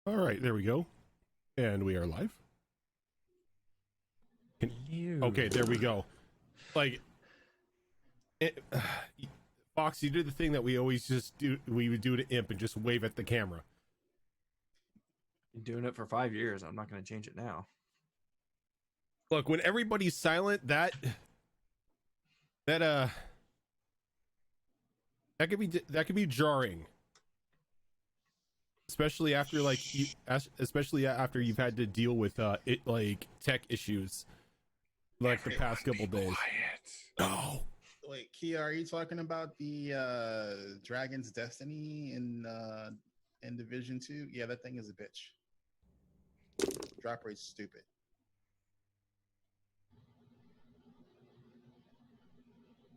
All right, there we go. And we are live. Okay, there we go. Like, Fox, you did the thing that we always just do. We would do to Imp and just wave at the camera. Been doing it for 5 years. I'm not going to change it now. Look, when everybody's silent, that could be jarring, especially after especially after you've had to deal with like tech issues like the past couple days. No. Wait, Kia, are you talking about the Dragon's Destiny in Division 2? Yeah, that thing is a bitch. Drop rate's stupid.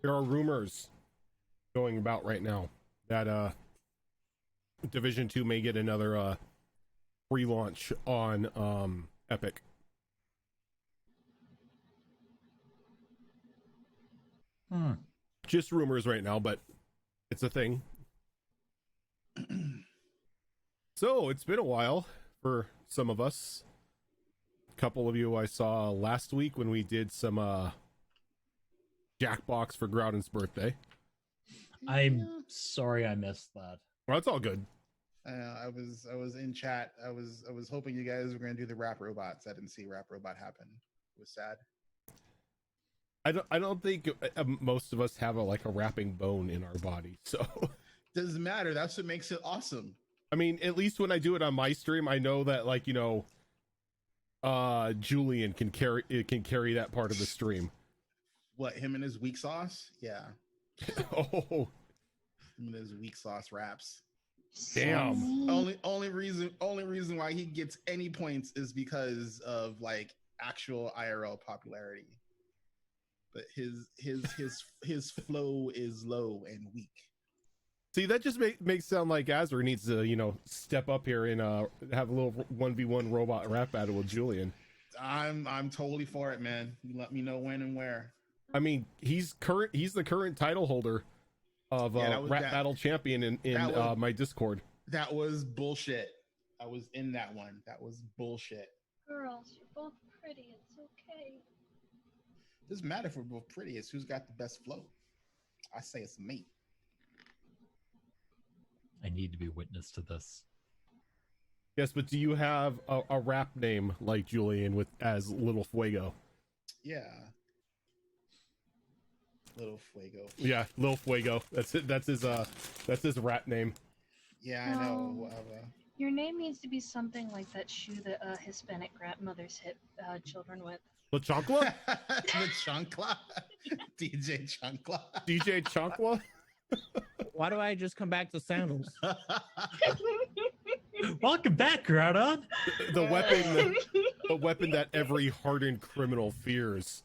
There are rumors going about right now that Division 2 may get another free launch on Epic. Just rumors right now, but it's a thing. So it's been a while for some of us. A couple of you I saw last week when we did some Jackbox for Groudon's birthday. I'm sorry I missed that. Well, it's all good. I was in chat. I was hoping you guys were going to do the rap robots. I didn't see rap robot happen. It was sad. I don't think most of us have a rapping bone in our body, so doesn't matter. That's what makes it awesome. I mean, at least when I do it on my stream, I know that Julian can carry that part of the stream. What, him and his weak sauce? Yeah. Oh, him and his weak sauce raps. Damn. Only reason why he gets any points is because of like actual IRL popularity. But his flow is low and weak. See, that just makes sound like Azra needs to step up here and have a little 1v1 robot rap battle with Julian. I'm totally for it, man. You let me know when and where. I mean, he's the current title holder of Rap Battle Champion in my Discord. That was bullshit. I was in that one. That was bullshit. Girls, you're both pretty. It's okay. Doesn't matter if we're both pretty. It's who's got the best flow. I say it's me. I need to be witness to this. Yes, but do you have a rap name like Julian as Little Fuego? Yeah. Little Fuego. Yeah, Little Fuego. That's it. That's his rap name. Yeah, I know. Your name needs to be something like that shoe that Hispanic grandmothers hit children with. The Chancla? The Chancla? DJ Chancla? DJ Chancla? Why do I just come back to sandals? Welcome back, Groudon. The weapon that every hardened criminal fears.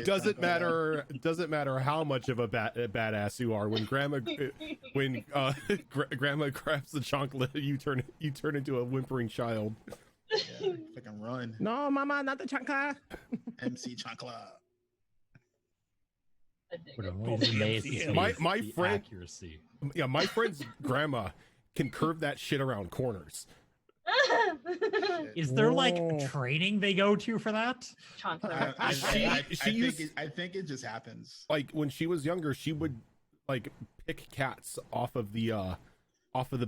Doesn't matter how much of a badass you are. When grandma grabs the chocolate, you turn into a whimpering child. Yeah, fucking run. No, mama, not the chancla. MC Chancla. My friend, accuracy. Yeah, my friend's grandma can curve that shit around corners. Is there like training they go to for that? I think it just happens. Like when she was younger, she would like pick cats off of the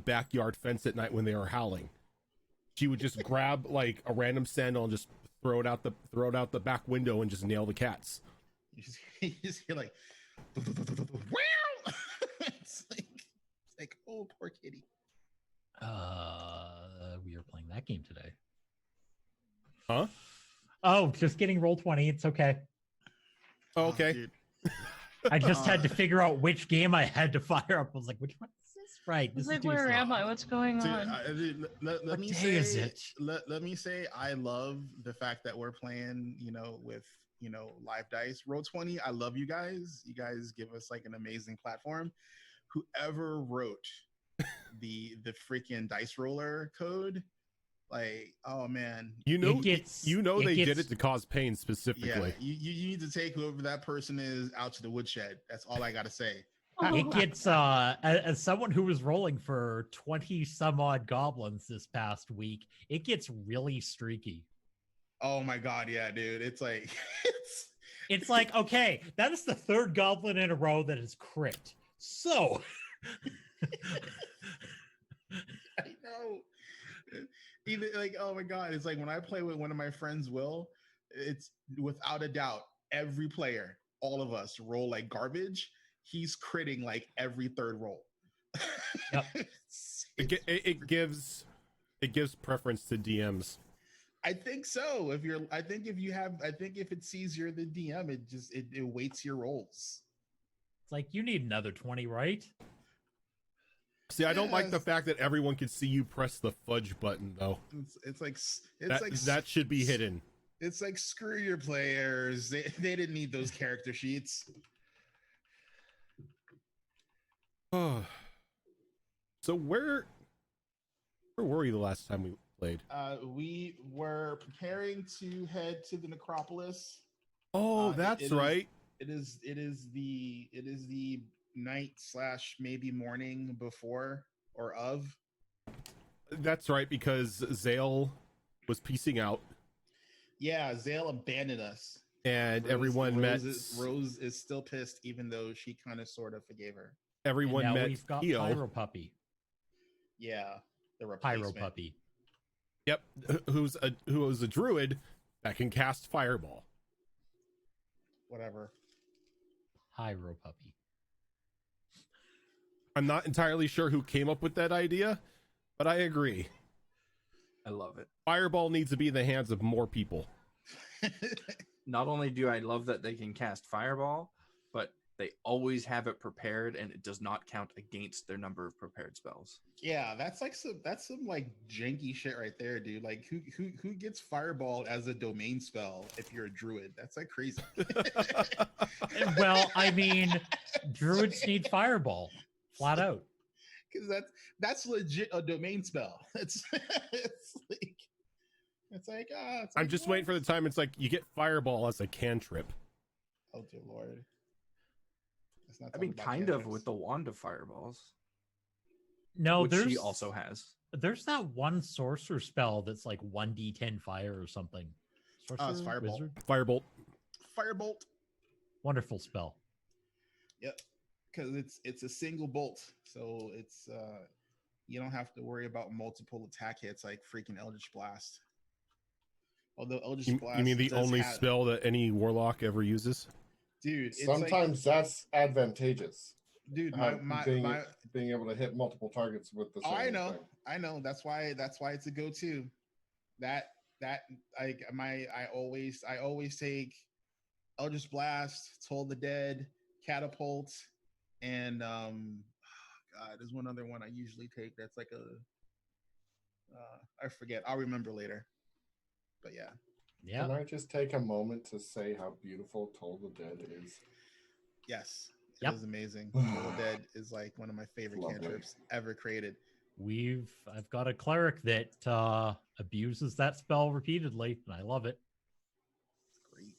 backyard fence at night when they were howling. She would just grab like a random sandal and just throw it out the back window and just nail the cats. You just hear like, it's like, oh, poor kitty. We are playing that game today. Huh? Oh, just getting Roll20. It's okay. Oh, okay. I just had to figure out which game I had to fire up. I was like, which one is this? Right. This like, where am I? What's going on? Let me say, I love the fact that we're playing, with live dice. Roll20, I love you guys. You guys give us like an amazing platform. Whoever wrote the freaking dice roller code, like, oh man, they did it to cause pain specifically. Yeah, you need to take whoever that person is out to the woodshed. That's all I gotta say. It gets as someone who was rolling for 20 some odd goblins this past week, it gets really streaky. Oh my god, yeah, dude. It's like It's like, okay, that is the third goblin in a row that is crit. So I know. Even like, oh my god, it's like when I play with one of my friends, Will, it's without a doubt every player, all of us roll like garbage. He's critting like every third roll. Yep. It gives preference to DMs. I think so. I think if it sees you're the DM, it weights your rolls. it's like, you need another 20, right? See, I don't like the fact that everyone can see you press the fudge button, though. That should be hidden. It's like, screw your players. They didn't need those character sheets. Oh. So where were we the last time we played? We were preparing to head to the necropolis. Oh, that's right. It is the night / maybe morning before or of. That's right, because Zale was piecing out. Yeah, Zale abandoned us. And everyone met. Rose is still pissed, even though she kind of sort of forgave her. Everyone and now met. We've got Theo. Pyro Puppy. Yeah, the Pyro replacement. Puppy. Yep, who was a druid that can cast fireball. Whatever. Pyro Puppy. I'm not entirely sure who came up with that idea, but I agree. I love it. Fireball needs to be in the hands of more people. Not only do I love that they can cast fireball, but they always have it prepared, and it does not count against their number of prepared spells. Yeah, that's some like janky shit right there, dude. Like who gets fireball as a domain spell if you're a druid? That's like crazy. Well, I mean, druids need fireball, flat out. Because that's legit a domain spell. It's like I'm just waiting for the time. It's like you get fireball as a cantrip. Oh dear lord. Let's not I mean, talk about kind of cantrips. with the wand of fireballs, No, which there's she also has. There's that one sorcerer spell that's like 1d10 fire or something. Sorcerer, it's Firebolt. wizard? Firebolt. Firebolt. Wonderful spell. Yep. Because it's a single bolt, so it's you don't have to worry about multiple attack hits like freaking Eldritch Blast. Although Eldritch Blast, You mean the does only have- spell that any warlock ever uses? dude? It's Sometimes that's advantageous. dude, being able to hit multiple targets with the same I know, thing. I know. That's why it's a go-to. I always take Eldritch Blast, Toll the Dead, Catapult, and God, there's one other one I usually take. That's like I forget. I'll remember later. But yeah. Yeah. Can I just take a moment to say how beautiful Toll the Dead is? Yes. It Yep. is amazing. Toll the Dead is like one of my favorite Lovely. cantrips ever created. I've got a cleric that abuses that spell repeatedly, and I love it. Great.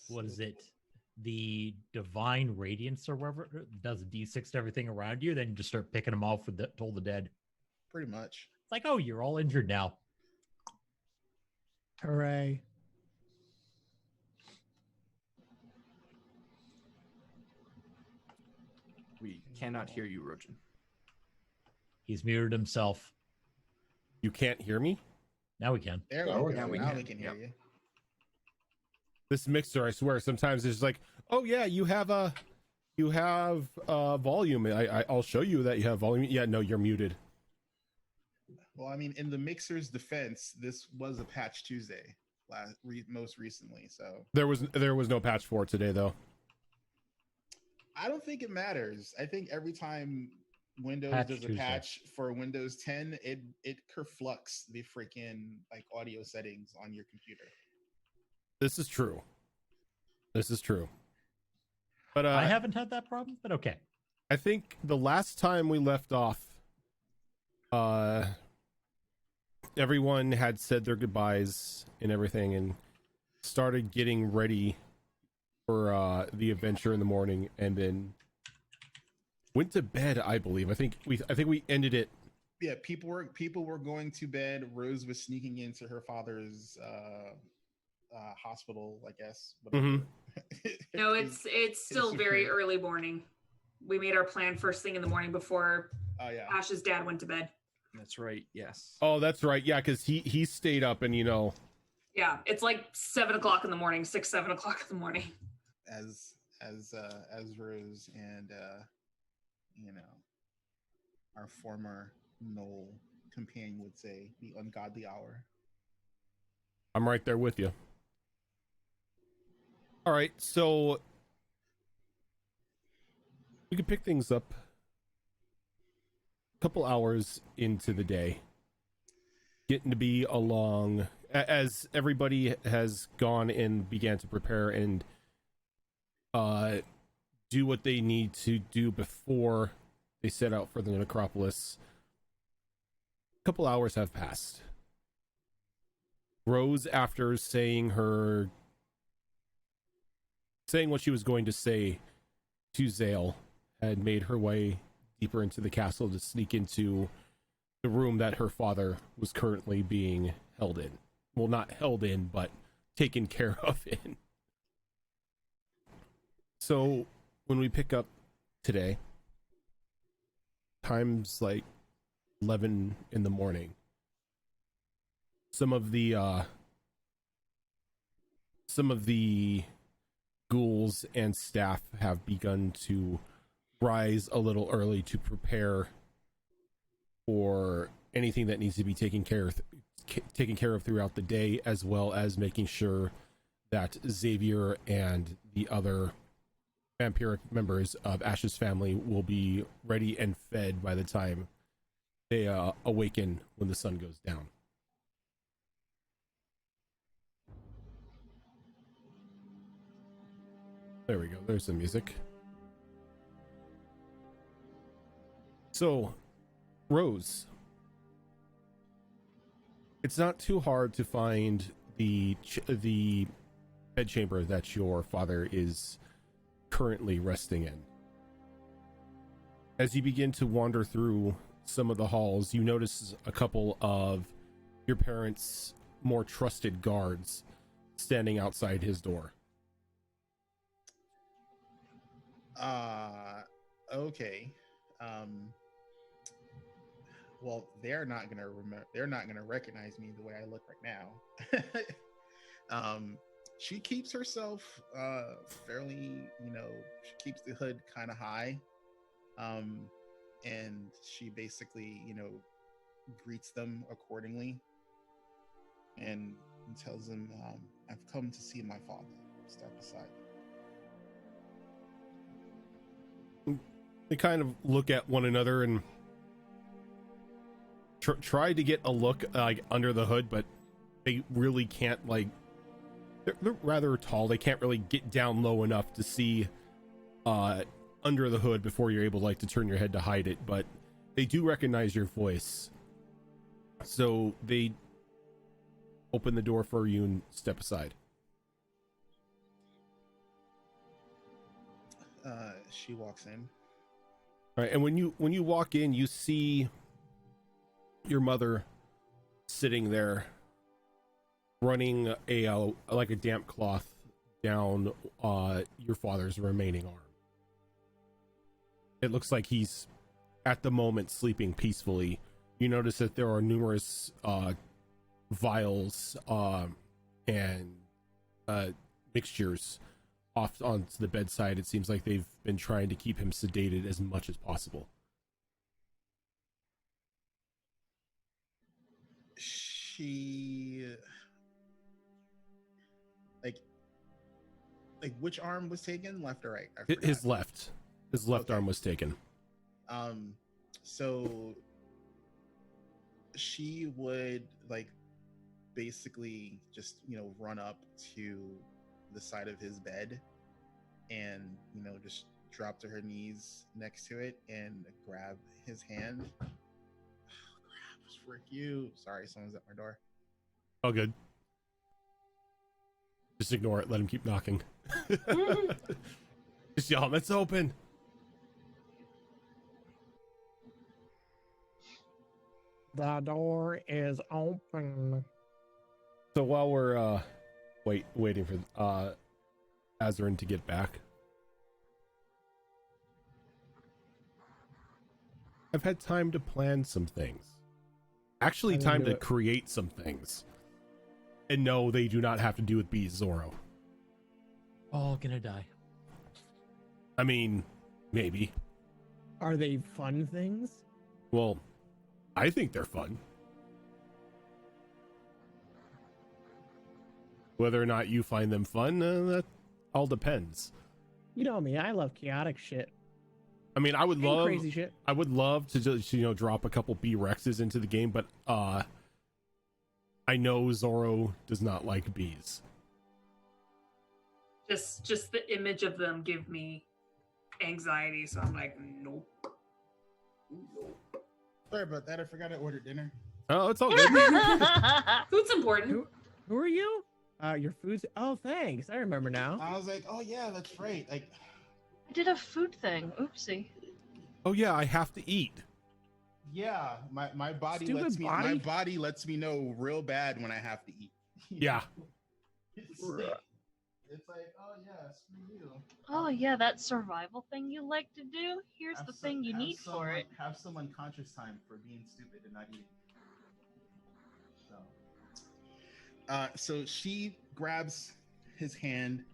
What is it? The Divine Radiance or whatever does a d6 to everything around you, then you just start picking them off with the Toll the Dead. Pretty much. It's like, oh, you're all injured now. Hooray. We cannot hear you, Rojan. He's muted himself. You can't hear me? Now we can. There Now we we go. can. Now we can hear Yep. you. This mixer, I swear, sometimes it's like, oh yeah, you have volume. I'll show you that you have volume. Yeah, no, you're muted. Well, I mean, in the mixer's defense, this was a patch Tuesday most recently, so There was no patch for it today though. I don't think it matters. I think every time Windows Patch does a Tuesday. patch for Windows 10, it kerflux the freaking like audio settings on your computer. This is true. But I haven't had that problem, but okay. I think the last time we left off, everyone had said their goodbyes and everything and started getting ready for the adventure in the morning, and then went to bed. I believe. I think we ended it. Yeah, people were going to bed. Rose was sneaking into her father's hospital, I guess. Mhm. No, it's still very early morning. We made our plan first thing in the morning before yeah. Ash's dad went to bed. That's right. Yes. Oh, that's right. Yeah, because he stayed up, and Yeah, it's like 7 o'clock in the morning, 7 o'clock in the morning. As Rose and our former Knoll companion would say, the ungodly hour. I'm right there with you. All right, so we can pick things up a couple hours into the day, getting to be along as everybody has gone and began to prepare and do what they need to do before they set out for the necropolis. A couple hours have passed. Rose, after saying what she was going to say to Zale, had made her way deeper into the castle to sneak into the room that her father was currently being held in. Well, not held in, but taken care of in. So when we pick up today, time's like 11 in the morning. Some of the ghouls and staff have begun to rise a little early to prepare for anything that needs to be taken care of throughout the day, as well as making sure that Xavier and the other vampiric members of Ash's family will be ready and fed by the time they awaken when the sun goes down. There we go. There's the music. So, Rose, it's not too hard to find the bedchamber that your father is currently resting in. As you begin to wander through some of the halls, you notice a couple of your parents' more trusted guards standing outside his door. Okay. Well, they're not gonna recognize me the way I look right now. She keeps herself fairly, she keeps the hood kind of high. And she basically, greets them accordingly and tells them, I've come to see my father. Step aside. They kind of look at one another and try to get a look like under the hood, but they really can't. Like, they're rather tall. They can't really get down low enough to see under the hood before you're able to turn your head to hide it. But they do recognize your voice, so they open the door for you and step aside. She walks in. All right, and when you walk in, you see your mother sitting there, running a damp cloth down your father's remaining arm. It looks like he's at the moment sleeping peacefully. You notice that there are numerous vials and mixtures off onto the bedside. It seems like they've been trying to keep him sedated as much as possible. She like which arm was taken, left or right? His left Okay. arm was taken. So she would basically just run up to the side of his bed and just drop to her knees next to it and grab his hand. Frick you. Sorry, someone's at my door. Oh, good. Just ignore it. Let him keep knocking. Just yell, "It's open." The door is open. So while we're waiting for Azarin to get back, I've had time to plan some things. Actually, time to create some things. And no, they do not have to do with bees, Zoro. All gonna die. I mean, maybe. Are they fun things? Well, I think they're fun. Whether or not you find them fun, that all depends. You know me, I love chaotic shit. I mean, I would And love crazy shit. I would love to just, drop a couple bee Rexes into the game, but I know Zoro does not like bees. Just the image of them give me anxiety, so I'm like, nope. Sorry about that. I forgot to order dinner. Oh, it's all good. Food's important. Who are you? Your food's. Oh, thanks. I remember now. I was like, oh yeah, that's right. Like, I did a food thing. Oopsie. Oh yeah, I have to eat. yeah, my body Stupid lets me. body. My body lets me know real bad when I have to eat. Yeah. It's like, oh yeah, screw you. Oh yeah, that survival thing you like to do. Here's the thing you need for it. Have some unconscious time for being stupid and not eating. So she grabs his hand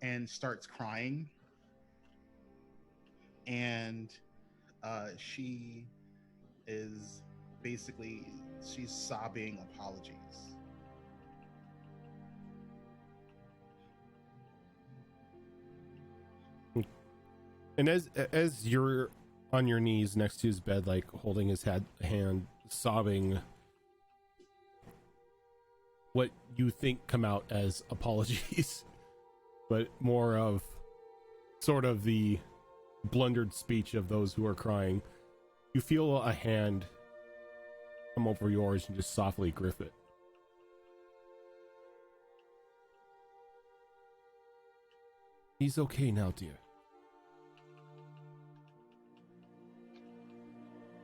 and starts crying, and she is she's sobbing apologies. And as you're on your knees next to his bed, like holding his hand, sobbing, what you think come out as apologies, but more of sort of the blundered speech of those who are crying, you feel a hand come over yours and just softly grip it. He's okay now, dear.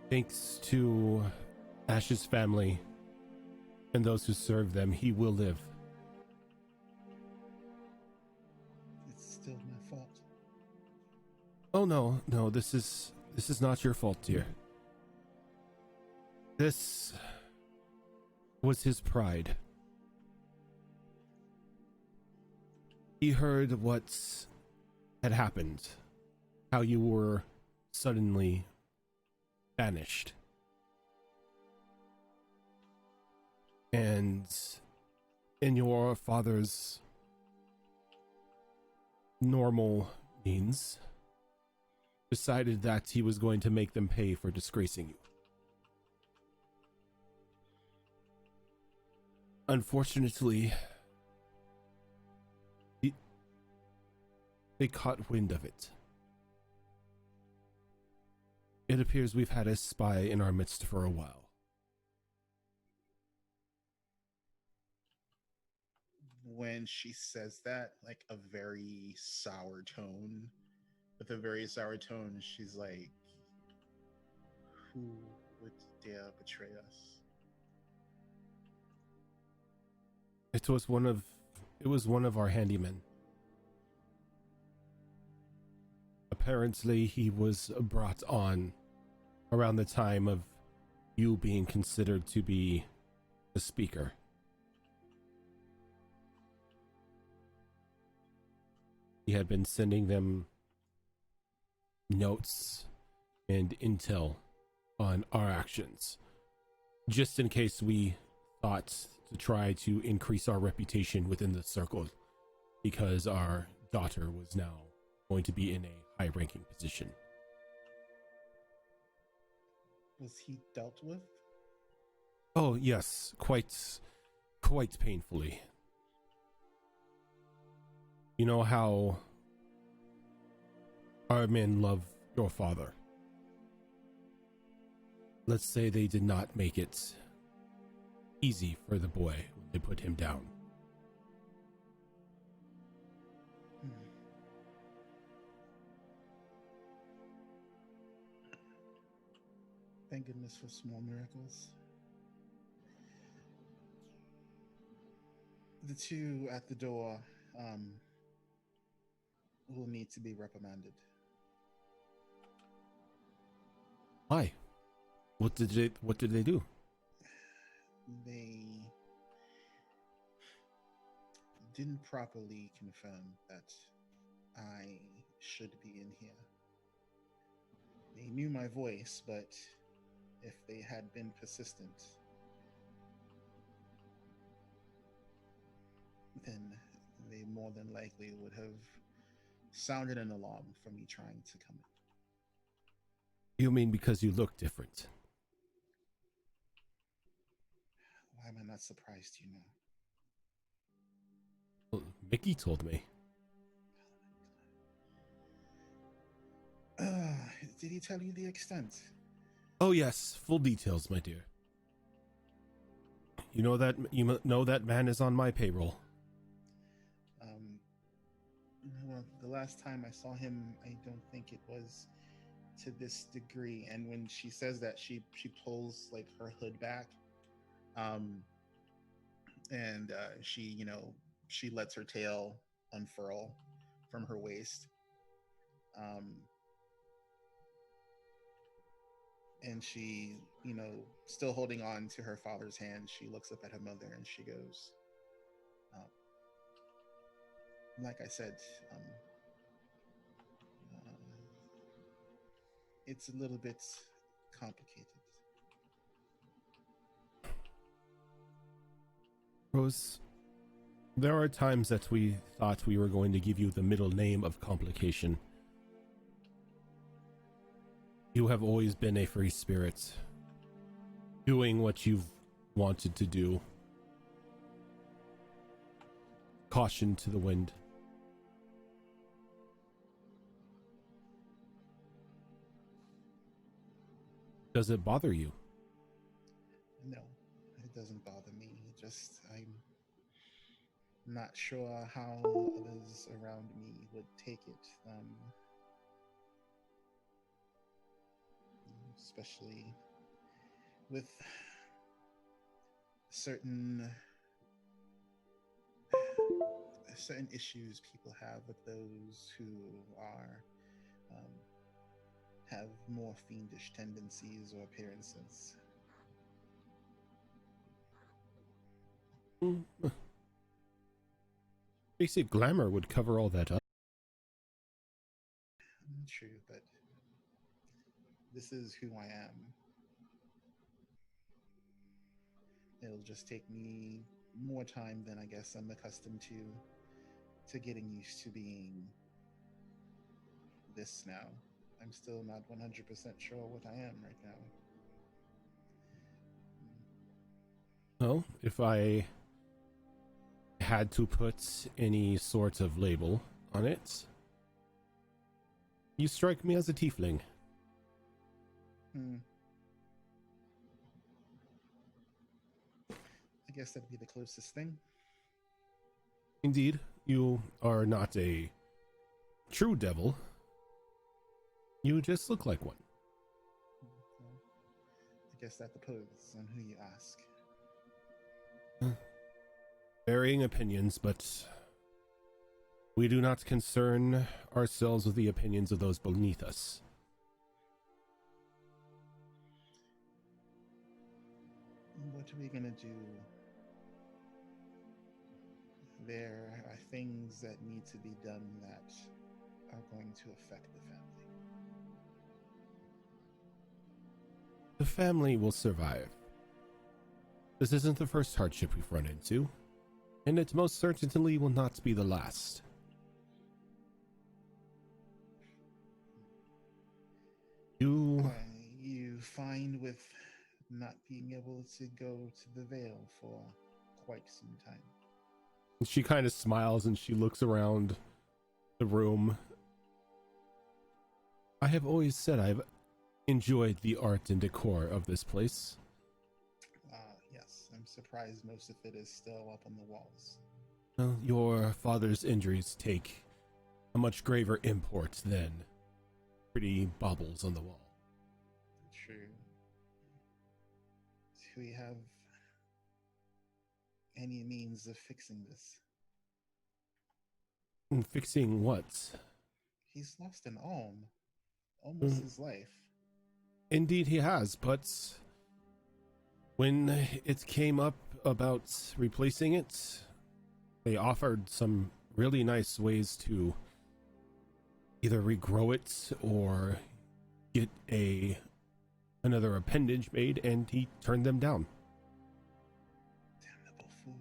Thanks to Ash's family and those who serve them, he will live. It's still my fault. Oh no, this is not your fault, dear. This was his pride. He heard what had happened, how you were suddenly banished. And in your father's normal means, decided that he was going to make them pay for disgracing you. Unfortunately, they caught wind of it. It appears we've had a spy in our midst for a while. When she says that, like a very sour tone, with a very sour tone, she's like, who would dare betray us? It was one of our handymen. Apparently he was brought on around the time of you being considered to be the speaker. He had been sending them notes and intel on our actions, just in case we thought to try to increase our reputation within the circle, because our daughter was now going to be in a high-ranking position. Was he dealt with? Oh yes, quite painfully. You know how our men love your father. Let's say they did not make it easy for the boy when they put him down. Thank goodness for small miracles. The two at the door will need to be reprimanded. Why? What did they do? They didn't properly confirm that I should be in here. They knew my voice, but if they had been persistent, then they more than likely would have sounded an alarm for me trying to come in. You mean because you look different? Why am I not surprised, you know? Well, Mickey told me. Did he tell you the extent? Oh yes, full details, my dear. You know that man is on my payroll. Well, the last time I saw him, I don't think it was to this degree. And when she says that, she pulls like her hood back, and she lets her tail unfurl from her waist, and she, still holding on to her father's hand, she looks up at her mother and she goes, like I said, it's a little bit complicated. Rose, there are times that we thought we were going to give you the middle name of complication. You have always been a free spirit, doing what you've wanted to do. Caution to the wind. Does it bother you? No, it doesn't bother me. I'm not sure how others around me would take it. Especially with certain issues people have with those who are have more fiendish tendencies or appearances. Basic glamour would cover all that up. True, but this is who I am. It'll just take me more time than I guess I'm accustomed to getting used to being this now. I'm still not 100% sure what I am right now. Well, if I had to put any sort of label on it, you strike me as a tiefling. I guess that'd be the closest thing. Indeed, you are not a true devil. You just look like one. I guess that depends on who you ask. Varying opinions, but we do not concern ourselves with the opinions of those beneath us. What are we gonna do? There are things that need to be done that are going to affect the family. The family will survive. This isn't the first hardship we've run into, and it most certainly will not be the last. You find with not being able to go to the Vale for quite some time. She kind of smiles and she looks around the room. I have always said I've enjoyed the art and decor of this place. Yes, I'm surprised most of it is still up on the walls. Well, your father's injuries take a much graver import than pretty baubles on the wall. True. Do we have any means of fixing this? Fixing what? He's lost an arm. Almost his life. Indeed he has, but when it came up about replacing it, they offered some really nice ways to either regrow it or get another appendage made, and he turned them down. Damnable fool.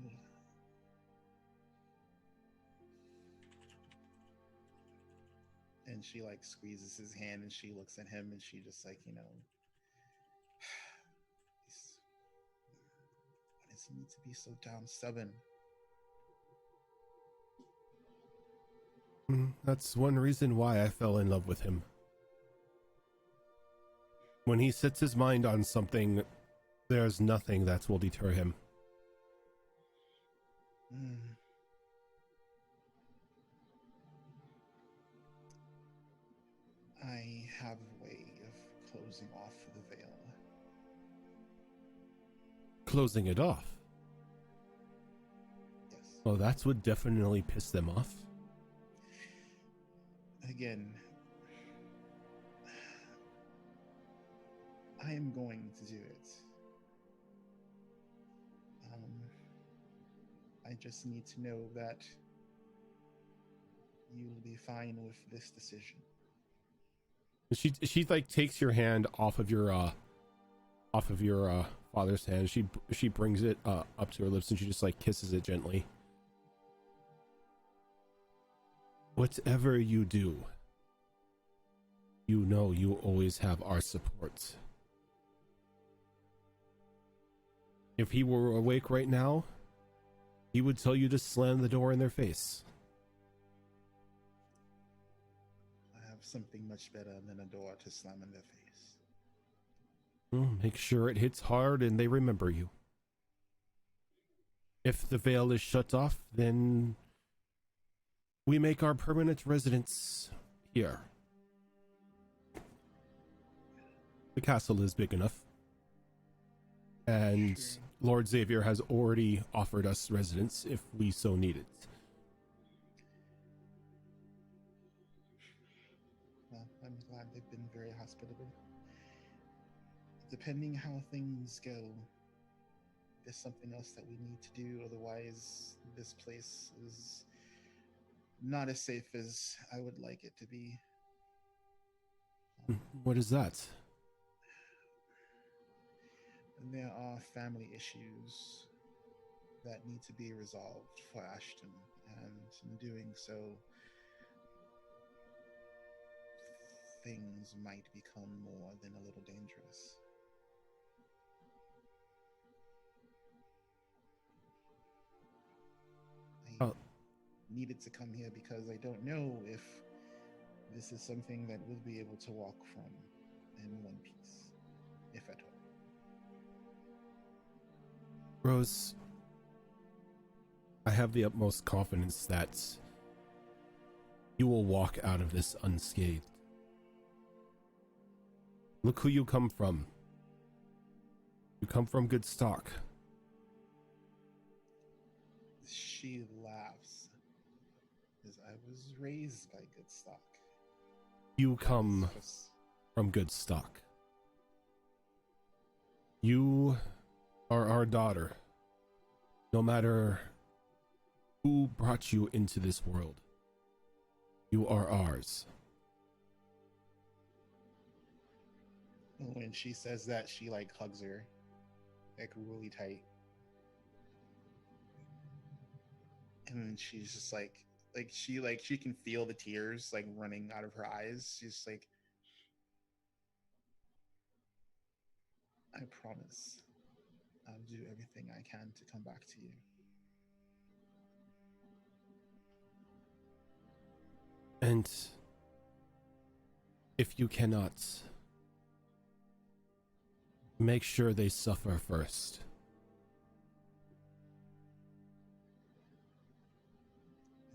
And she like squeezes his hand and she looks at him and she just like, why does he need to be so damn stubborn? That's one reason why I fell in love with him. When he sets his mind on something, there's nothing that will deter him. I have a way of closing off the veil. Closing it off? Yes. Well, that would definitely piss them off. Again, I am going to do it. I just need to know that you'll be fine with this decision. She like takes your hand off of your father's hand. She brings it up to her lips and she just like kisses it gently. Whatever you do, you know you always have our support. If he were awake right now, he would tell you to slam the door in their face. I have something much better than a door to slam in their face. Make sure it hits hard and they remember you. If the veil is shut off, then we make our permanent residence here. The castle is big enough. And Sure. Lord Xavier has already offered us residence if we so need it. Well, I'm glad they've been very hospitable. Depending how things go, there's something else that we need to do. Otherwise, this place is not as safe as I would like it to be. What is that? There are family issues that need to be resolved for Ashton, and in doing so, things might become more than a little dangerous. I needed to come here because I don't know if this is something that we'll be able to walk from in one piece, if at all. Rose, I have the utmost confidence that you will walk out of this unscathed. Look who you come from. You come from good stock. She laughs, because I was raised by good stock. You come from good stock. You are our daughter. No matter who brought you into this world, you are ours. When she says that, she like hugs her, like really tight. And she's just like she can feel the tears like running out of her eyes. She's like, I promise I'll do everything I can to come back to you. And if you cannot, make sure they suffer first.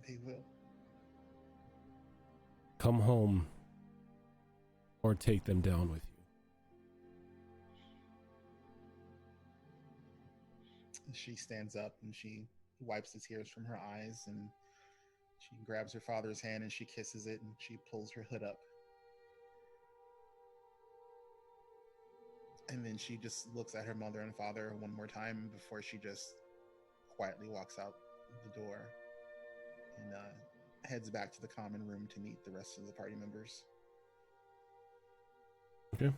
They will. Come home or take them down with you. She stands up and she wipes the tears from her eyes, and she grabs her father's hand and she kisses it, and she pulls her hood up. And then she just looks at her mother and father one more time before she just quietly walks out the door and heads back to the common room to meet the rest of the party members. Okay.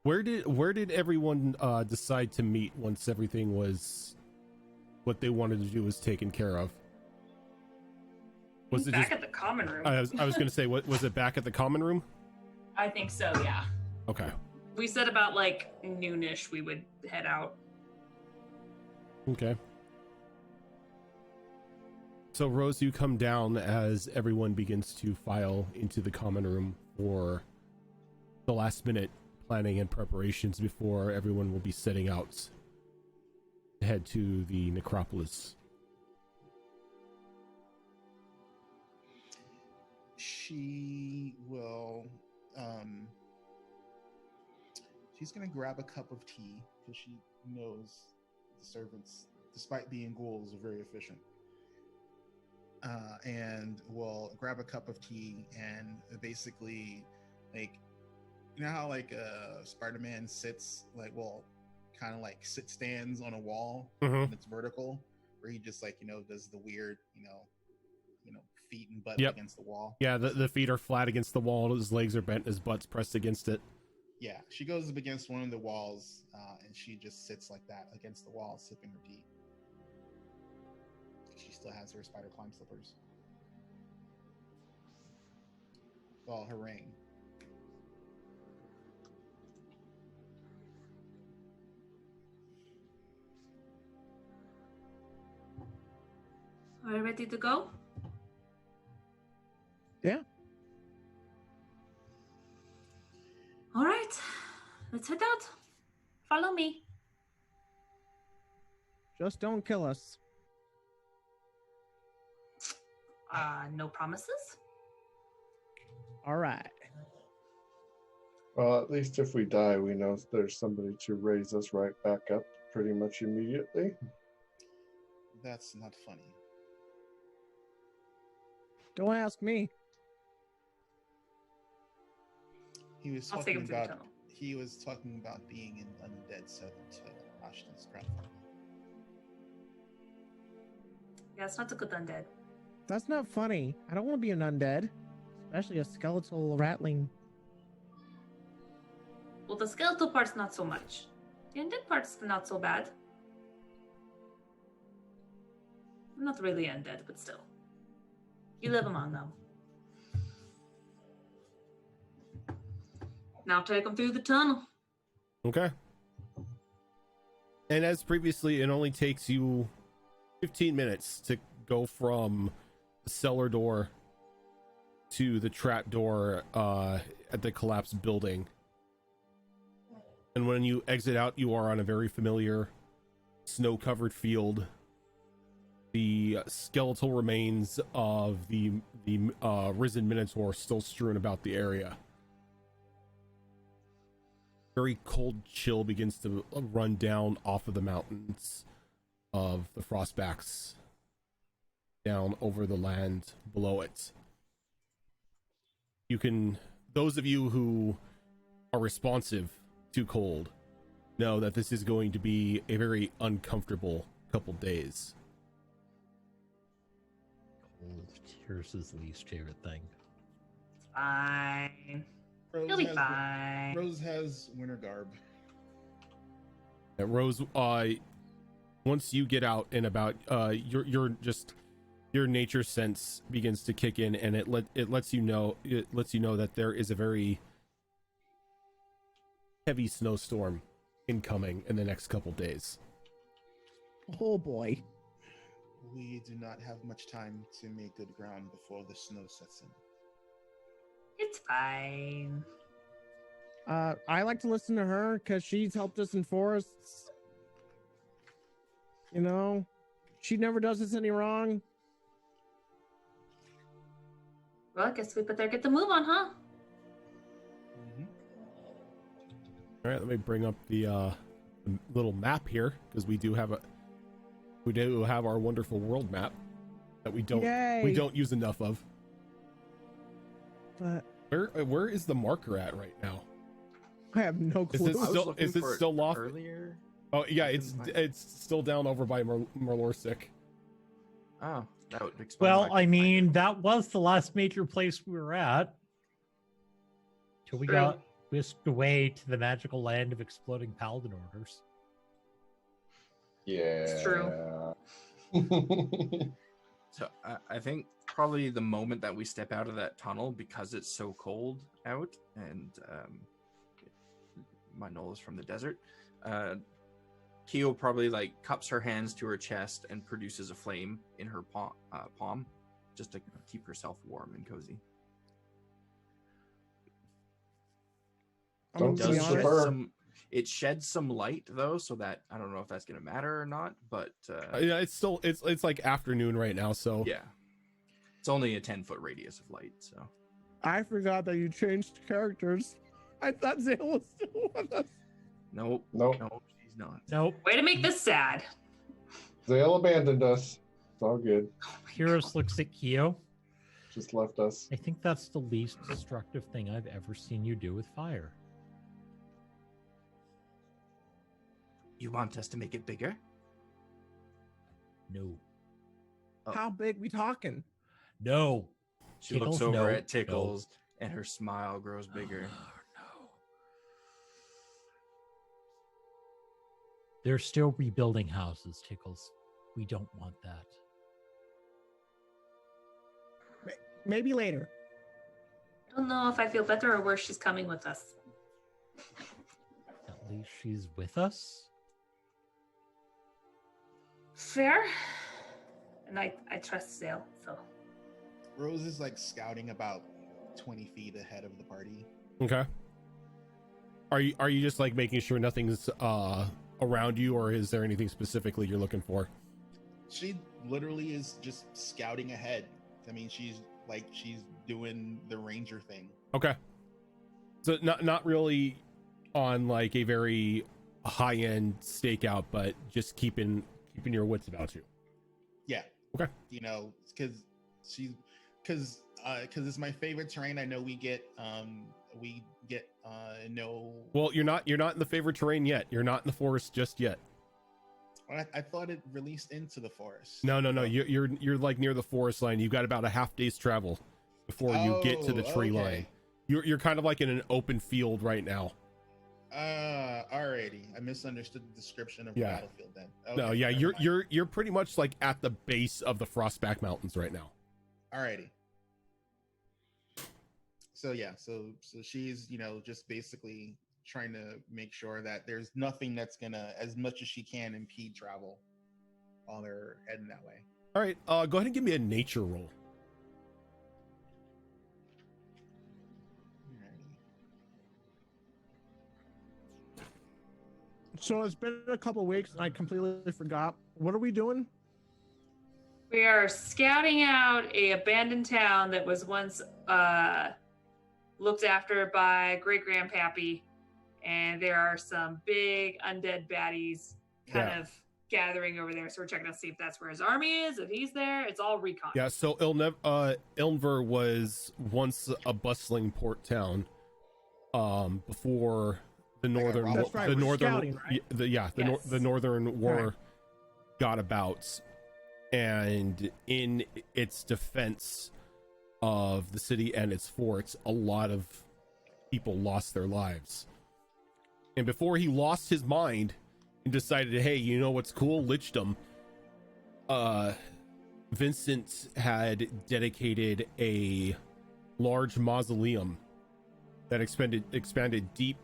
Where did everyone decide to meet once everything was what they wanted to do was taken care of? Was it back just, at the common room? I was going to say, what was it, back at the common room? I think so, yeah. Okay. We said about like noonish we would head out. Okay. So Rose, you come down as everyone begins to file into the common room for the last minute planning and preparations before everyone will be setting out to head to the necropolis. She will she's gonna grab a cup of tea because she knows the servants, despite being ghouls, are very efficient. And will grab a cup of tea and basically, like, you know how like Spider-Man sits, like, well, kind of like stands on a wall and it's vertical, where he just, like, you know, does the weird, you know, feet and butt against the wall. Yeah, the feet are flat against the wall, his legs are bent, his butt's pressed against it. Yeah, she goes up against one of the walls and she just sits like that against the wall, sipping her tea. She still has her spider climb slippers. Well, her ring. Are you ready to go? Yeah. All right, let's head out. Follow me. Just don't kill us. No promises? All right. Well, at least if we die, we know there's somebody to raise us right back up pretty much immediately. That's not funny. Don't ask me. He was I'll take talking him to the about tunnel. he was talking about being an undead servant to Ashton's grandfather. Yeah, it's not a good undead. That's not funny. I don't want to be an undead, especially a skeletal rattling. Well, the skeletal part's not so much. The undead part's not so bad. I'm not really undead, but still. You live among them. Now take them through the tunnel. Okay. And as previously, it only takes you 15 minutes to go from the cellar door to the trap door at the collapsed building. And when you exit out, you are on a very familiar snow-covered field. The skeletal remains of the risen Minotaur still strewn about the area. Very cold chill begins to run down off of the mountains of the Frostbacks down over the land below it. You can, those of you who are responsive to cold, know that this is going to be a very uncomfortable couple days. Cold. Tears is least favorite thing. Fine. Rose You'll be has- fine. Rose has winter garb. Rose, once you get out and about, your nature sense begins to kick in, and it lets you know that there is a very heavy snowstorm incoming in the next couple days. Oh boy. We do not have much time to make good ground before the snow sets in. It's fine. I like to listen to her because she's helped us in forests. You know, she never does us any wrong. Well, I guess we better get the move on, huh? All right, let me bring up the little map here, because we do have We do have our wonderful world map that we Yay. don't use enough of. But Where is the marker at right now? I have no Is clue. it I was still looking is it for it still lost? earlier? Oh yeah, I it's couldn't find it. it's still down over by Merlorsik. Oh, that would explain. Well, why I couldn't find mean, it. that was the last major place we were at. Till we True. got whisked away to the magical land of exploding paladin orders. Yeah. It's true. So I think probably the moment that we step out of that tunnel, because it's so cold out, and my knoll is from the desert, Keo probably like cups her hands to her chest and produces a flame in her palm, just to keep herself warm and cozy. I'm gonna Don't be touch the honest. fur. It sheds some light though, so that I don't know if that's gonna matter or not, but Yeah, it's still it's like afternoon right now, so yeah, it's only a 10-foot radius of light. So I forgot that you changed characters. I thought Zale was still with us. nope, Nope. nope, she's not. Nope. Way to make this sad. Zale abandoned us. It's all good. Heroes looks at Keo. Just left us. I think that's the least destructive thing I've ever seen you do with fire. You want us to make it bigger? No. Oh. How big we talking? No. She looks Tickles, over no, at Tickles, and her smile grows bigger. No. They're still rebuilding houses, Tickles. We don't want that. Maybe later. I don't know if I feel better or worse she's coming with us. At least she's with us. Fair. And I trust Zale, so. Rose is like scouting about 20 feet ahead of the party. okay. Are you just like making sure nothing's around you, or is there anything specifically you're looking for? She literally is just scouting ahead. I mean, she's doing the ranger thing. Okay. So not really on like a very high end stakeout, but just keeping your wits about you. Yeah. Okay. You know, because it's my favorite terrain. I know we get no. Well, you're not in the favorite terrain yet. You're not in the forest just yet. I thought it released into the forest. No. You're like near the forest line. You've got about a half day's travel before you get to the tree line. You're kind of like in an open field right now. Alrighty. I misunderstood the description of the Yeah. battlefield then. No, Okay, yeah, never mind. you're pretty much like at the base of the Frostback Mountains right now. Alrighty. So yeah, so she's, you know, just basically trying to make sure that there's nothing that's gonna, as much as she can, impede travel while they're heading that way. All right, go ahead and give me a nature roll. So it's been a couple weeks and I completely forgot. What are we doing? We are scouting out a abandoned town that was once looked after by great grandpappy, and there are some big undead baddies kind of gathering over there. So we're checking to see if that's where his army is, if he's there. It's all recon. Yeah, so Ilnver was once a bustling port town before the northern That's right, the we're northern scouting, right? the northern war Right. got about, and in its defense of the city and its forts, a lot of people lost their lives. And before he lost his mind and decided, hey, you know what's cool? Lichdom. Vincent had dedicated a large mausoleum that expanded deep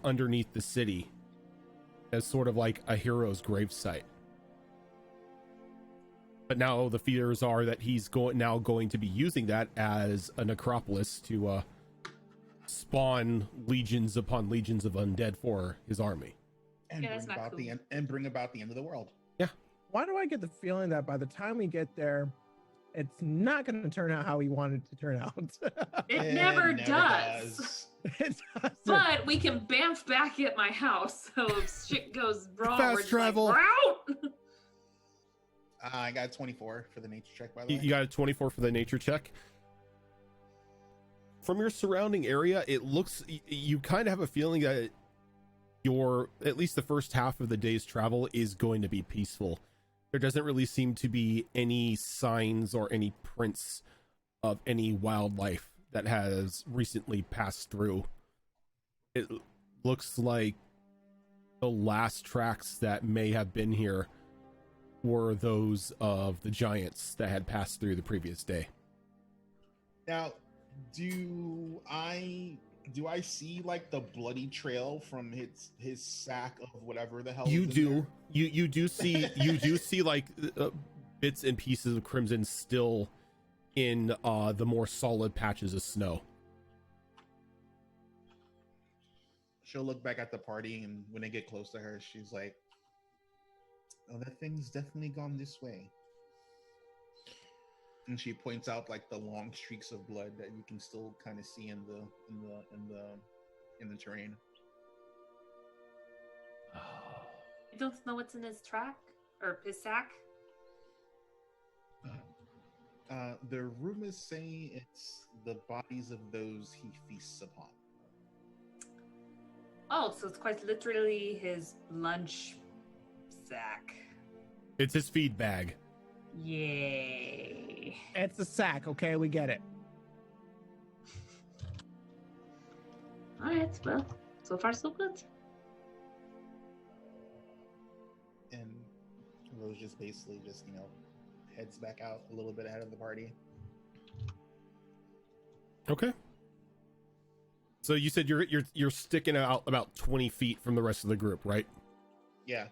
underneath the city as sort of like a hero's gravesite. But now the fears are that he's going to be using that as a necropolis to spawn legions upon legions of undead for his army. And Yeah, that's bring not about cool. the end, and bring about the end of the world. Why do I get the feeling that by the time we get there, it's not going to turn out how we wanted it to turn out? It never does. It doesn't. But we can bamf back at my house. So if shit goes wrong, Fast we're just travel. like, we're out. I got 24 for the nature check, by the way. You got a 24 for the nature check. From your surrounding area, it looks, you kind of have a feeling that at least the first half of the day's travel is going to be peaceful. There doesn't really seem to be any signs or any prints of any wildlife that has recently passed through. It looks like the last tracks that may have been here were those of the giants that had passed through the previous day. Now, do I see like the bloody trail from his sack of whatever the hell You is in do. there? You do see like bits and pieces of crimson still in the more solid patches of snow. She'll look back at the party, and when they get close to her, she's like, "Oh, that thing's definitely gone this way." And she points out like the long streaks of blood that you can still kind of see in the terrain. I don't know what's in his track or his sack. The rumors say it's the bodies of those he feasts upon. Oh, so it's quite literally his lunch sack. It's his feed bag. Yay. It's a sack, okay? We get it. Alright, well, so far so good. And Rose just basically heads back out a little bit ahead of the party. Okay. So you said you're sticking out about 20 feet from the rest of the group, right? Yeah.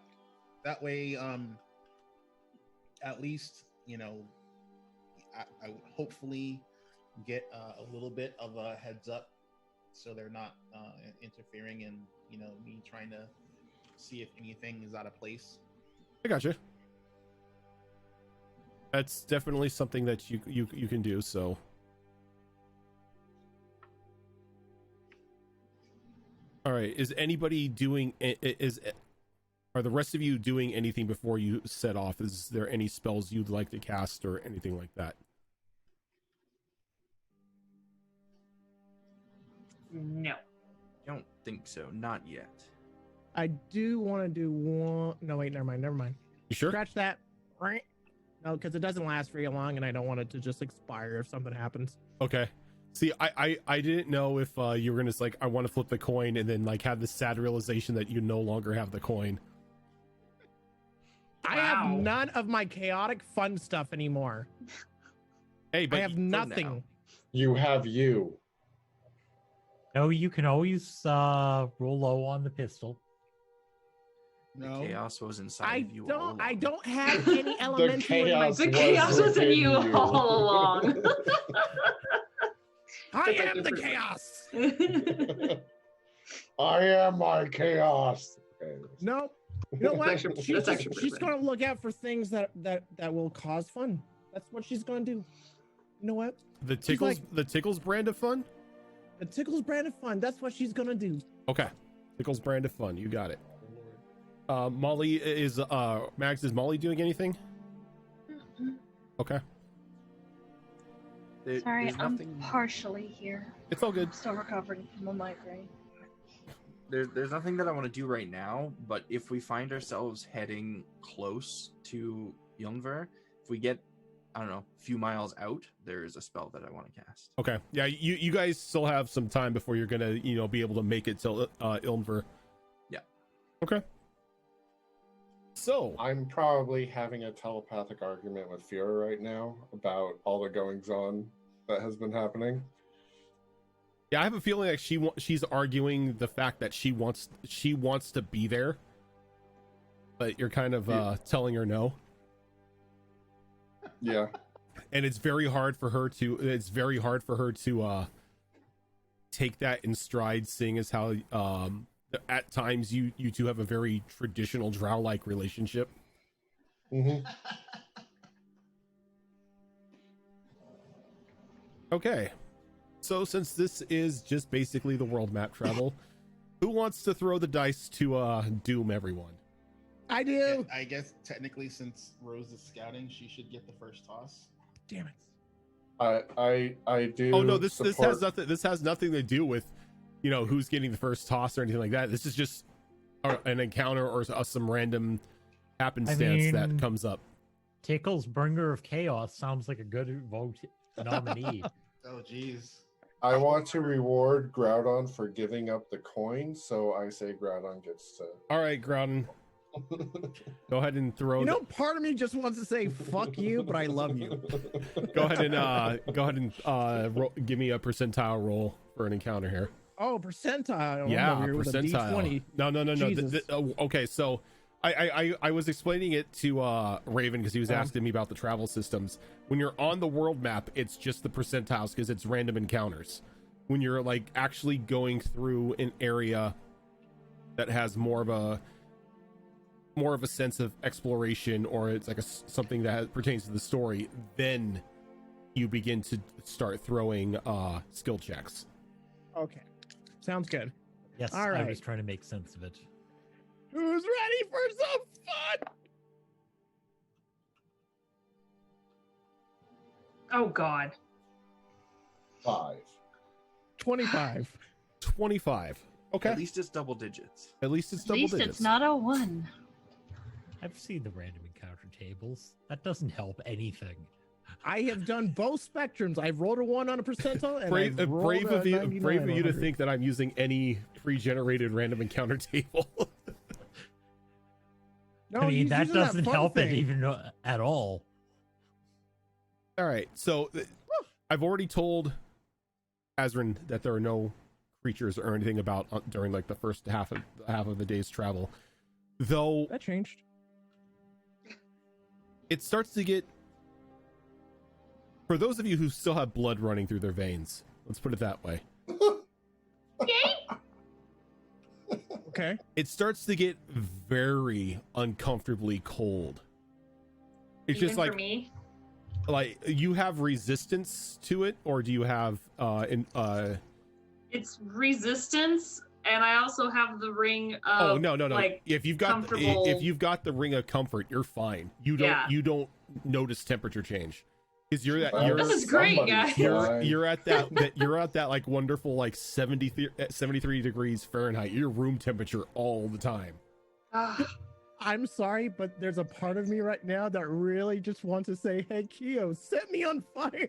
That way, at least, I would hopefully get a little bit of a heads up so they're not interfering in, me trying to see if anything is out of place. I gotcha. That's definitely something that you can do, so. All right, is anybody doing, are the rest of you doing anything before you set off? Is there any spells you'd like to cast or anything like that? No. Don't think so. Not yet. I do want to do one. No, wait, never mind. You sure? Scratch that. Right? No, because it doesn't last very long, and I don't want it to just expire if something happens. Okay. See, I didn't know if you were gonna like, I want to flip the coin and then like have the sad realization that you no longer have the coin. I have none of my chaotic fun stuff anymore. Hey, but I have nothing. You have you. No, you can always roll low on the pistol. No. The chaos was inside of you all along. I don't have any elemental in my. The chaos was in you all along. I am the chaos. I am my chaos. No, you know what? That's actually She's going to look out for things that will cause fun. That's what she's going to do. You know what? The Tickles brand of fun? The Tickles brand of fun. That's what she's going to do. Okay. Tickles brand of fun. You got it. Molly is Max, is Molly doing anything? Okay. Sorry, there's I'm nothing, partially here. It's all good. I'm still recovering from a migraine. there's nothing that I want to do right now, but if we find ourselves heading close to Yungver, if we get, I don't know, a few miles out, there is a spell that I want to cast. Okay. Yeah, you guys still have some time before you're gonna, be able to make it till Ilmver. Yeah. Okay. So I'm probably having a telepathic argument with Fiora right now about all the goings on that has been happening. yeah, I have a feeling like she's arguing the fact that she wants to be there, but you're kind of telling her no. Yeah. And it's very hard for her to take that in stride, seeing as how at times you two have a very traditional drow-like relationship. Mm-hmm. Okay, so since this is just basically the world map travel, who wants to throw the dice to doom everyone? I do. I guess technically, since Rose is scouting, she should get the first toss. Damn it. I do. Oh no, this has support- nothing. This has nothing to do with, who's getting the first toss or anything like that. This is just an encounter or some random happenstance that comes up. Tickle's Bringer of Chaos sounds like a good vote nominee. Oh, jeez. I want to reward Groudon for giving up the coin, so I say Groudon gets to. All right, Groudon, go ahead and throw. Part of me just wants to say "fuck you," but I love you. Go ahead and give me a percentile roll for an encounter here. Oh, percentile. Yeah, I'm over here with a percentile. D20. No. Jesus. Okay, so I was explaining it to Raven because he was asking me about the travel systems. When you're on the world map, it's just the percentiles because it's random encounters. When you're like actually going through an area that has more of a sense of exploration, or it's like something that pertains to the story, then you begin to start throwing skill checks. Okay, sounds good. Yes, All right. I was trying to make sense of it. Who's ready for some fun? Oh God. 5. 25. 25. Okay. At least it's double digits. At least it's At double least digits. it's not a 1. I've seen the random encounter tables. That doesn't help anything. I have done both spectrums. I've rolled a 1 on a percentile, and brave I've rolled of a you 99 brave of you to 100. think that I'm using any pre-generated random encounter table. No, I mean, he's that using doesn't fun help it thing. even at all. All right, so I've already told Azrin that there are no creatures or anything about during like the first half of the day's travel, though That changed. it starts to get, for those of you who still have blood running through their veins, let's put it that way, Okay. it starts to get very uncomfortably cold. It's Even just for like me. you have resistance to it, or do you have It's resistance, and I also have the ring of. oh no. Like, If you've got the ring of comfort, you're fine. You don't notice temperature change because you're This is great, guys. you're at that like wonderful like 73 degrees Fahrenheit. Your room temperature all the time. I'm sorry, but there's a part of me right now that really just wants to say, "Hey, Keo, set me on fire."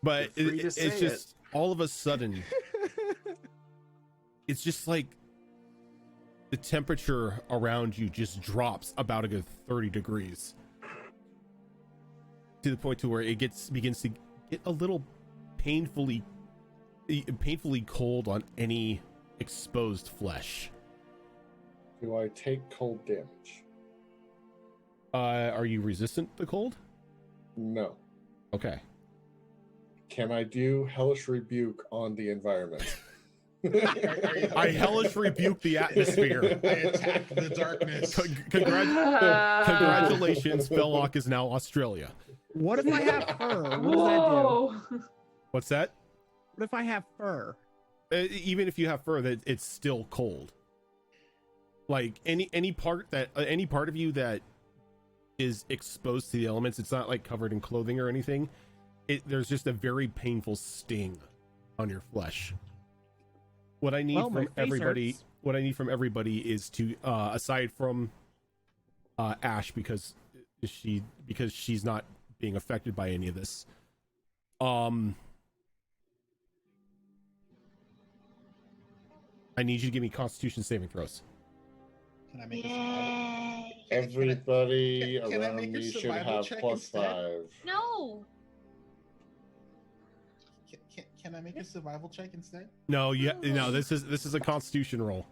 But Feel free to it's say just all of a sudden, it's just like the temperature around you just drops about a good 30 degrees to the point to where it begins to get a little painfully cold on any exposed flesh. Do I take cold damage? Are you resistant to cold? No. Okay. Can I do Hellish Rebuke on the environment? I hellish rebuke the atmosphere. I attack the darkness. Congratulations, Belloc is now Australia. What if I have fur? What does that do? Whoa. What's that? What if I have fur? Even if you have fur, that it's still cold. Like any part of you that is exposed to the elements, it's not like covered in clothing or anything. There's just a very painful sting on your flesh. What I need from everybody is to aside from Ash, because she's not being affected by any of this. I need you to give me Constitution saving throws. Can I make Yay. Everybody Can I around make a me should survival have check plus instead? 5. No. Can I make a survival check instead? No, no. This is a Constitution roll.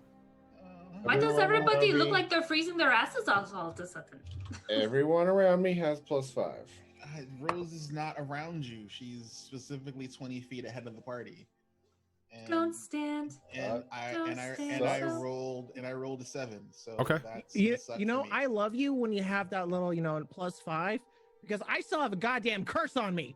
Why does Everyone everybody around look me- like they're freezing their asses off all of a sudden? Everyone around me has plus 5. Rose is not around you. She's specifically 20 feet ahead of the party. And, Don't stand. and I rolled a 7. So Okay. that's You that sucked for me. I love you when you have that little, +5, because I still have a goddamn curse on me.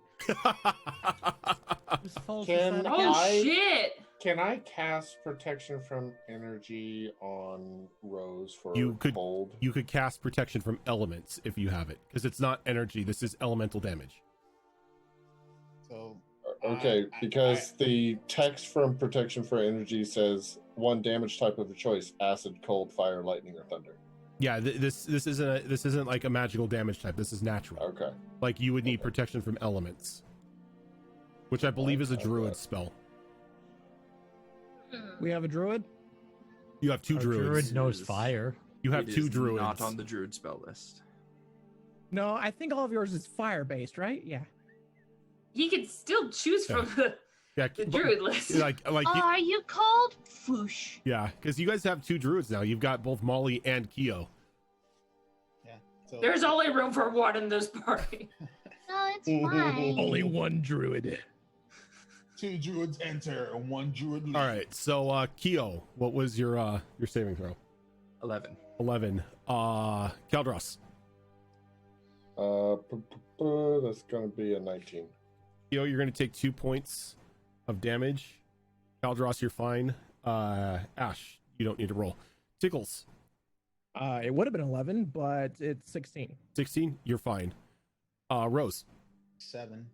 Whose fault is Can that Oh I- shit! Can I cast protection from energy on Rose for cold? You could cast protection from elements if you have it, because it's not energy. This is elemental damage. So okay, because the text from protection for energy says one damage type of a choice: acid, cold, fire, lightning, or thunder. Yeah, this isn't like a magical damage type. This is natural. Okay. Like you would need protection from elements, which I believe is a druid spell. We have a druid. You have two Our druids. druid knows fire. You have It two is druids. not on the druid spell list. No, I think all of yours is fire based, right? Yeah. He can still choose from the druid list. Like Are you cold? Foosh. yeah, because you guys have two druids now. You've got both Molly and Keo. Yeah. So There's only room for one in this party. No, it's fine. Only one druid. 2 druids enter, 1 druid leave. All right, so Keo, what was your saving throw? 11. 11. Kaldros. That's gonna be a 19. Keo, you're gonna take 2 points of damage. Kaldros, you're fine. Ash, you don't need to roll. Tickles. It would have been 11, but it's 16. 16, you're fine. Rose. 7.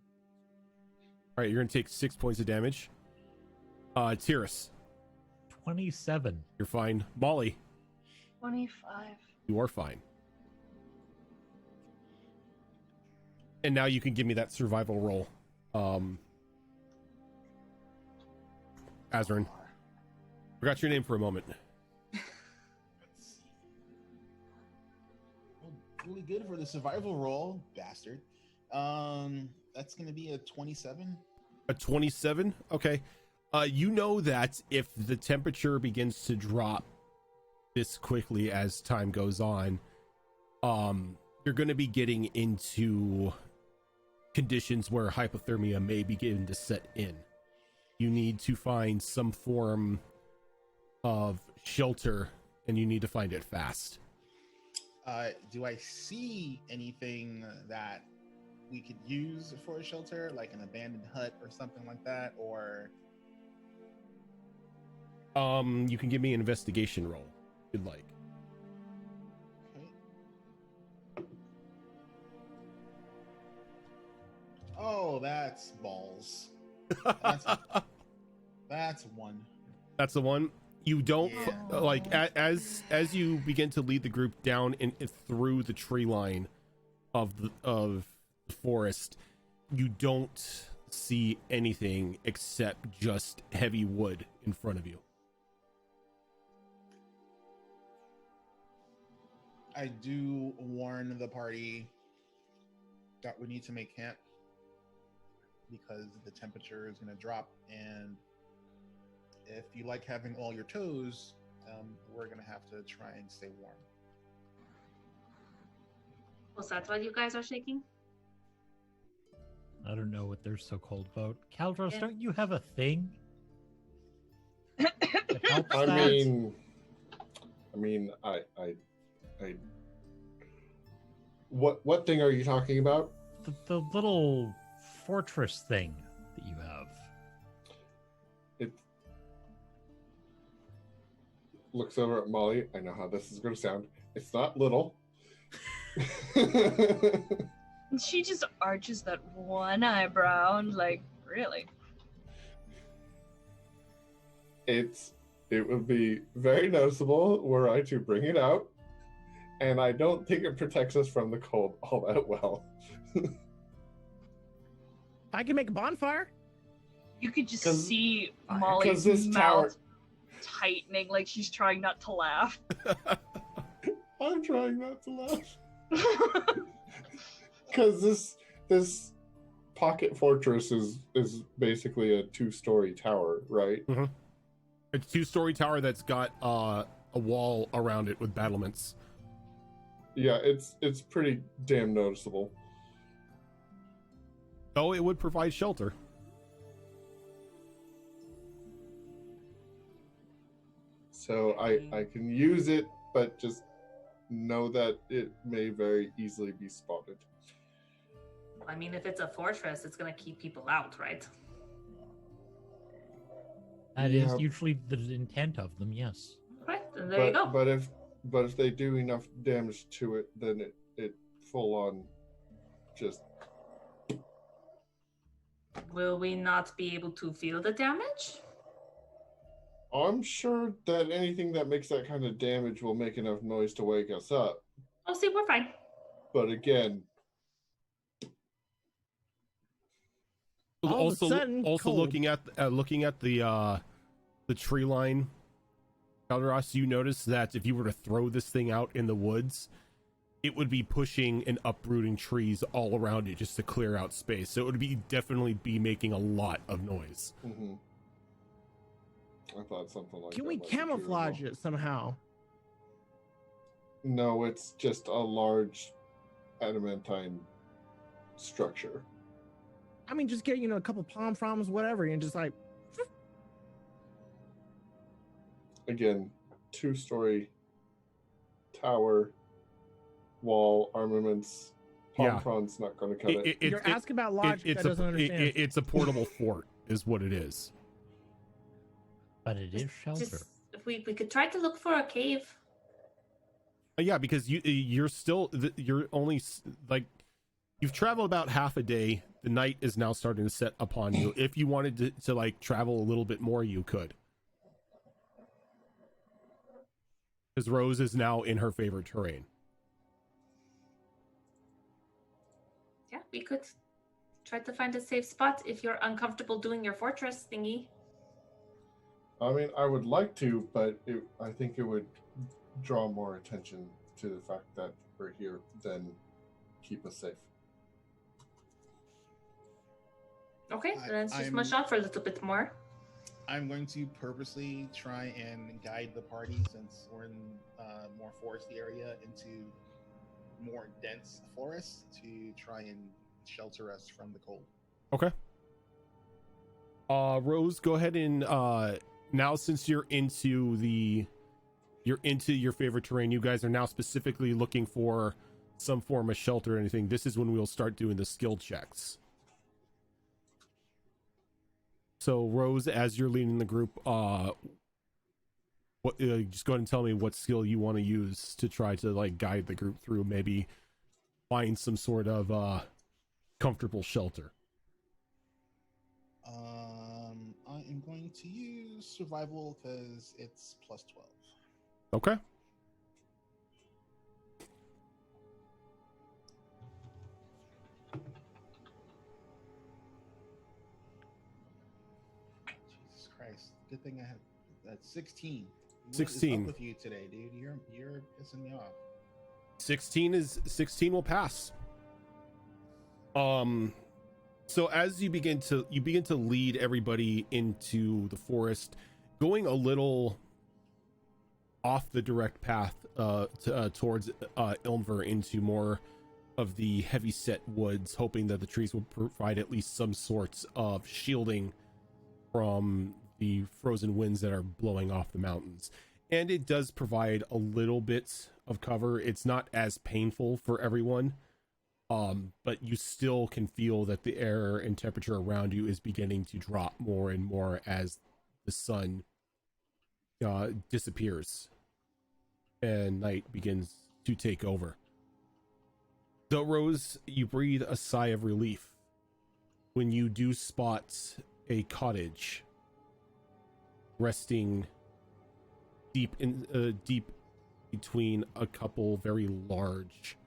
All right, you're gonna take 6 points of damage. Tyrus, 27. you're fine. Molly, 25. you are fine. And now you can give me that survival roll. Azrin. Forgot your name for a moment. Really good for the survival roll, bastard. That's gonna be a 27. A 27? Okay. You know that if the temperature begins to drop this quickly as time goes on, you're going to be getting into conditions where hypothermia may begin to set in. You need to find some form of shelter, and you need to find it fast. Do I see anything that we could use for a shelter, like an abandoned hut or something like that, or You can give me an investigation roll if you'd like. okay. Oh, that's balls. That's 1. That's the one. You don't Yeah. like as you begin to lead the group down and through the tree line of the forest, you don't see anything except just heavy wood in front of you. I do warn the party that we need to make camp because the temperature is going to drop, and if you like having all your toes, we're going to have to try and stay warm. Well, so that's why you guys are shaking? I don't know what they're so cold about. Kaldros, Yeah. don't you have a thing? that helps I that? mean, I what thing are you talking about? The little fortress thing that you have. It looks over at Molly. I know how this is going to sound. It's not little. And she just arches that one eyebrow and like, really? It would be very noticeable were I to bring it out, and I don't think it protects us from the cold all that well. I can make a bonfire. You could just 'Cause- see 'cause Molly's this mouth tower- tightening, like she's trying not to laugh. I'm trying not to laugh. Because this pocket fortress is basically a 2-story tower, right? It's a 2-story tower that's got a wall around it with battlements. Yeah, it's pretty damn noticeable. Oh, it would provide shelter. So I can use it, but just know that it may very easily be spotted. I mean, if it's a fortress, it's going to keep people out, right? That is Yeah. usually the intent of them, yes. Okay, then there you go. But if they do enough damage to it, then it full on just Will we not be able to feel the damage? I'm sure that anything that makes that kind of damage will make enough noise to wake us up. Oh, see, we're fine. But again, All of a sudden, cold. looking at the tree line, Calderas, you notice that if you were to throw this thing out in the woods, it would be pushing and uprooting trees all around it just to clear out space. So it would be definitely be making a lot of noise. mm-hmm. I thought something like Can that we might be camouflage doable. it somehow? No, it's just a large adamantine structure. I mean, just get a couple palm fronds, whatever, and just like. Again, 2-story tower, wall, armaments. Palm fronds not going to cut it. You're asking about logic that doesn't understand. It's a portable fort, is what it is. But it is shelter. Just, we could try to look for a cave. Yeah, because you're still you're only like you've traveled about half a day. The night is now starting to set upon you. If you wanted to like travel a little bit more, you could. Because Rose is now in her favorite terrain. Yeah, we could try to find a safe spot if you're uncomfortable doing your fortress thingy. I mean, I would like to, but I think it would draw more attention to the fact that we're here than keep us safe. Okay, then let's just mush on for a little bit more. I'm going to purposely try and guide the party, since we're in more foresty area, into more dense forest to try and shelter us from the cold. Okay. Rose, go ahead and now since you're into your favorite terrain, you guys are now specifically looking for some form of shelter or anything. This is when we'll start doing the skill checks. So Rose, as you're leading the group, just go ahead and tell me what skill you want to use to try to like guide the group through, maybe find some sort of comfortable shelter. I am going to use survival because it's +12. Okay. Jesus Christ! Good thing I had that 16. 16. What is up with you today, dude? You're pissing me off. 16 will pass. So as you begin to lead everybody into the forest, going a little off the direct path towards Ilmver into more of the heavy set woods, hoping that the trees will provide at least some sorts of shielding from the frozen winds that are blowing off the mountains. And it does provide a little bit of cover. It's not as painful for everyone, but you still can feel that the air and temperature around you is beginning to drop more and more as the sun disappears and night begins to take over. So Rose, you breathe a sigh of relief when you do spot a cottage resting deep between a couple very large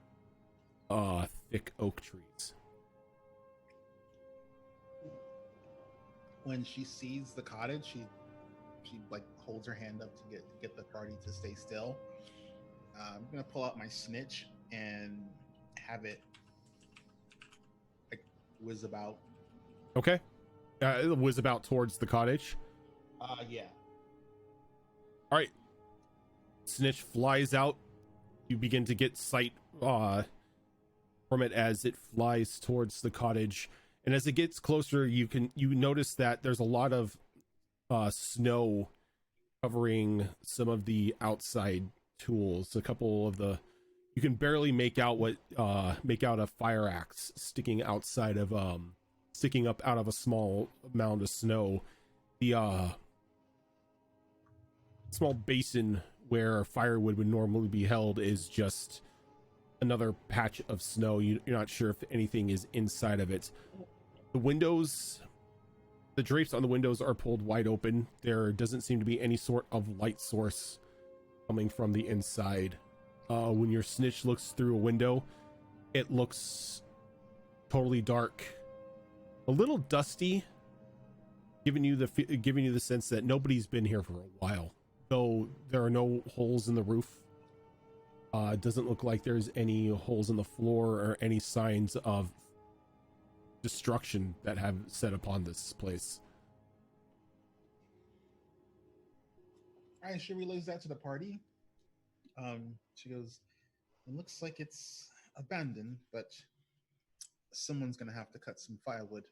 thick oak trees. When she sees the cottage, she like holds her hand up to get the party to stay still. I'm gonna pull out my snitch and have it like whiz about. Okay. It whiz about towards the cottage. Yeah. All right. Snitch flies out. You begin to get sight from it as it flies towards the cottage, and as it gets closer, you notice that there's a lot of snow covering some of the outside tools. A couple of you can barely make out a fire axe sticking up out of a small mound of snow. The small basin where firewood would normally be held is just another patch of snow. You're not sure if anything is inside of it. The windows, the drapes on the windows are pulled wide open. There doesn't seem to be any sort of light source coming from the inside. When your snitch looks through a window, it looks totally dark, a little dusty, giving you the sense that nobody's been here for a while. Though there are no holes in the roof. It doesn't look like there's any holes in the floor or any signs of destruction that have set upon this place. All right, she relays that to the party. She goes, it looks like it's abandoned, but someone's gonna have to cut some firewood.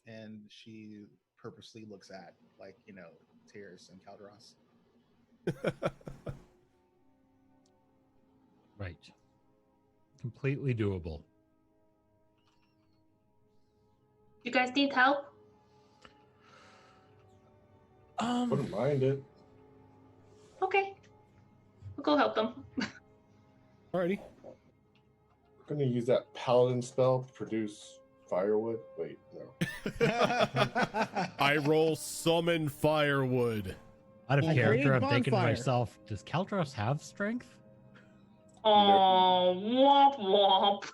And she purposely looks at, like, you know, TUES and Calderos. Right. Completely doable. You guys need help? Wouldn't mind it. Okay. We'll go help them. Alrighty. I'm gonna use that paladin spell to produce firewood. Wait, no. I roll summon firewood. Out of I character, create I'm thinking to bonfire. myself, does Kaldros have strength? Oh, womp womp.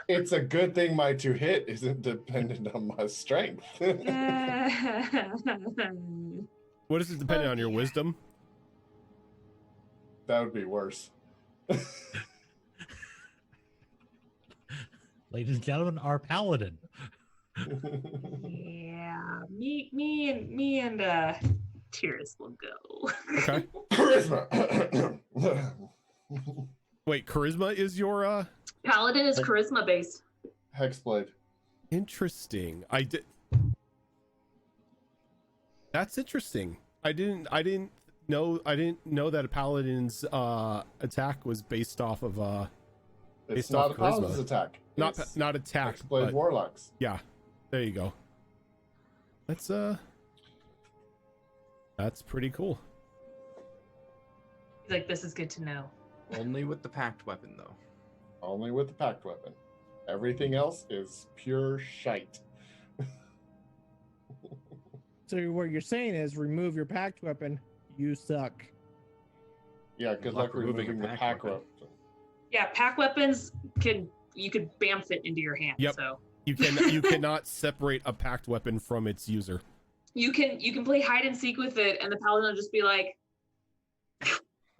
It's a good thing my 2 hit isn't dependent on my strength. What is it depending on your wisdom? That would be worse. Ladies and gentlemen, our paladin. Yeah, me and TUES will go. Okay. Charisma. Wait, charisma is your Paladin is charisma based. Hexblade. interesting. That's interesting. I didn't know that a paladin's attack was based off of It's based not off a paladin's charisma. attack. It's not attack, Hexblade but warlocks. yeah. There you go. That's pretty cool. He's like, this is good to know. Only with the packed weapon, though. Only with the packed weapon. Everything else is pure shite. So what you're saying is remove your packed weapon, you suck. Yeah, good luck removing the pack weapon. Yeah, pack weapons you could bamf it into your hand. Yep. So You cannot separate a packed weapon from its user. you can play hide and seek with it, and the paladin will just be like,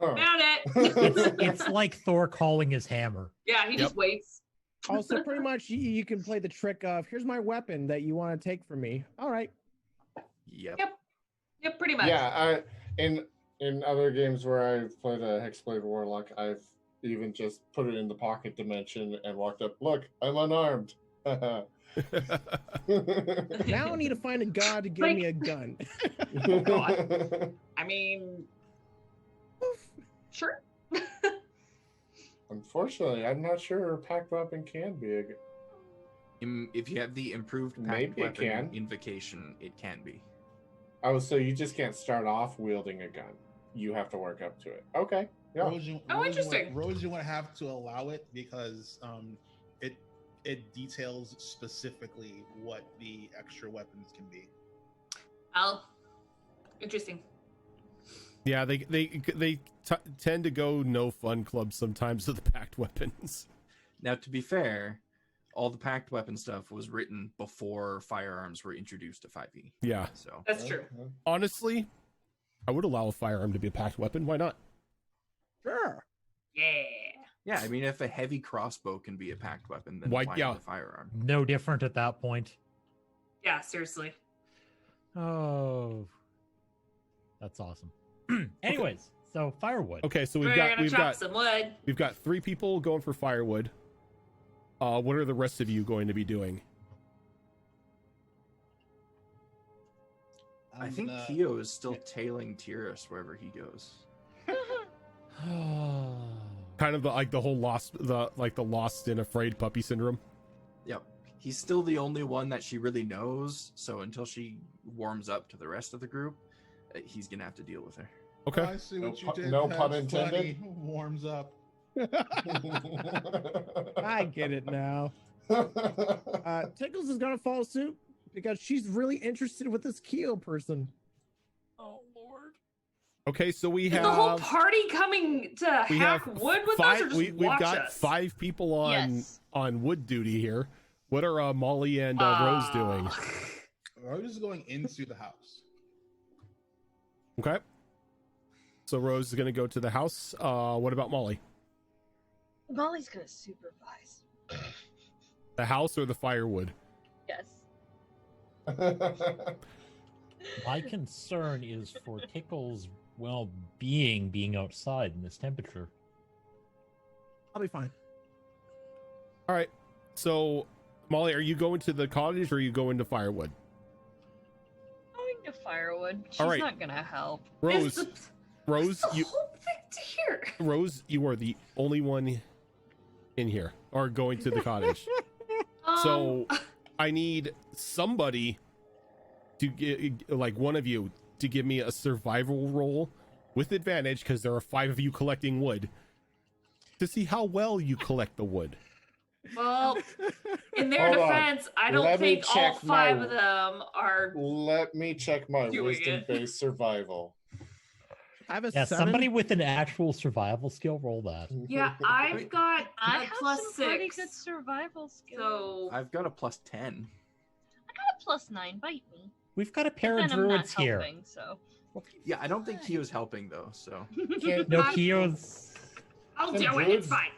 Huh. found it. It's like Thor calling his hammer. Yeah, he just Yep. waits. Also, pretty much you can play the trick of, here's my weapon that you want to take from me. All right. Yep. Yep, pretty much. Yeah, in other games where I've played a Hexblade Warlock, I've even just put it in the pocket dimension and walked up. Look, I'm unarmed. Now I need to find a god to give Like- me a gun. God. I mean, sure. Unfortunately, I'm not sure a packed weapon can be a. If you have the improved packed Maybe it weapon can. invocation, it can be. Oh, so you just can't start off wielding a gun. You have to work up to it. Okay. Yeah. Interesting. Rose, you would have to allow it because it details specifically what the extra weapons can be. Oh, interesting. Yeah, they tend to go no fun clubs sometimes with the packed weapons. Now, to be fair, all the packed weapon stuff was written before firearms were introduced to 5e. Yeah. So That's true. Honestly, I would allow a firearm to be a packed weapon. Why not? Sure. Yeah. yeah, I mean, if a heavy crossbow can be a packed weapon, then Why- why yeah. not a firearm? No different at that point. Yeah, seriously. Oh, that's awesome. Anyways, so firewood. Okay, so We're gonna chop some wood. we've got 3 people going for firewood. What are the rest of you going to be doing? I think Keo is still tailing TUES wherever he goes. Kind of the whole lost and afraid puppy syndrome. Yep. He's still the only one that she really knows, so until she warms up to the rest of the group, he's gonna have to deal with her. Okay. I see what you did. No That's pun intended. funny. Warms up. I get it now. Tickles is gonna follow suit because she's really interested with this Keo person. Oh Lord. Okay, so we Is have the whole party coming to we hack have wood with five. us, or just We've watch got us? 5 people on Yes. wood duty here. What are Molly and Rose doing? Rose is going into the house. Okay. So Rose is going to go to the house. What about Molly? Molly's gonna supervise. The house or the firewood? Yes. My concern is for Tickle's well-being being outside in this temperature. I'll be fine. All right. So Molly, are you going to the cottage or are you going to firewood? Going to firewood. She's All right. not gonna help. Rose, Rose, the you whole thing to hear. Rose, you are the only one in here or going to the cottage. So I need somebody to get, like one of you, to give me a survival roll with advantage because there are 5 of you collecting wood to see how well you collect the wood. Well, in their Hold on. defense, I don't Let me think all check 5 my- of them are. Let me check my Doing it. wisdom-based survival. I have a Yeah, 7. somebody with an actual survival skill, roll that. Yeah, I've got I a have plus some pretty 6. good survival skills. So I've got a +10. I got a +9. Bite me. We've got a But pair then of I'm not druids here. helping, so. Yeah, I don't think Kyo's helping though. So No Keos. I'll Can do it. It's druids- fine.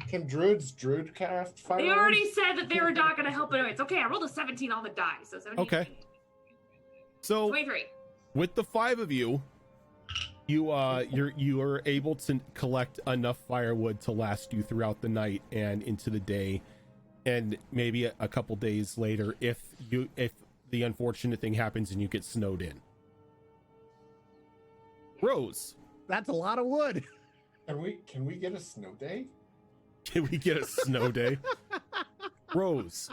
Can druids druid craft fire? They already said that they were not going to help anyways. Okay, I rolled a 17 on the die, so 17. Okay. So 23. with the 5 of you, you are able to collect enough firewood to last you throughout the night and into the day, and maybe a couple days later if the unfortunate thing happens and you get snowed in. Rose, That's a lot of wood. Can we get a snow day? can we get a snow day? Rose,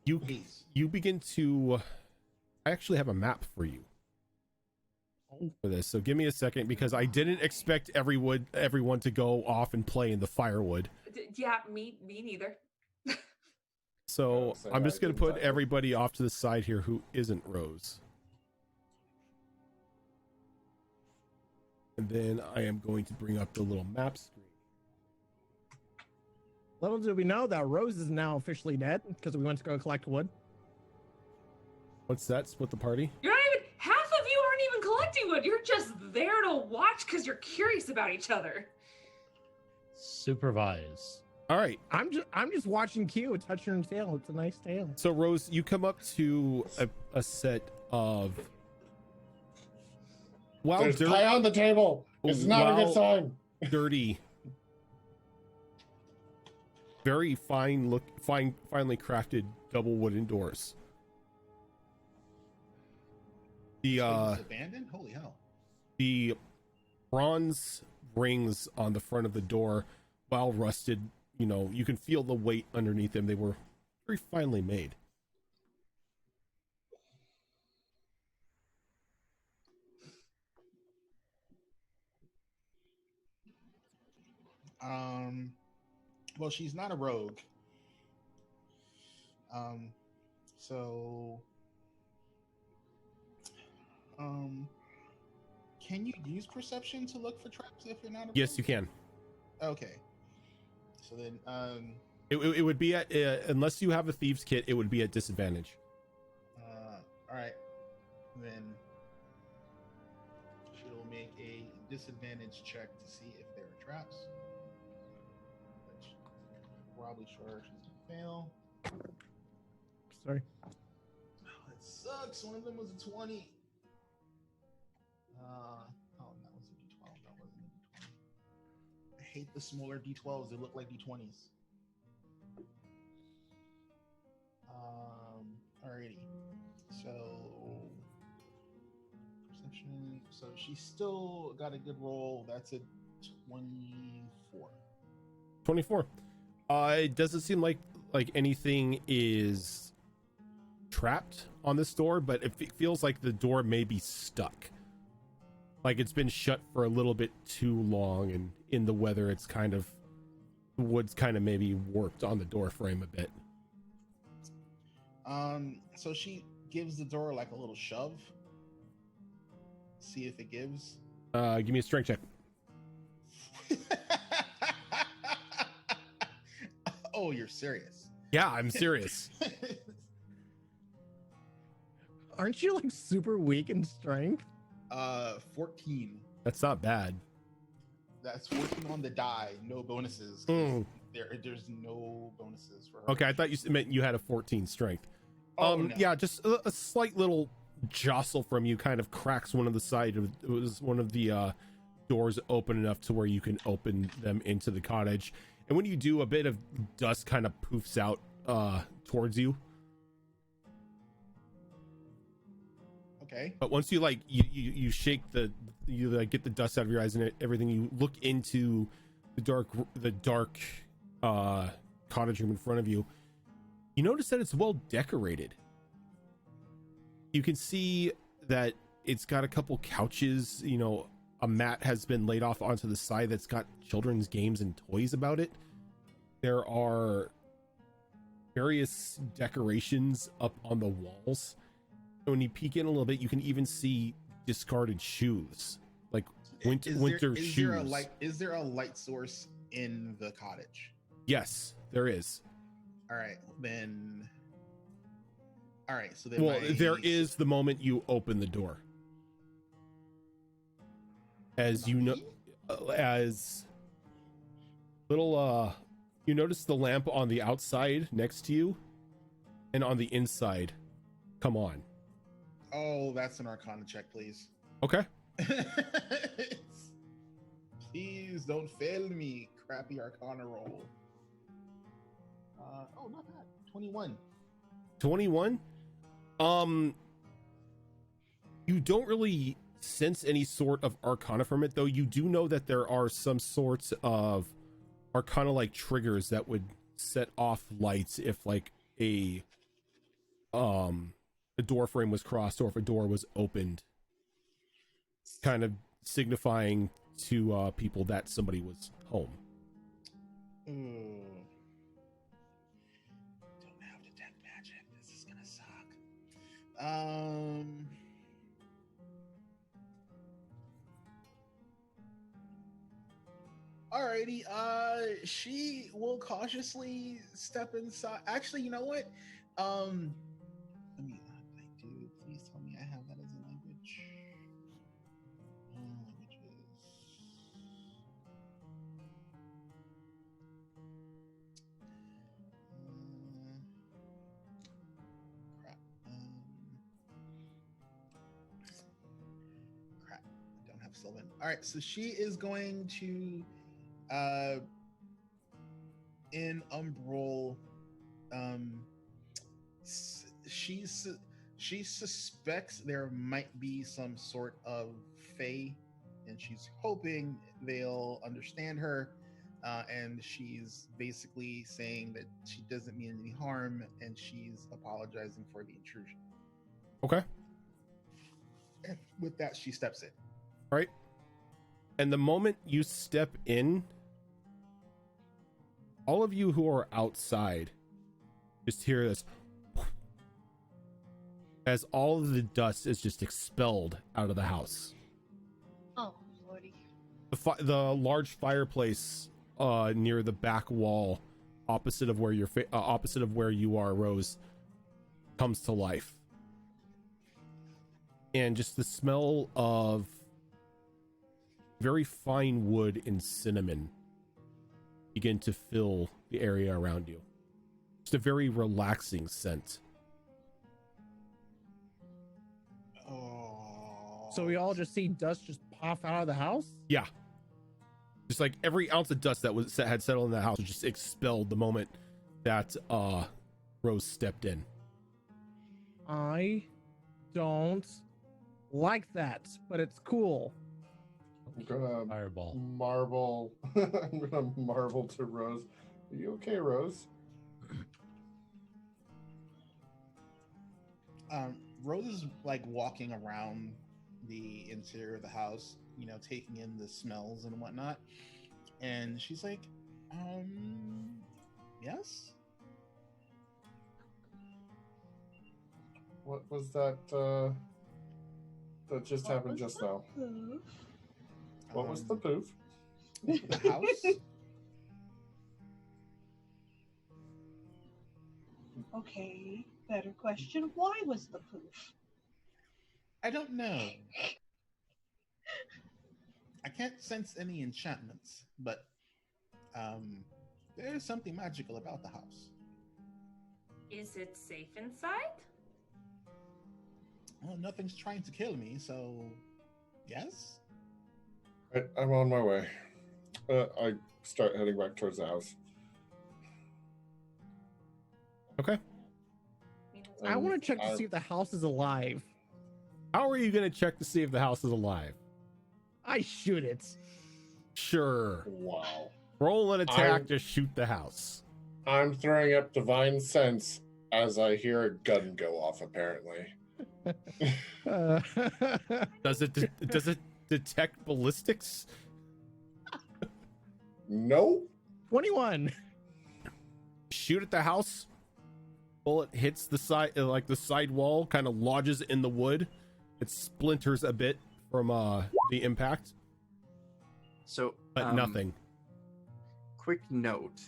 Please. you begin to. I actually have a map for you for this, so give me a second because I didn't expect everyone to go off and play in the firewood. Yeah, me neither. So So I'm just I gonna didn't put either. everybody off to the side here who isn't Rose, and then I am going to bring up the little map screen. Little do we know that Rose is now officially dead because we went to go collect wood. What's that? Split the party? You're not even. Half of you aren't even collecting wood. You're just there to watch because you're curious about each other. Supervise. All right. I'm just watching Keo touch her tail. It's a nice tail. So Rose, you come up to a set of. Wow, There's pie on the table. It's not a good sign. dirty, very finely crafted double wooden doors. The It's abandoned? Holy hell. the bronze rings on the front of the door, while rusted, you can feel the weight underneath them. They were very finely made. Well, she's not a rogue. So can you use perception to look for traps if you're not a Yes, rogue? you can. Okay. So then It would be at unless you have a thieves kit, it would be at disadvantage. all right. Then she'll make a disadvantage check to see if there are traps. Which probably sure she's gonna fail. Sorry. Oh, it sucks. One of them was a 20. That was a D12. That wasn't a D20. I hate the smaller D12s. They look like D20s. Alrighty. So perception. So she's still got a good roll. That's a 24. 24. It doesn't seem like anything is trapped on this door, but it feels like the door may be stuck. Like it's been shut for a little bit too long, and in the weather, it's kind of the wood's kind of maybe warped on the door frame a bit. So she gives the door like a little shove. See if it gives. Give me a strength check. Oh, you're serious? Yeah, I'm serious. Aren't you like super weak in strength? 14. That's not bad. That's 14 on the die. No bonuses. Mm. There's no bonuses for her. Okay, I thought you meant you had a 14 strength. Oh, no. Yeah, just a slight little jostle from you kind of cracks one of the side of it was one of the doors open enough to where you can open them into the cottage. And when you do, a bit of dust kind of poofs out towards you. Okay. But once you like you shake you like get the dust out of your eyes and everything, you look into the dark cottage room in front of you. You notice that it's well decorated. You can see that it's got a couple couches, you know, a mat has been laid off onto the side that's got children's games and toys about it. There are various decorations up on the walls. And when you peek in a little bit, you can even see discarded shoes, like winter shoes. Is there a light source in the cottage? Yes, there is. All right, so then Well, there is the moment you open the door. As you know, as little you notice the lamp on the outside next to you and on the inside come on. Oh, that's an Arcana check, please. Okay. Please don't fail me, crappy Arcana roll. Oh, not bad. 21. 21. You don't really sense any sort of Arcana from it, though. You do know that there are some sorts of Arcana like triggers that would set off lights if like a door frame was crossed or if a door was opened, kind of signifying to people that somebody was home. Don't have detect magic. This is gonna suck. Alrighty. She will cautiously step inside. Actually, you know what? Let me. I do. Please tell me I have that as a language. Crap. I don't have Sylvan. All right, so she is going to, in Umbral, she suspects there might be some sort of fae, and she's hoping they'll understand her. And she's basically saying that she doesn't mean any harm, and she's apologizing for the intrusion. Okay. And with that, she steps in. Right. And the moment you step in, all of you who are outside just hear this as all of the dust is just expelled out of the house. Oh, lordy. The large fireplace near the back wall, opposite of where you are, Rose, comes to life, and just the smell of very fine wood and cinnamon begin to fill the area around you. Just a very relaxing scent. Oh. So we all just see dust just pop out of the house? Yeah. Just like every ounce of dust that had settled in the house was just expelled the moment that Rose stepped in. I don't like that, but it's cool. I'm gonna Fireball. marvel. I'm gonna marvel to Rose. Are you okay, Rose? Rose is like walking around the interior of the house, you know, taking in the smells and whatnot. And she's like, yes? What was that that just happened just now? What was the poof? The house? Okay, better question. Why was the poof? I don't know. I can't sense any enchantments, but there's something magical about the house. Is it safe inside? Well, nothing's trying to kill me, so yes? Right, I'm on my way. I start heading back towards the house. Okay. I want to check to see if the house is alive. How are you going to check to see if the house is alive? I shoot it. Sure. Wow. Roll an attack to shoot the house. I'm throwing up divine sense as I hear a gun go off, apparently. Does it detect ballistics? No. 21. Shoot at the house. Bullet hits the side, like the side wall, kind of lodges in the wood. It splinters a bit from the impact, So, but nothing. Quick note.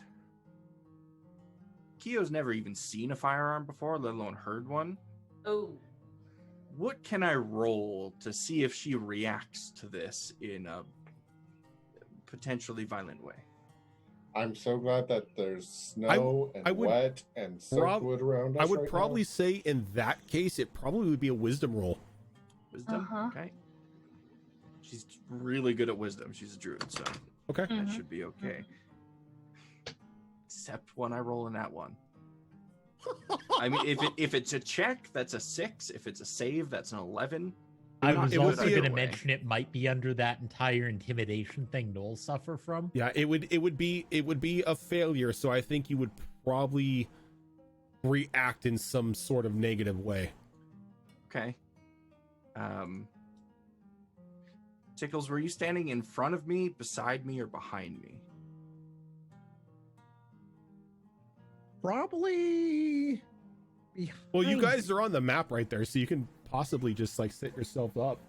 Kyo's never even seen a firearm before, let alone heard one. Oh, What can I roll to see if she reacts to this in a potentially violent way? I'm so glad that there's snow and wet and soaked wood around us. I would right probably now. say in that case, it probably would be a wisdom roll. Wisdom? Uh-huh. Okay. She's really good at wisdom. She's a druid, so Okay. that should be okay. Except when I roll in that one. I mean, if it's a check, that's a 6. If it's a save, that's an 11. I was it would also be going to a- mention it might be under that entire intimidation thing Noel suffer from. Yeah, it would be a failure. So I think you would probably react in some sort of negative way. Okay. Tickles, were you standing in front of me, beside me, or behind me? Probably. Well, you behind guys are on the map right there, so you can possibly just like set yourself up.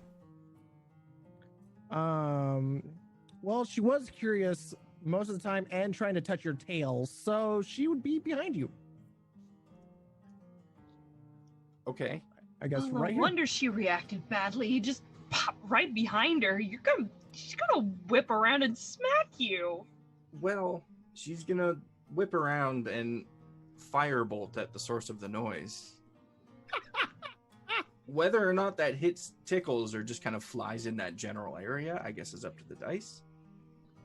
Well, she was curious most of the time and trying to touch your tail, so she would be behind you. Okay. I guess No right here. wonder she reacted badly. You just pop right behind her. She's gonna whip around and smack you. Well, she's gonna whip around and firebolt at the source of the noise. Whether or not that hits Tickles or just kind of flies in that general area, I guess is up to the dice.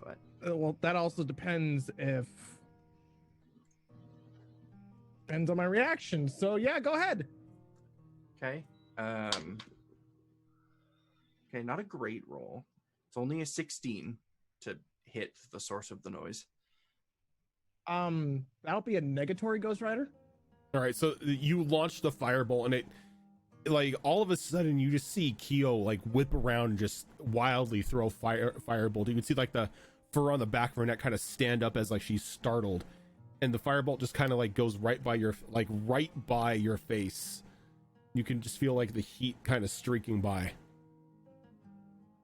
But Well, that also depends depends on my reaction. So yeah, go ahead. okay. Okay, not a great roll. It's only a 16 to hit the source of the noise. That'll be a negatory, Ghost Rider. All right, so you launch the firebolt, and it, like, all of a sudden you just see Kyo like whip around and just wildly throw firebolt. You can see like the fur on the back of her neck kind of stand up as like she's startled, and the firebolt just kind of like goes right by your face. You can just feel like the heat kind of streaking by.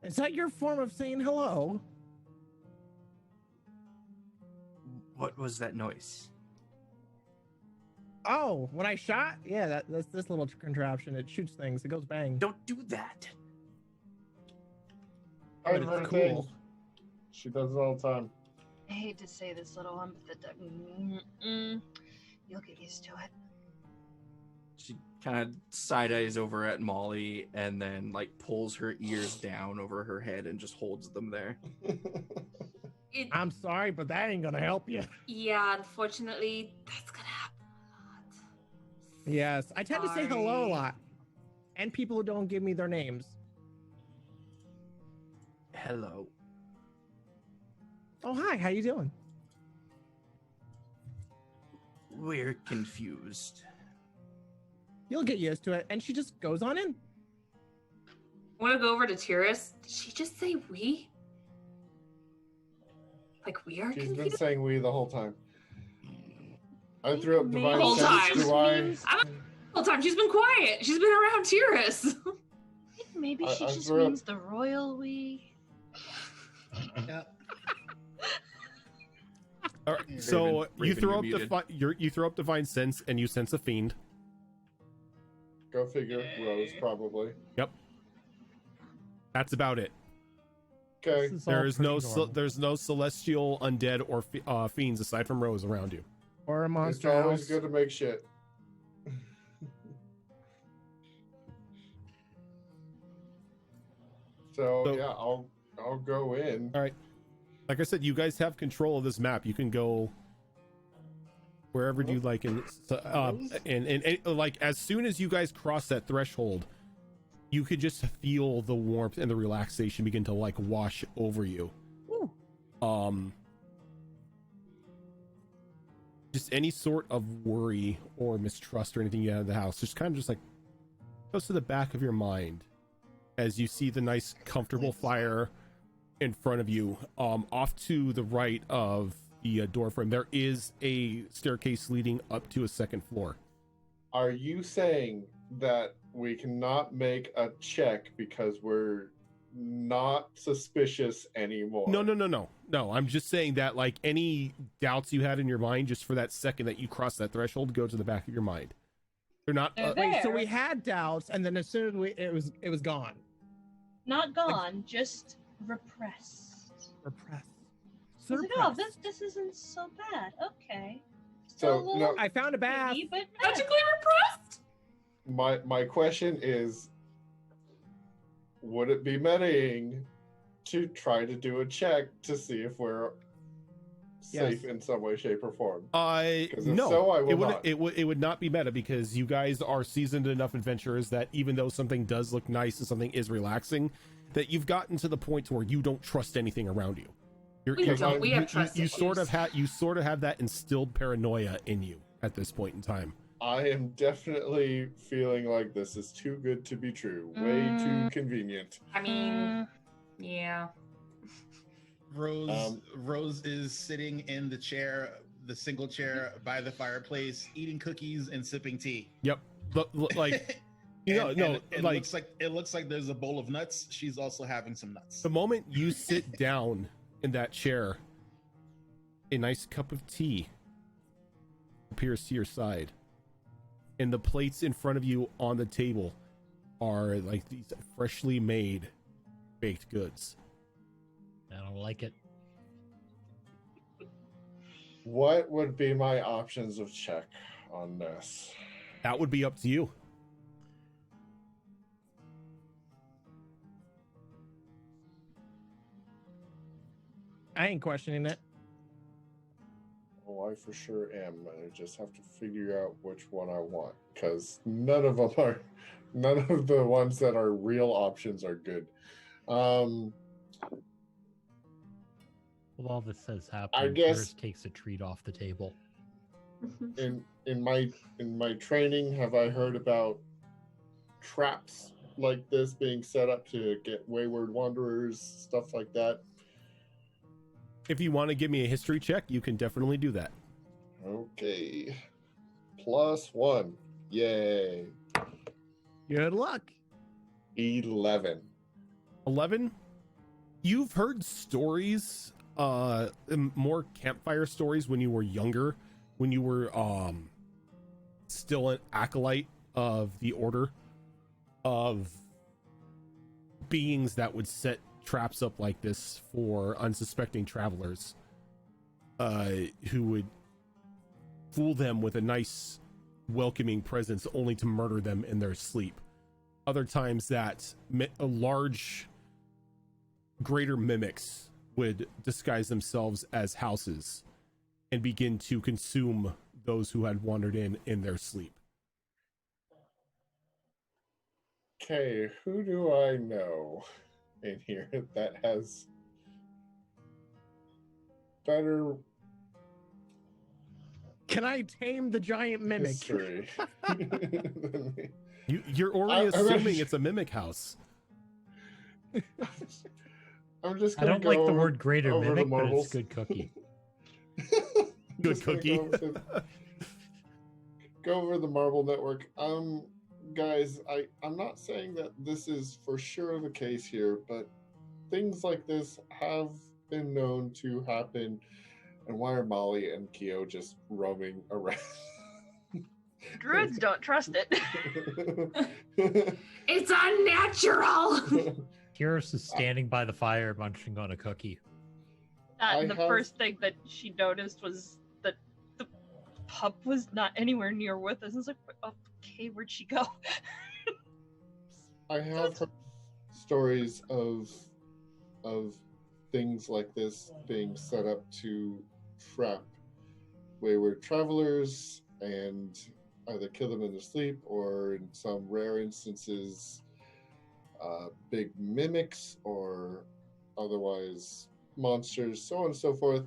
Is that your form of saying hello? What was that noise? Oh, when I shot? Yeah, that's this little contraption. It shoots things. It goes bang. Don't do that. But I've heard it's things. cool. She does it all the time. I hate to say this, little one, but you'll get used to it. She kind of side eyes over at Molly and then like pulls her ears down over her head and just holds them there. I'm sorry, but that ain't gonna help you. Yeah, unfortunately, that's gonna happen a lot. Yes, I tend to say hello a Sorry. lot, and people who don't give me their names. Hello. Oh, hi. How you doing? We're confused. You'll get used to it. And she just goes on in. I want to go over to TUES. Did she just say we? Like we are She's confused? been saying we the whole time. I threw up Maybe divine Whole sense. time. Do I? Means- The whole time she's been quiet. She's been around TUES. Maybe she I just threw up- means the royal we. Yeah. All right, so you Raven, throw you're up you throw up divine sense and you sense a fiend. Go figure. Rose probably. That's about it. Okay. This is all There's no pretty normal. there's no celestial undead or fiends aside from Rose around you. Or a It's monster always house. good to make shit. So yeah, I'll go in. All right. Like I said, you guys have control of this map. You can go wherever you like, and like as soon as you guys cross that threshold, you could just feel the warmth and the relaxation begin to like wash over you. Just any sort of worry or mistrust or anything you have in the house just kind of just like goes to the back of your mind as you see the nice comfortable fire in front of you. Off to the right of the door frame, there is a staircase leading up to a second floor. Are you saying that we cannot make a check because we're not suspicious anymore? No, I'm just saying that like any doubts you had in your mind just for that second that you cross that threshold go to the back of your mind. They're not They're Wait, so there. we had doubts, and then as soon as it was gone. Not gone, just repressed. Repressed. I was like, oh, this isn't so bad. Okay. Still a So little no, I found a bath. creepy, but Magically repressed? my question is, would it be metaing to try to do a check to see if we're safe in some way, shape, or form? Because if no, so, I will it would not. it would not be meta because you guys are seasoned enough adventurers that even though something does look nice and something is relaxing, that you've gotten to the point where you don't trust anything around you. We don't. We have trust you sort of issues. have that instilled paranoia in you at this point in time. I am definitely feeling like this is too good to be true. Way too convenient. I mean, yeah. Rose is sitting in the chair, the single chair by the fireplace, eating cookies and sipping tea. Yep, like It like looks like there's a bowl of nuts. She's also having some nuts. the moment you sit down in that chair, a nice cup of tea appears to your side, and the plates in front of you on the table are like these freshly made baked goods. I don't like it. What would be my options of check on this? That would be up to you. I ain't questioning it. Oh, I for sure am. I just have to figure out which one I want because none of the ones that are real options are good. Well, all this has happened. I guess- First takes a treat off the table. In my training, have I heard about traps like this being set up to get wayward wanderers, stuff like that? If you want to give me a history check, you can definitely do that. Okay. +1. Yay. Good luck. 11. 11. You've heard stories, more campfire stories when you were younger, when you were still an acolyte of the order, of beings that would set traps up like this for unsuspecting travelers, who would fool them with a nice welcoming presence only to murder them in their sleep. Other times that greater mimics would disguise themselves as houses and begin to consume those who had wandered in their sleep. Okay, who do I know in here that has better Can I tame the giant mimic? history? You're already I'm assuming not- it's a mimic house. I'm just. I don't like the word greater over the mimic, but it's marbles. good cookie. Good Just gonna cookie. Go over the Marble Network. Guys, I'm not saying that this is for sure the case here, but things like this have been known to happen. And why are Molly and Kyo just roaming around? Druids don't trust it. It's unnatural. Kyrus is standing by the fire munching on a cookie. The first thing that she noticed was that the pup was not anywhere near with us. It's like, okay, where'd she go? I have heard stories of things like this being set up to trap wayward travelers and either kill them in their sleep or, in some rare instances, big mimics or otherwise monsters, so on and so forth.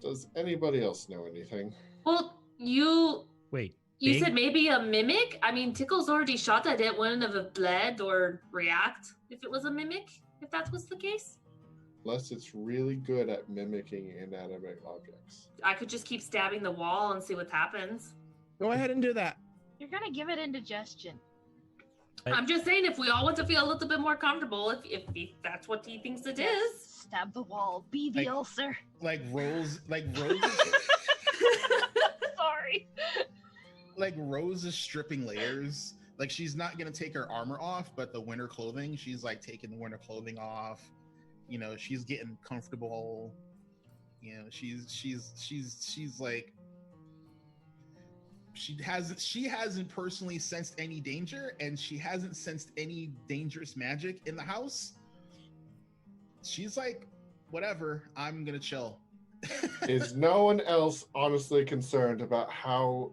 Does anybody else know anything? Well, you Wait. You big? said maybe a mimic? I mean, Tickle's already shot at it. Wouldn't have bled or react if it was a mimic, if that was the case? Unless it's really good at mimicking inanimate objects. I could just keep stabbing the wall and see what happens. Go ahead and do that. You're gonna give it indigestion. I'm just saying, if we all want to feel a little bit more comfortable, if that's what he thinks it is. Stab the wall. Be the ulcer. Like Rose. Sorry. Like Rose is stripping layers. Like she's not gonna take her armor off, but the winter clothing, she's like taking the winter clothing off. You know, she's getting comfortable. You know, she's like she hasn't personally sensed any danger, and she hasn't sensed any dangerous magic in the house. She's like, whatever, I'm gonna chill. Is no one else honestly concerned about how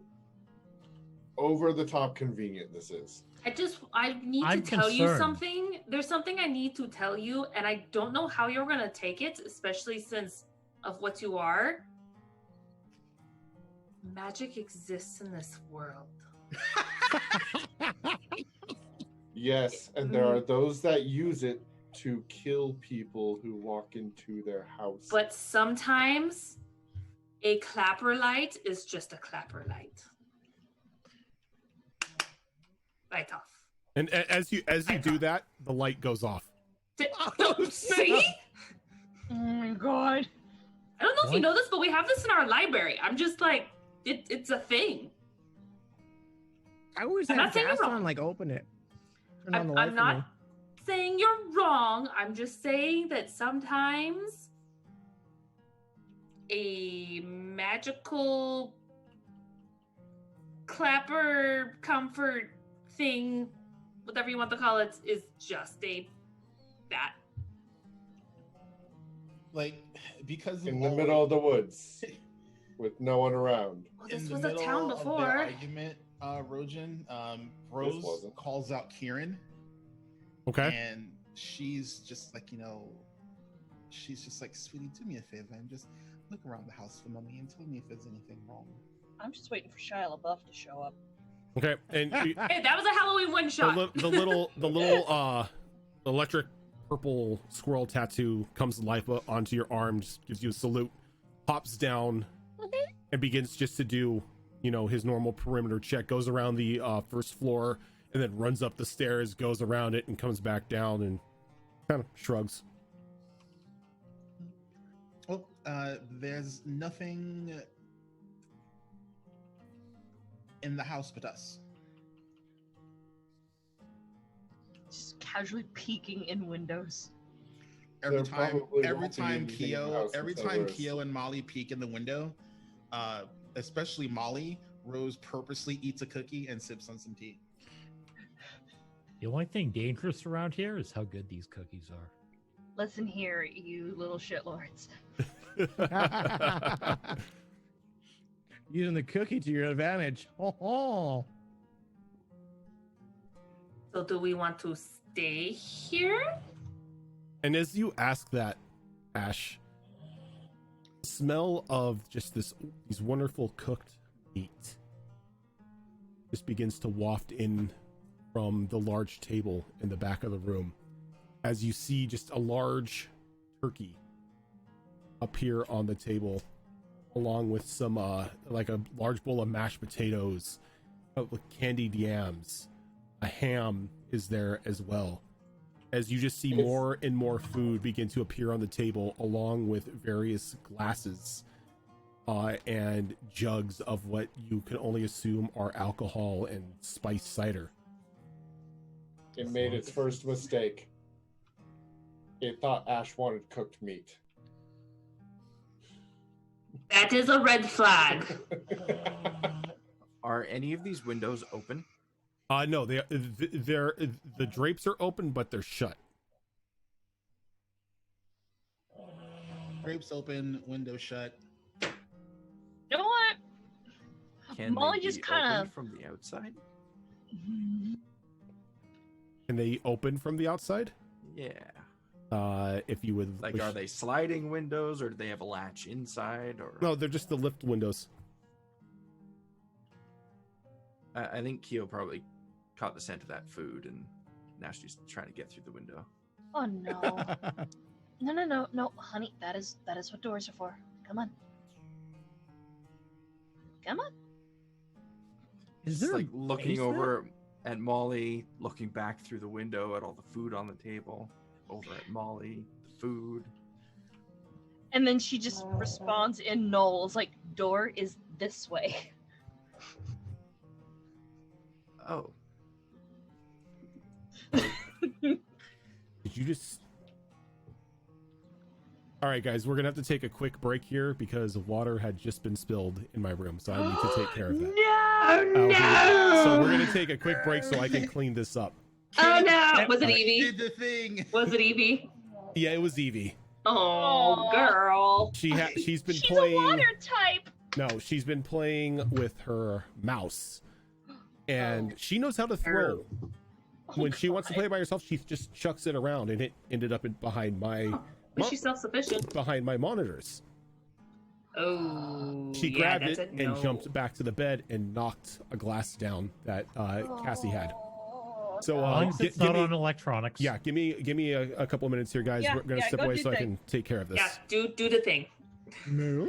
over the top convenient this is? I need I'm to tell you concerned. something. There's something I need to tell you, and I don't know how you're gonna take it, especially since of what you are. Magic exists in this world. Yes, and there are those that use it to kill people who walk into their house. But sometimes a clapper light is just a clapper light. Light off. And as you do that, the light goes off. See? Oh my god. I don't know if you know this, but we have this in our library. I'm just like, it's a thing. I always I'm have not saying gas you're wrong. on, like open it. Turn on the light I'm for not me. saying you're wrong. I'm just saying that sometimes a magical clapper comfort thing, whatever you want to call it, is just that. Like, because in the middle of the woods with no one around. Well, this in the was a middle town of before. their argument, Rojan, Rose wasn't. calls out Kieran, Okay. and she's just like, she's just like, sweetie, do me a favor and just look around the house for me and tell me if there's anything wrong. I'm just waiting for Shia LaBeouf to show up. Okay. And Hey, that was a Halloween one shot. the little electric purple squirrel tattoo comes to life onto your arm, just gives you a salute, hops down, and begins just to do, his normal perimeter check, goes around the first floor, and then runs up the stairs, goes around it, and comes back down and kind of shrugs. Well, there's nothing in the house but us. Just casually peeking in windows. Every They're time probably won't be anything in the Keo, house every until time there's- Keo and Molly peek in the window, especially Molly, Rose purposely eats a cookie and sips on some tea. The only thing dangerous around here is how good these cookies are. Listen here, you little shitlords. Using the cookie to your advantage. Oh. So do we want to stay here? And as you ask that, Ash, the smell of just these wonderful cooked meat just begins to waft in from the large table in the back of the room as you see just a large turkey appear on the table, along with some like a large bowl of mashed potatoes with candied yams. A ham is there as well, as you just see more and more food begin to appear on the table, along with various glasses and jugs of what you can only assume are alcohol and spiced cider. It made its first mistake. It thought Ash wanted cooked meat. That is a red flag. Are any of these windows open? No, they're the drapes are open, but they're shut. Drapes open, window shut. You know what? Can Molly they just be kind opened of from the outside? Can they open from the outside? Yeah. If you would Like, are they sliding windows, or do they have a latch inside? Or No, they're just the lift windows. I think Keo probably caught the scent of that food, and now she's trying to get through the window. Oh no. No, honey, that is what doors are for. Come on. Come on. Is Just there like a looking basement? over at Molly, looking back through the window at all the food on the table, over at Molly, the food. And then she just responds in Knowles, like, door is this way. Oh. Did you just... All right, guys, we're gonna have to take a quick break here because water had just been spilled in my room, so I need to take care of that. No! So we're gonna take a quick break so I can clean this up. Oh no! Was it Alright. Evie? Did the thing. Was it Evie? Yeah, it was Evie. Oh, girl. She's been She's playing. a water type. No, she's been playing with her mouse, and she knows how to throw. When she wants to play by herself, she just chucks it around, and it ended up behind my But she's self-sufficient. behind my monitors. Oh. She yeah, grabbed that's it a no. and jumped back to the bed and knocked a glass down that Cassie had. So As long as it's not on electronics. Yeah, give me a couple minutes here, guys. Yeah, We're gonna step go away do so I thing. can take care of this. Yeah, do the thing. No.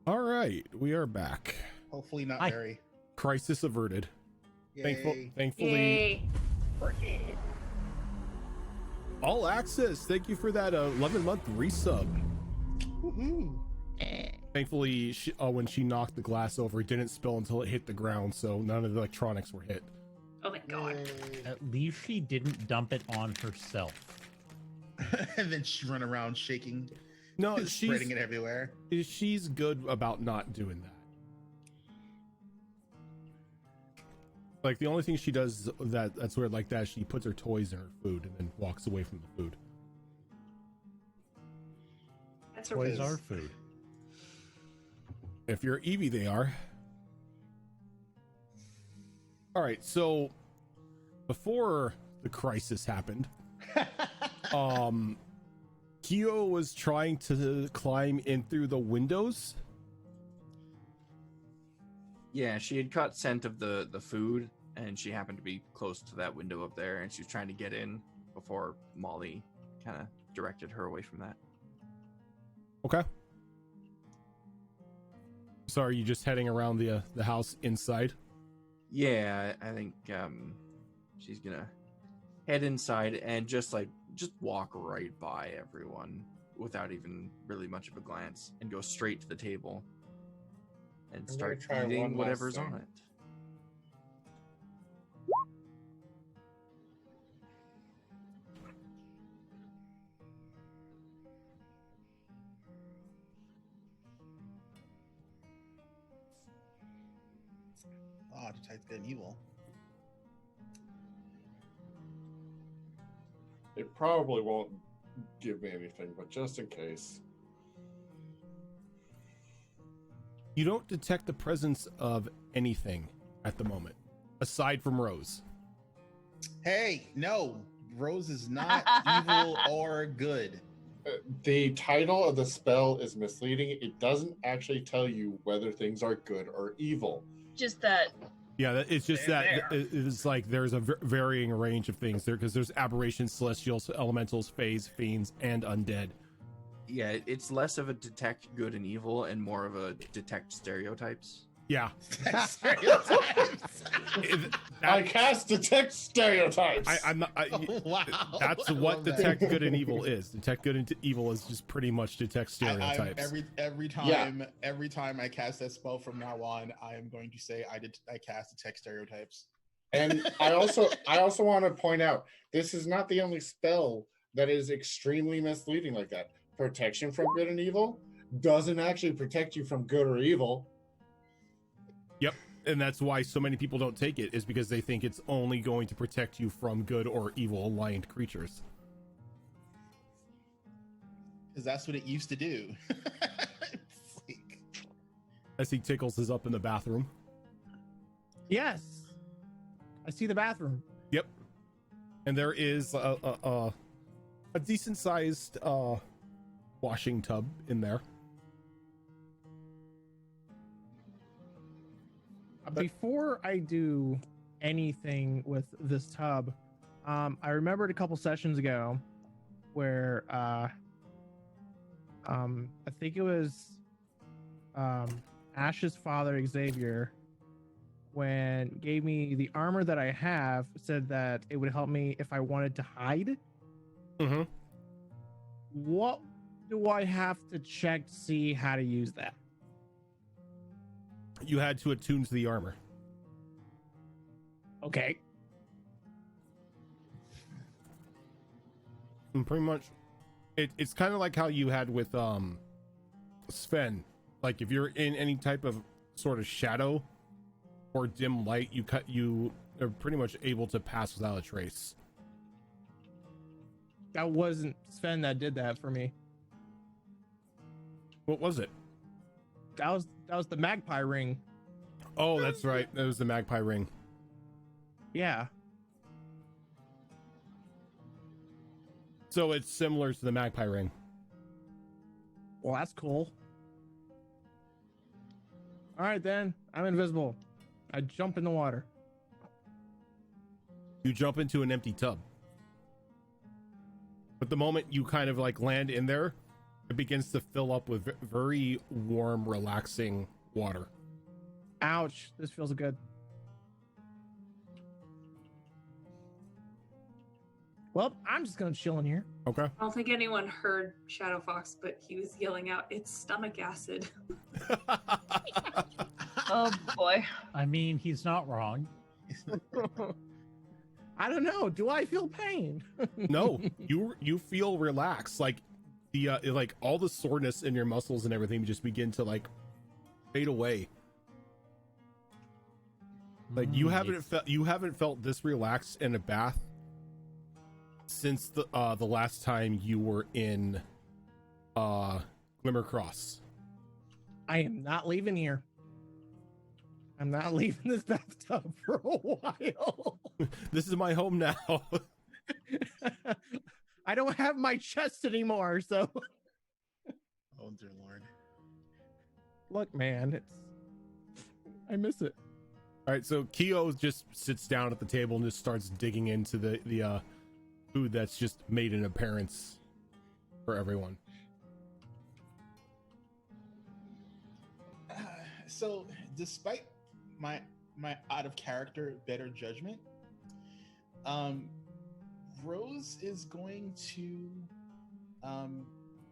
All right, we are back. Hopefully not Hi. very. Crisis averted. Yay. Thankfully, Yay. all access. Thank you for that 11-month resub. Woohoo. Thankfully, when she knocked the glass over, it didn't spill until it hit the ground, so none of the electronics were hit. Oh my god. At least she didn't dump it on herself. And then she run around shaking, No, spreading it everywhere. she's good about not doing that. Like, the only thing she does that's weird like that, she puts her toys in her food and then walks away from the food. That's a Toys ruse. are food. If you're Eevee, they are. All right, so before the crisis happened, Kyo was trying to climb in through the windows. Yeah, she had caught scent of the food, and she happened to be close to that window up there, and she was trying to get in before Molly kind of directed her away from that. Okay. So are you just heading around the house inside? Yeah, I think she's gonna head inside and just walk right by everyone without even really much of a glance, and go straight to the table and I'm start gonna try one eating last whatever's thing. on it. Oh, detect good and evil. It probably won't give me anything, but just in case. You don't detect the presence of anything at the moment, aside from Rose. Hey, no, Rose is not evil or good. The title of the spell is misleading. It doesn't actually tell you whether things are good or evil. Just that. Yeah, it's just They're that it's like there's a varying range of things there, because there's aberrations, celestials, elementals, phase, fiends, and undead. Yeah, it's less of a detect good and evil and more of a detect stereotypes. Yeah. Stereotypes. I cast detect stereotypes. I'm not. Wow. That's I what love that. detect good and evil is. Detect good and evil is just pretty much detect stereotypes. Every time I cast that spell from now on, I am going to say I cast detect stereotypes. And I also want to point out, this is not the only spell that is extremely misleading like that. Protection from good and evil doesn't actually protect you from good or evil. Yep, and that's why so many people don't take it, is because they think it's only going to protect you from good or evil aligned creatures. Because that's what it used to do. It's like... I see Tickles is up in the bathroom. Yes. I see the bathroom. Yep, and there is a decent sized washing tub in there. Before I do anything with this tub, I remembered a couple sessions ago where I think it was Ash's father, Xavier, when gave me the armor that I have, said that it would help me if I wanted to hide. Mm-hmm. What do I have to check to see how to use that? You had to attune to the armor. Okay. And pretty much, it's kind of like how you had with Sven. Like, if you're in any type of sort of shadow or dim light, you are pretty much able to pass without a trace. That wasn't Sven that did that for me. What was it? That was the magpie ring. Oh, that's right. That was the magpie ring. Yeah. So it's similar to the magpie ring. Well, that's cool. All right, then. I'm invisible. I jump in the water. You jump into an empty tub. But the moment you kind of like land in there, It begins to fill up with very warm, relaxing water. Ouch! This feels good. Well, I'm just gonna chill in here. Okay. I don't think anyone heard Shadow Fox, but he was yelling out, "It's stomach acid." Oh boy. I mean, he's not wrong. I don't know. Do I feel pain? No, you feel relaxed. Like the like all the soreness in your muscles and everything just begin to like fade away. Like you haven't felt this relaxed in a bath since the last time you were in Glimmer Cross. I am not leaving here. I'm not leaving this bathtub for a while. This is my home now. I don't have my chest anymore, so. Oh dear Lord. Look, man, I miss it. All right, so Kyo just sits down at the table and just starts digging into the food that's just made an appearance for everyone. So, despite my out of character better judgment, Rose is going to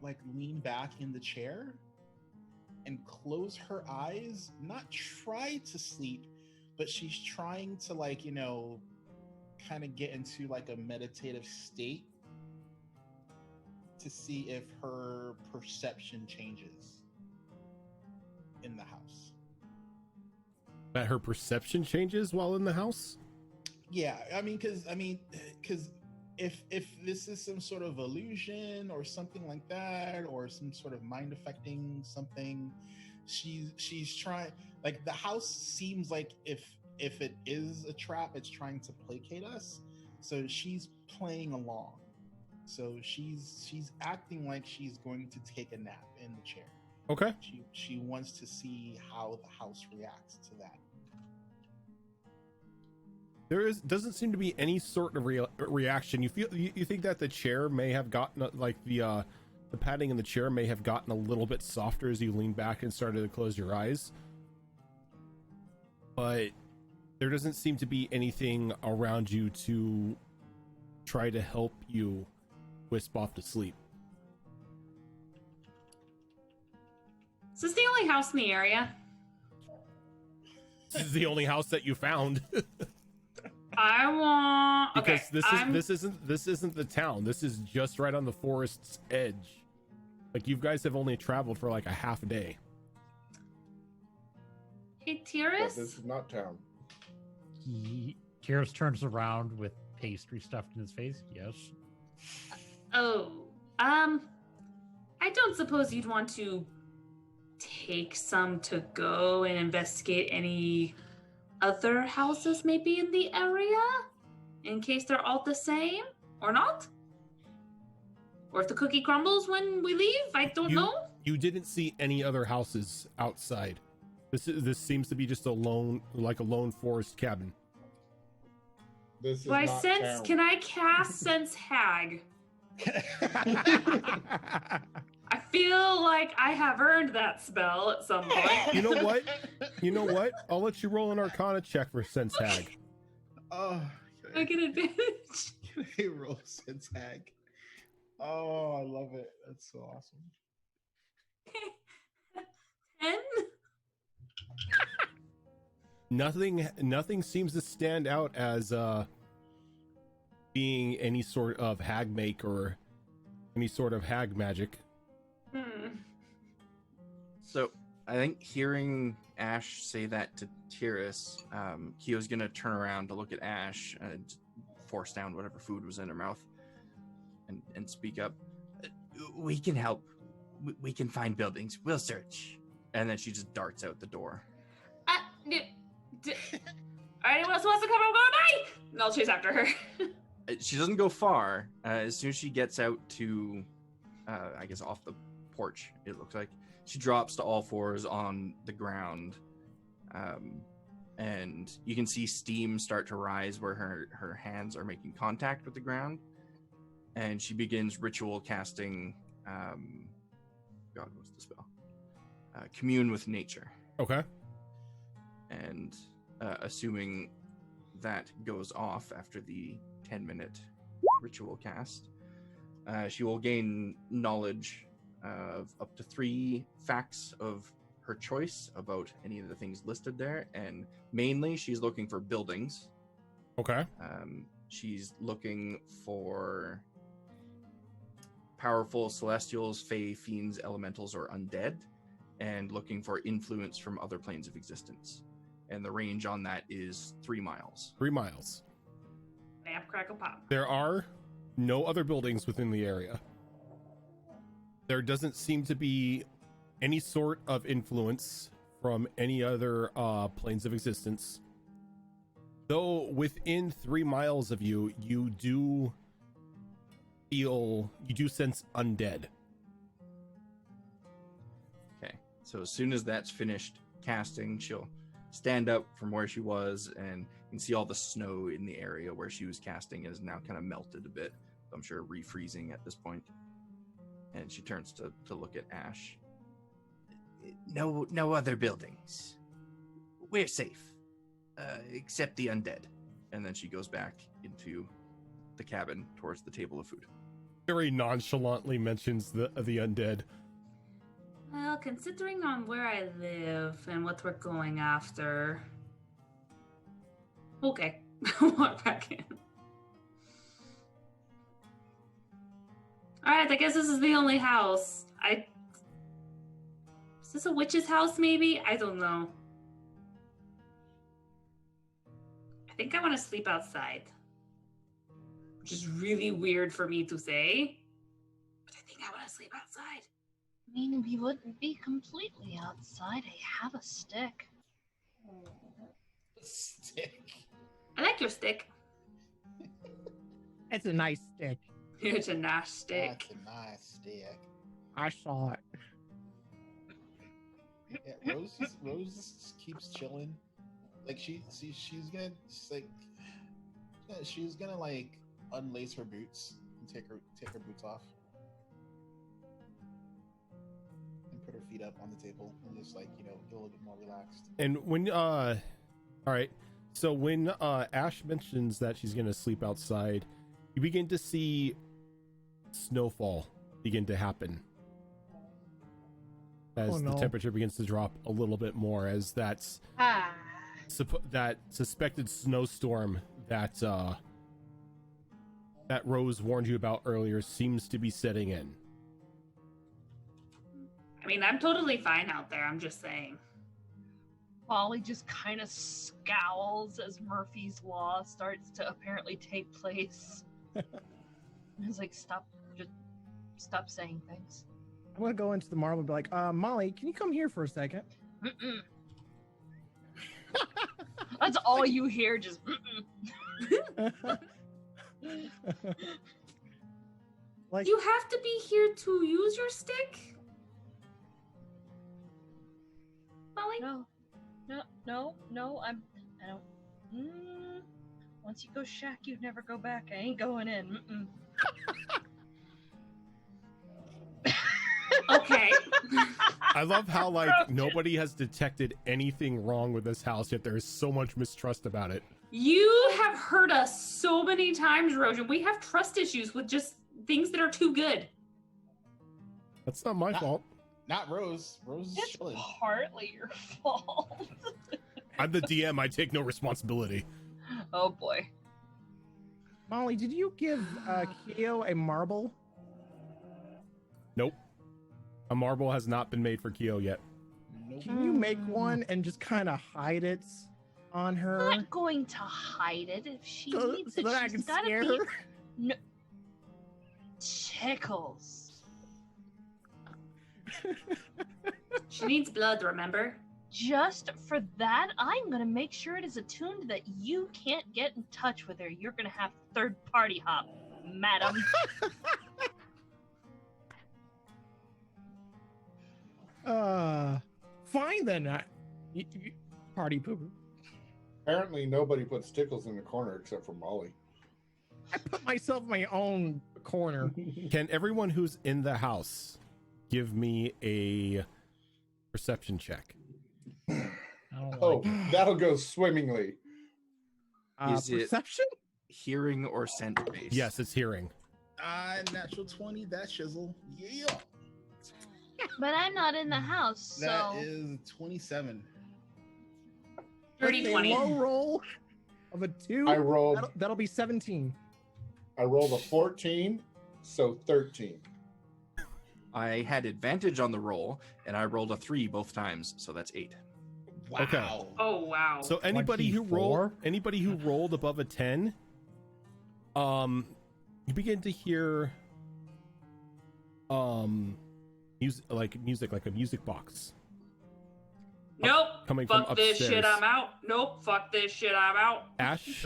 like lean back in the chair and close her eyes, not try to sleep, but she's trying to like, you know, kind of get into like a meditative state to see if her perception changes in the house. That her perception changes while in the house? Yeah, I mean, because if this is some sort of illusion or something like that, or some sort of mind affecting something, she's trying. Like the house seems like if it is a trap, it's trying to placate us. So she's playing along. So she's acting like she's going to take a nap in the chair. Okay. She wants to see how the house reacts to that. There doesn't seem to be any sort of reaction. You think that the chair may have gotten like the padding in the chair may have gotten a little bit softer as you leaned back and started to close your eyes, but there doesn't seem to be anything around you to try to help you wisp off to sleep. Is this the only house in the area? This is the only house that you found. I want because okay, this isn't the town. This is just right on the forest's edge. Like you guys have only traveled for like a half a day. Hey, TUES? This is not town. TUES turns around with pastry stuffed in his face. Yes. Oh, I don't suppose you'd want to take some to go and investigate any other houses maybe in the area, in case they're all the same or not, or if the cookie crumbles when we leave. I don't know. You didn't see any other houses outside. This seems to be just a lone forest cabin. This is Do I not sense? town. Can I cast sense hag? I feel like I have earned that spell at some point. You know what? I'll let you roll an Arcana check for sense hag. Oh, I get advantage. Hey, roll sense hag. Oh, I love it. That's so awesome. 10? Nothing seems to stand out as being any sort of hag make or any sort of hag magic. So I think hearing Ash say that to TUES, Kyo's gonna turn around to look at Ash and force down whatever food was in her mouth and speak up. We can help. We can find buildings. We'll search. And then she just darts out the door. Anyone else wants to come over? Bye! And I'll chase after her. She doesn't go far. As soon as she gets out to, I guess, off the porch, it looks like, she drops to all fours on the ground. And you can see steam start to rise where her hands are making contact with the ground. And she begins ritual casting God, what's the spell? Commune with nature. Okay. And assuming that goes off after the 10-minute ritual cast, she will gain knowledge of up to 3 facts of her choice about any of the things listed there, and mainly she's looking for buildings. Okay. She's looking for powerful celestials, fae, fiends, elementals, or undead, and looking for influence from other planes of existence. And the range on that is 3 miles. 3 miles. Snap, crackle, pop. There are no other buildings within the area. There doesn't seem to be any sort of influence from any other planes of existence. Though within 3 miles of you, you do sense undead. Okay, so as soon as that's finished casting, she'll stand up from where she was, and you can see all the snow in the area where she was casting is now kind of melted a bit. I'm sure refreezing at this point. And she turns to look at Ash. No other buildings. We're safe, except the undead. And then she goes back into the cabin towards the table of food. Very nonchalantly mentions the undead. Well, considering on where I live and what we're going after. Okay. Walk back in. Alright, I guess this is the only house. Is this a witch's house, maybe? I don't know. I think I want to sleep outside. Which is really weird for me to say. But I think I want to sleep outside. I mean, we wouldn't be completely outside. I have a stick. Stick. I like your stick. It's a nice stick. It's a nice stick. That's a nice stick. I saw it. Yeah, Rose keeps chilling. Like she's gonna like unlace her boots and take her boots off and put her feet up on the table and just like get a little bit more relaxed. And when all right, so when Ash mentions that she's gonna sleep outside, you begin to see snowfall begin to happen as the temperature begins to drop a little bit more, as that suspected snowstorm that Rose warned you about earlier seems to be setting in. I mean, I'm totally fine out there. I'm just saying. Molly just kind of scowls as Murphy's Law starts to apparently take place. It's like, stop saying things. I'm gonna go into the marble and be like, Molly, can you come here for a second? Mm-mm. That's all you hear, just Like, you have to be here to use your stick? Molly? No, I don't. Once you go shack, you never go back. I ain't going in. Mm-mm. Okay. I love how like nobody has detected anything wrong with this house, yet there's so much mistrust about it. You have heard us so many times, Rojan. We have trust issues with just things that are too good. That's not my fault. Not Rose. Rose is It's chilling. partly your fault. I'm the DM. I take no responsibility. Oh boy. Molly, did you give Keo a marble? Nope. A marble has not been made for Keo yet. Can you make one and just kind of hide it on her? I'm not going to hide it if she needs so it. that I She's can gotta scare be... her? No. Tickles. She needs blood, remember? Just for that, I'm gonna make sure it is attuned that you can't get in touch with her. You're gonna have third party hop, madam. Fine then. Party pooper. Apparently, nobody puts Tickles in the corner except for Molly. I put myself in my own corner. Can everyone who's in the house give me a perception check. I don't Oh, like that'll go swimmingly. Is it- Perception? Hearing or scent based? Yes, it's hearing. Natural 20. That shizzle. Yeah. But I'm not in the house, That so is 27. Dirty A 20. low roll of a 2. I rolled. That'll be 17. I rolled a 14, so 13. I had advantage on the roll, and I rolled a 3 both times, so that's 8. Wow. Okay. Oh wow. So anybody who 24? rolled above a 10, you begin to hear music like a music box Nope. coming Fuck from this shit. upstairs. I'm out. Nope. Fuck this shit. I'm out. Ash,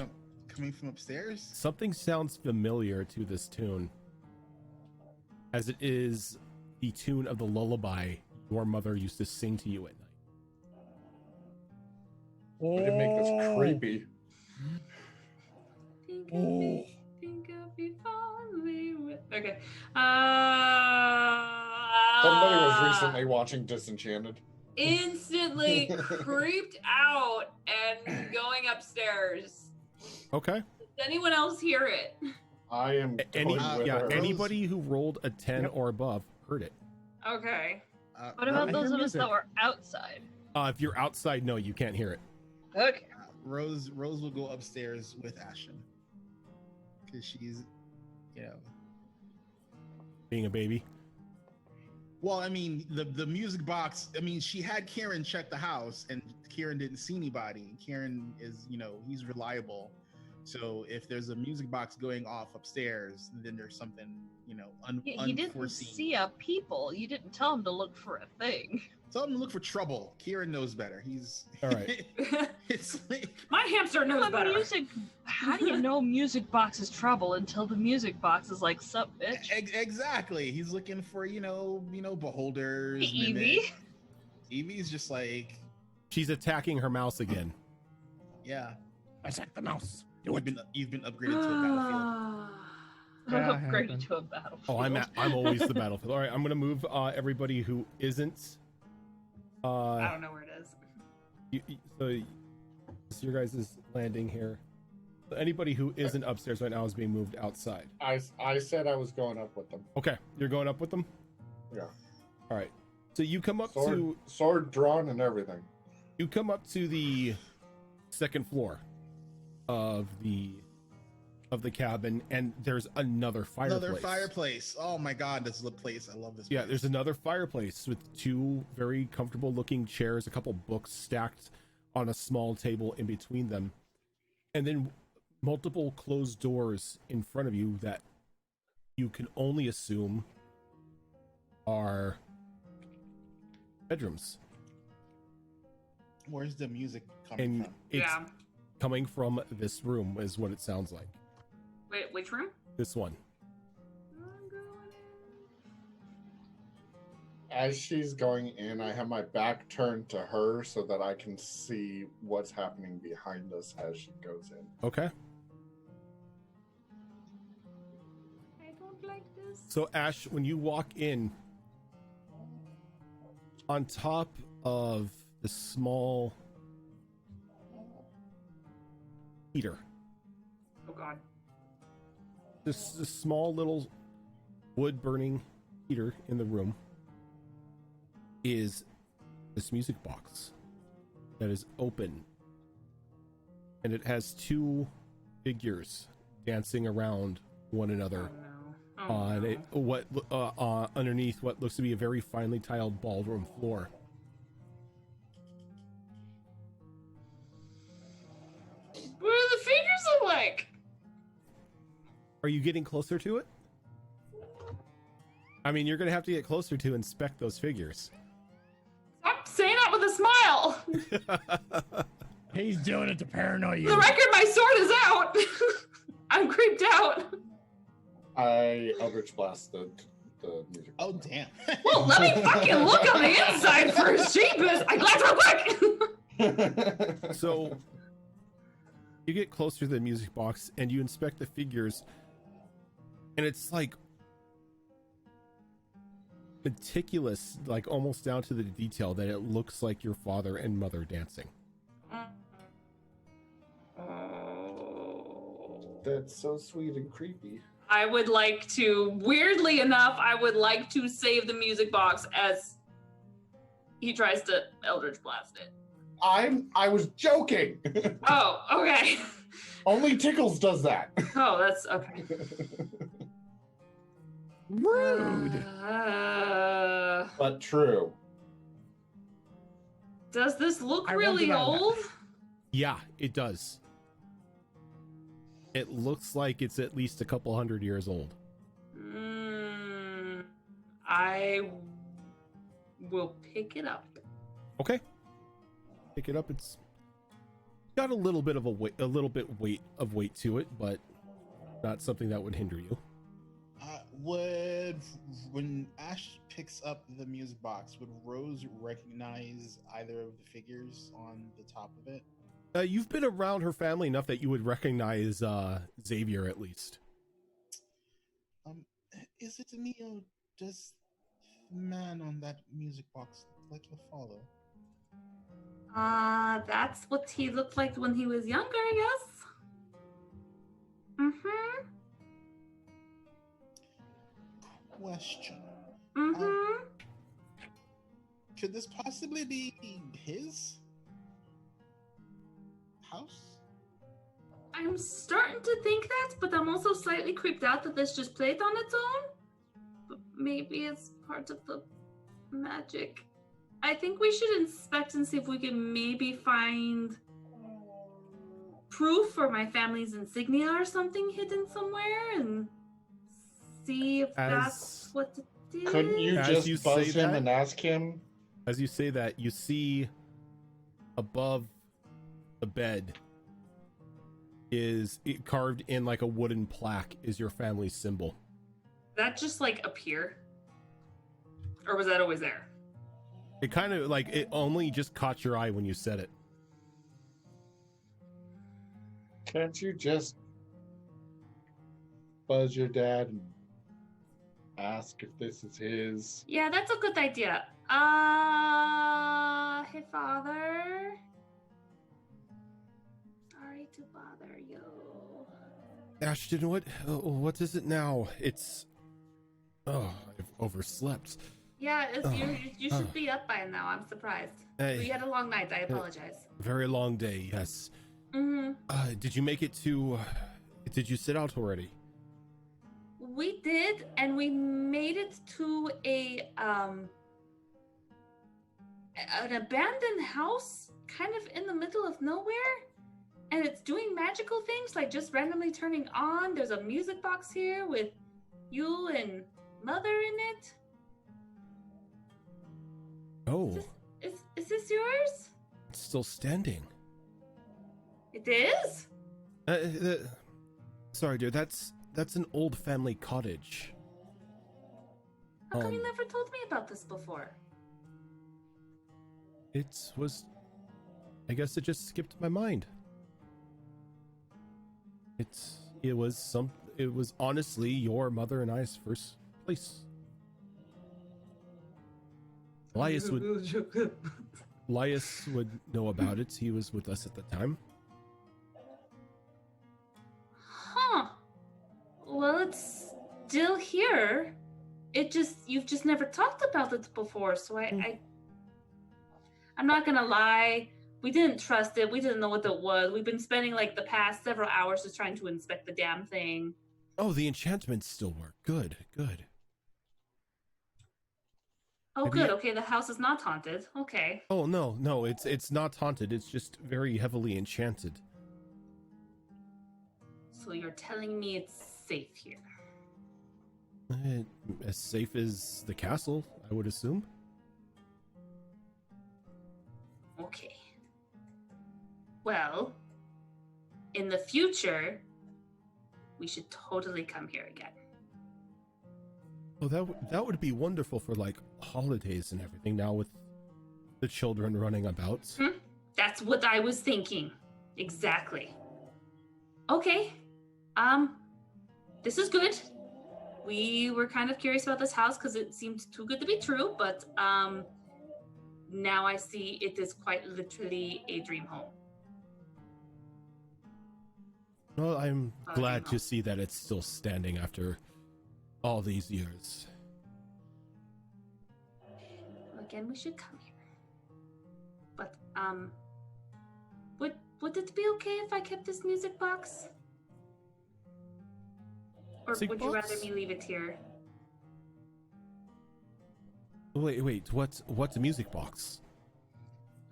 Coming from upstairs? something sounds familiar to this tune, as it is the tune of the lullaby your mother used to sing to you at night. Way to make this creepy. Think of me fondly with... Okay. Somebody was recently watching Disenchanted. Instantly creeped out and going upstairs. Okay. Does anyone else hear it? I am toying with her. Anybody who rolled a 10 or above heard it. Okay. what about those of us that were outside? If you're outside, no, you can't hear it. Okay. Rose will go upstairs with Ashton. Because she's, Being a baby. Well, I mean, the music box, I mean, she had Kieran check the house and Kieran didn't see anybody. Kieran is, he's reliable. So if there's a music box going off upstairs, then there's something, He didn't unforeseen. see a people. You didn't tell him to look for a thing. Tell him to look for trouble. Kieran knows better. He's All right. it's like, My hamster knows But better. how do you know music box is trouble until the music box is like, sup, bitch? exactly. He's looking for, beholders. Hey, Evie? Evie's just like, She's attacking her mouse again. yeah. Attack the mouse. You've been upgraded to a battlefield. Yeah, I'm upgraded happened. to a battlefield. Oh, I'm always the battlefield. All right, I'm gonna move everybody who isn't. I don't know where it is. So this is your guys' landing here. So anybody who isn't upstairs right now is being moved outside. I said I was going up with them. Okay, you're going up with them. Yeah. All right. So you come up Sword drawn and everything. You come up to the second floor of the cabin, and there's another fireplace. Another fireplace. Oh my god, this is a place. I love this Yeah, place. there's another fireplace with 2 very comfortable looking chairs, a couple books stacked on a small table in between them, and then multiple closed doors in front of you that you can only assume are bedrooms. Where's the music coming And from? it's Yeah. coming from this room is what it sounds like. Wait, which room? This one. I'm going in. As she's going in, I have my back turned to her so that I can see what's happening behind us as she goes in. Okay. I don't like this. So Ash, when you walk in, on top of the small heater, Oh god. this small little wood burning heater in the room, is this music box that is open, and it has 2 figures dancing around one another Oh no. on underneath what looks to be a very finely tiled ballroom floor. What do the figures look like? Are you getting closer to it? I mean, you're gonna have to get closer to inspect those figures. Stop saying that with a smile. He's doing it to paranoid you. For the record, my sword is out. I'm creeped out. I Eldritch Blast the music. Oh damn. Well, let me fucking look on the inside first. Jeepers. I glanced real quick. So you get closer to the music box and you inspect the figures, and it's like meticulous, like almost down to the detail, that it looks like your father and mother dancing. That's so sweet and creepy. I would like to, weirdly enough, I would like to save the music box as he tries to Eldritch Blast it. I was joking. Oh, okay. Only Tickles does that. Oh, that's okay. Rude. But true. Does this look I really won't deny that. old? Yeah, it does. It looks like it's at least a couple hundred years old. I will pick it up. Okay. Pick it up. It's got a little bit of weight to it, but not something that would hinder you. When Ash picks up the music box, would Rose recognize either of the figures on the top of it? You've been around her family enough that you would recognize Xavier at least. Is it me or does the man on that music box look like your father? That's what he looked like when he was younger, I guess. Mm-hmm. Question. Mm-hmm. Could this possibly be his house? I'm starting to think that, but I'm also slightly creeped out that this just played on its own. But maybe it's part of the magic. I think we should inspect and see if we can maybe find proof for my family's insignia or something hidden somewhere and see if that's what it is. Couldn't you As just you buzz say him that- and ask him? As you say that, you see above the bed is it carved in like a wooden plaque is your family's symbol. That just like appear? Or was that always there? It kind of like it only just caught your eye when you said it. Can't you just buzz your dad and ask if this is his? Yeah, that's a good idea. Hey, Father. Sorry to bother you. Ashton, what is it now? It's I've overslept. Yeah, you should be up by now. I'm surprised. Hey. We had a long night. I apologize. Very long day, yes. Mm-hmm. Did you make it to did you sit out already? We did, and we made it to an abandoned house, kind of in the middle of nowhere, and it's doing magical things, like just randomly turning on. There's a music box here with you and Mother in it. Oh, Is this yours? it's still standing. It is? Sorry, dude. That's an old family cottage. How come you never told me about this before? I guess it just skipped my mind. It was honestly your mother and I's first place. Elias would know about it. He was with us at the time. Huh. Well, it's still here. You've just never talked about it before, so I'm not gonna lie. We didn't trust it. We didn't know what it was. We've been spending like the past several hours just trying to inspect the damn thing. Oh, the enchantments still work. Good. Oh, Have good. you- Okay, the house is not haunted. Okay. Oh no, it's not haunted. It's just very heavily enchanted. So you're telling me it's safe here? As safe as the castle, I would assume. Okay. Well, in the future, we should totally come here again. Oh, that would be wonderful for like holidays and everything. Now with the children running about. That's what I was thinking. Exactly. Okay. This is good. we were kind of curious about this house because it seemed too good to be true, but now I see it is quite literally a dream home. Well, I'm glad to see that it's still standing after all these years. Again, we should come here. But would it be okay if I kept this music box? Or would you rather me leave it here? Wait, what's a music box?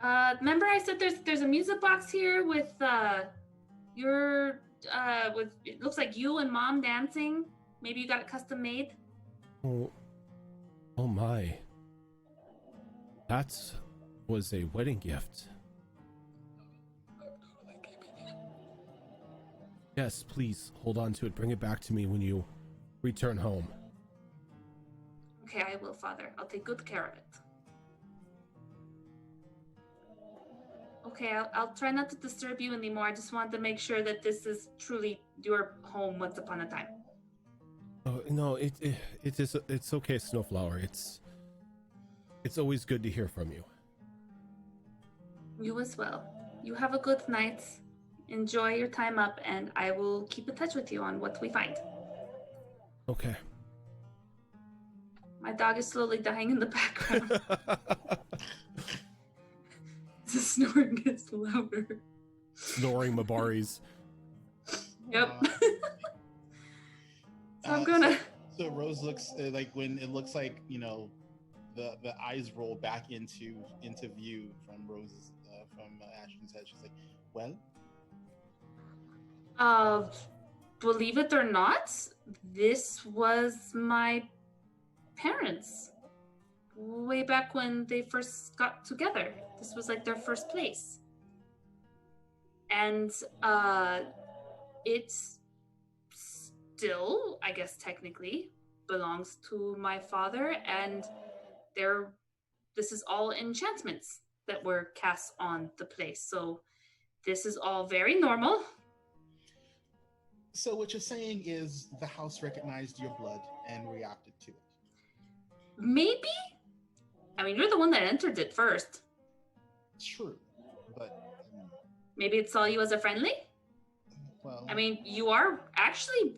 Remember I said there's a music box here with your with it looks like you and Mom dancing. Maybe you got it custom made? Oh my. That was a wedding gift. Yes, please hold on to it. Bring it back to me when you return home. Okay, I will, Father. I'll take good care of it. Okay, I'll try not to disturb you anymore. I just wanted to make sure that this is truly your home once upon a time. Oh no, it's okay, Snowflower. It's always good to hear from you. You as well. You have a good night. Enjoy your time up, and I will keep in touch with you on what we find. Okay. My dog is slowly dying in the background. The snoring gets louder. Snoring Mabaris. Yep. So I'm gonna. So Rose looks like when it looks like the eyes roll back into view from Rose's from Ashton's head. She's like, "Well, believe it or not, this was my parents way back when they first got together. This was like their first place, and it's still, I guess, technically belongs to my father, and this is all enchantments that were cast on the place. So this is all very normal. So what you're saying is the house recognized your blood and reacted to it. Maybe? I mean, you're the one that entered it first. True, but maybe it saw you as a friendly? Well, I mean, you are actually...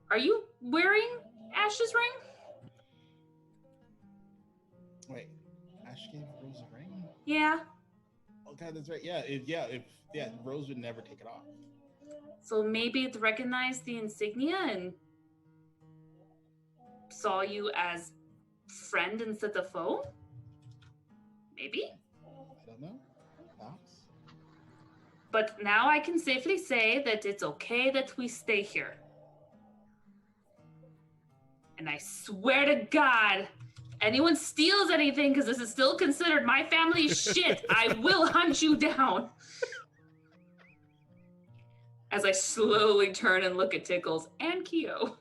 Are you wearing Ash's ring? Wait, Ash gave Rose a ring? Yeah. Oh God, that's right. Yeah, Rose would never take it off. So maybe it recognized the insignia and saw you as friend instead of foe? Maybe? I don't know. Perhaps. But now I can safely say that it's okay that we stay here. And I swear to God, anyone steals anything, because this is still considered my family's shit, I will hunt you down. As I slowly turn and look at Tickles and Keo.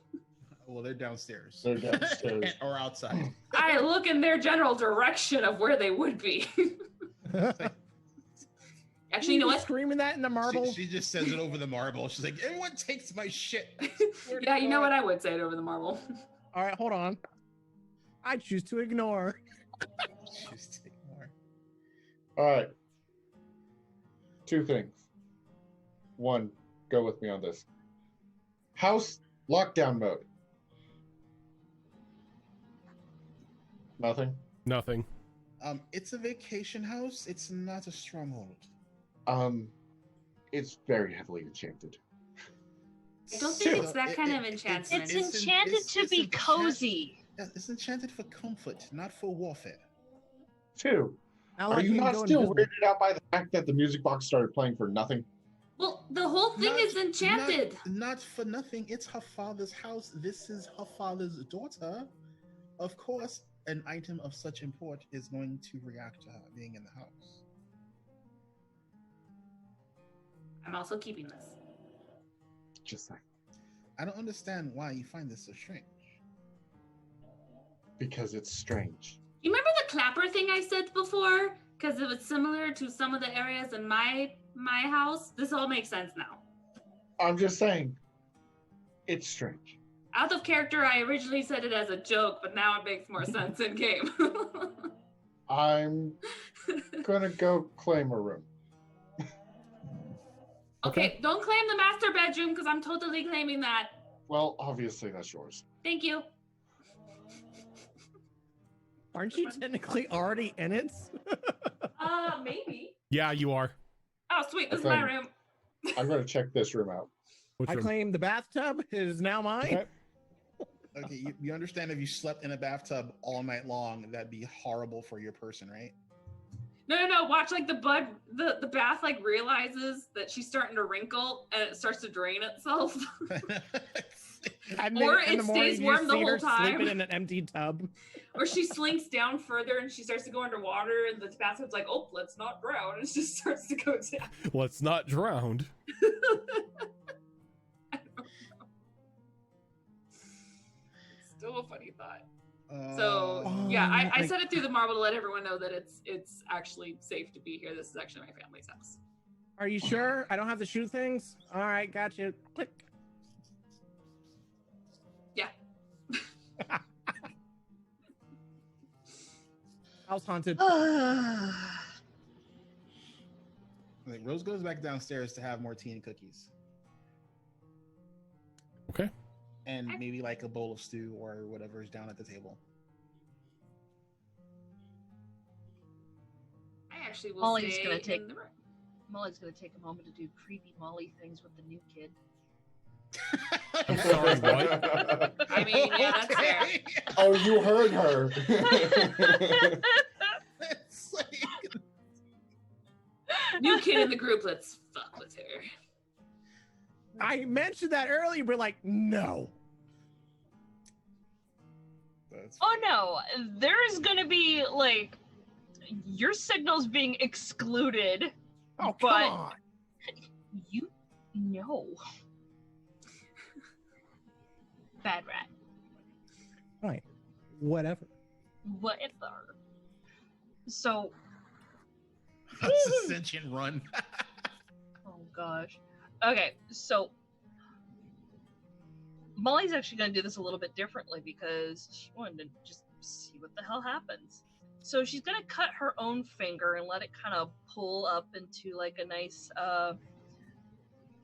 Well, they're downstairs. They're downstairs. Or outside. I look in their general direction of where they would be. Actually, you know what? Screaming that in the marble. She just says it over the marble. She's like, everyone takes my shit. Yeah, you know what? I would say it over the marble. All right, hold on. I choose to ignore. Choose to ignore. All right. Two things. One, go with me on this. House lockdown mode. Nothing? Nothing. It's a vacation house. It's not a stronghold. It's very heavily enchanted. I don't think it's that kind of enchantment. It's enchanted to be cozy. It's enchanted for comfort, not for warfare. Two, Like are you not go still invisible. weirded out by the fact that the music box started playing for nothing? Well, the whole thing is enchanted. Not for nothing. It's her father's house. This is her father's daughter. Of course, an item of such import is going to react to her being in the house. I'm also keeping this. Just like. I don't understand why you find this so strange. Because it's strange. You remember the clapper thing I said before? Because it was similar to some of the areas in my house. This all makes sense now. I'm just saying, it's strange. Out of character, I originally said it as a joke, but now it makes more sense in game. I'm gonna go claim a room. Okay, don't claim the master bedroom because I'm totally claiming that. Well, obviously that's yours. Thank you. Aren't you technically already in it? Maybe. Yeah, you are. Oh, sweet. This is my room. I'm gonna check this room out. I claim the bathtub is now mine. Okay, you understand if you slept in a bathtub all night long, that'd be horrible for your person, right? No. Watch like the bath like realizes that she's starting to wrinkle and it starts to drain itself. And or then in it the morning, stays you warm the see whole her time. sleeping in an empty tub. Or she slinks down further and she starts to go underwater and the bathtub's like, oh, let's not drown. And it just starts to go down. Let's not drown. Still a funny thought. So yeah, I said it through the marble to let everyone know that it's actually safe to be here. This is actually my family's house. Are you sure? I don't have to shoot things? All right, got you. Click. Yeah. House haunted. Like, Rose goes back downstairs to have more tea and cookies. Okay. And maybe like a bowl of stew or whatever's down at the table. I actually will Molly's stay gonna take in the room. Molly's gonna take a moment to do creepy Molly things with the new kid. I'm sorry, what? I mean, yeah, that's fair. Oh, you heard her. New kid in the group, let's fuck with her. I mentioned that earlier, but like, no. Oh no, there's gonna be like your signal's being excluded. Oh, but come on. You know. Bad rat. Right. Whatever. Whatever. So That's a sentient run. oh gosh. Okay, so Molly's actually going to do this a little bit differently because she wanted to just see what the hell happens. So she's going to cut her own finger and let it kind of pull up into like a nice,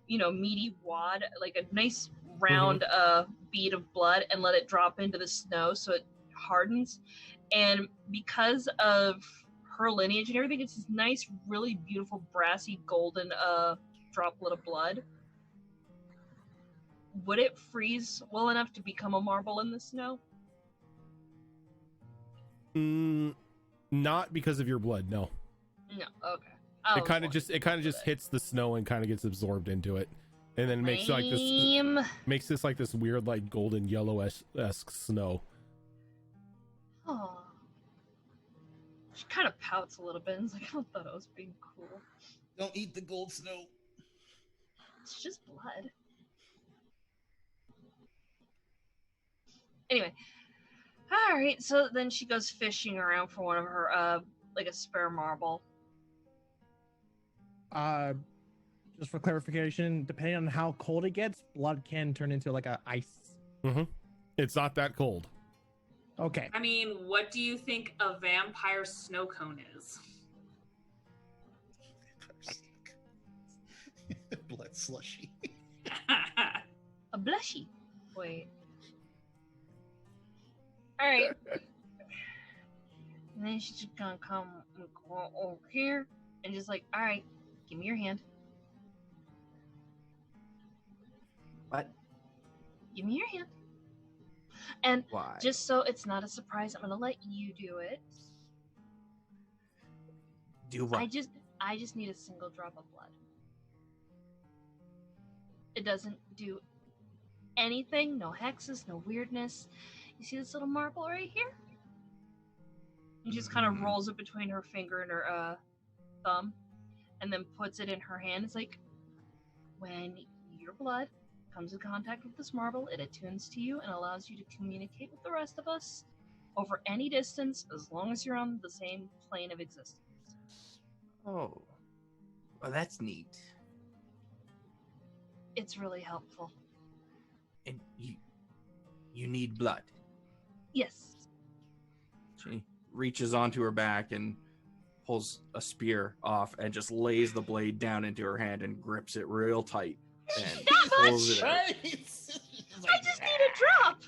meaty wad, like a nice round bead of blood, and let it drop into the snow so it hardens. And because of her lineage and everything, it's this nice, really beautiful, brassy, golden droplet of blood. Would it freeze well enough to become a marble in the snow? Not because of your blood, no. No, okay. It kind of just hits the snow and kind of gets absorbed into it, and then makes this like this weird like golden yellow-esque snow. Oh. She kind of pouts a little bit and is like, I thought I was being cool. Don't eat the gold snow. It's just blood. Anyway. Alright, so then she goes fishing around for one of her, like a spare marble. Just for clarification, depending on how cold it gets, blood can turn into like a ice. Mm-hmm. It's not that cold. Okay. I mean, what do you think a vampire snow cone is? Blood slushy. A blushy. Wait. Alright. And then she's just gonna come and go over here and just like, alright, give me your hand. What? Give me your hand. And Why? just so it's not a surprise, I'm gonna let you do it. Do what? I just need a single drop of blood. It doesn't do anything, no hexes, no weirdness. You see this little marble right here? And just kind of rolls it between her finger and her thumb, and then puts it in her hand. It's like, when your blood comes in contact with this marble, it attunes to you and allows you to communicate with the rest of us over any distance, as long as you're on the same plane of existence. Oh. Well, that's neat. It's really helpful. And You need blood. Yes. She reaches onto her back and pulls a spear off and just lays the blade down into her hand and grips it real tight and Not pulls much! it out. I just need a drop!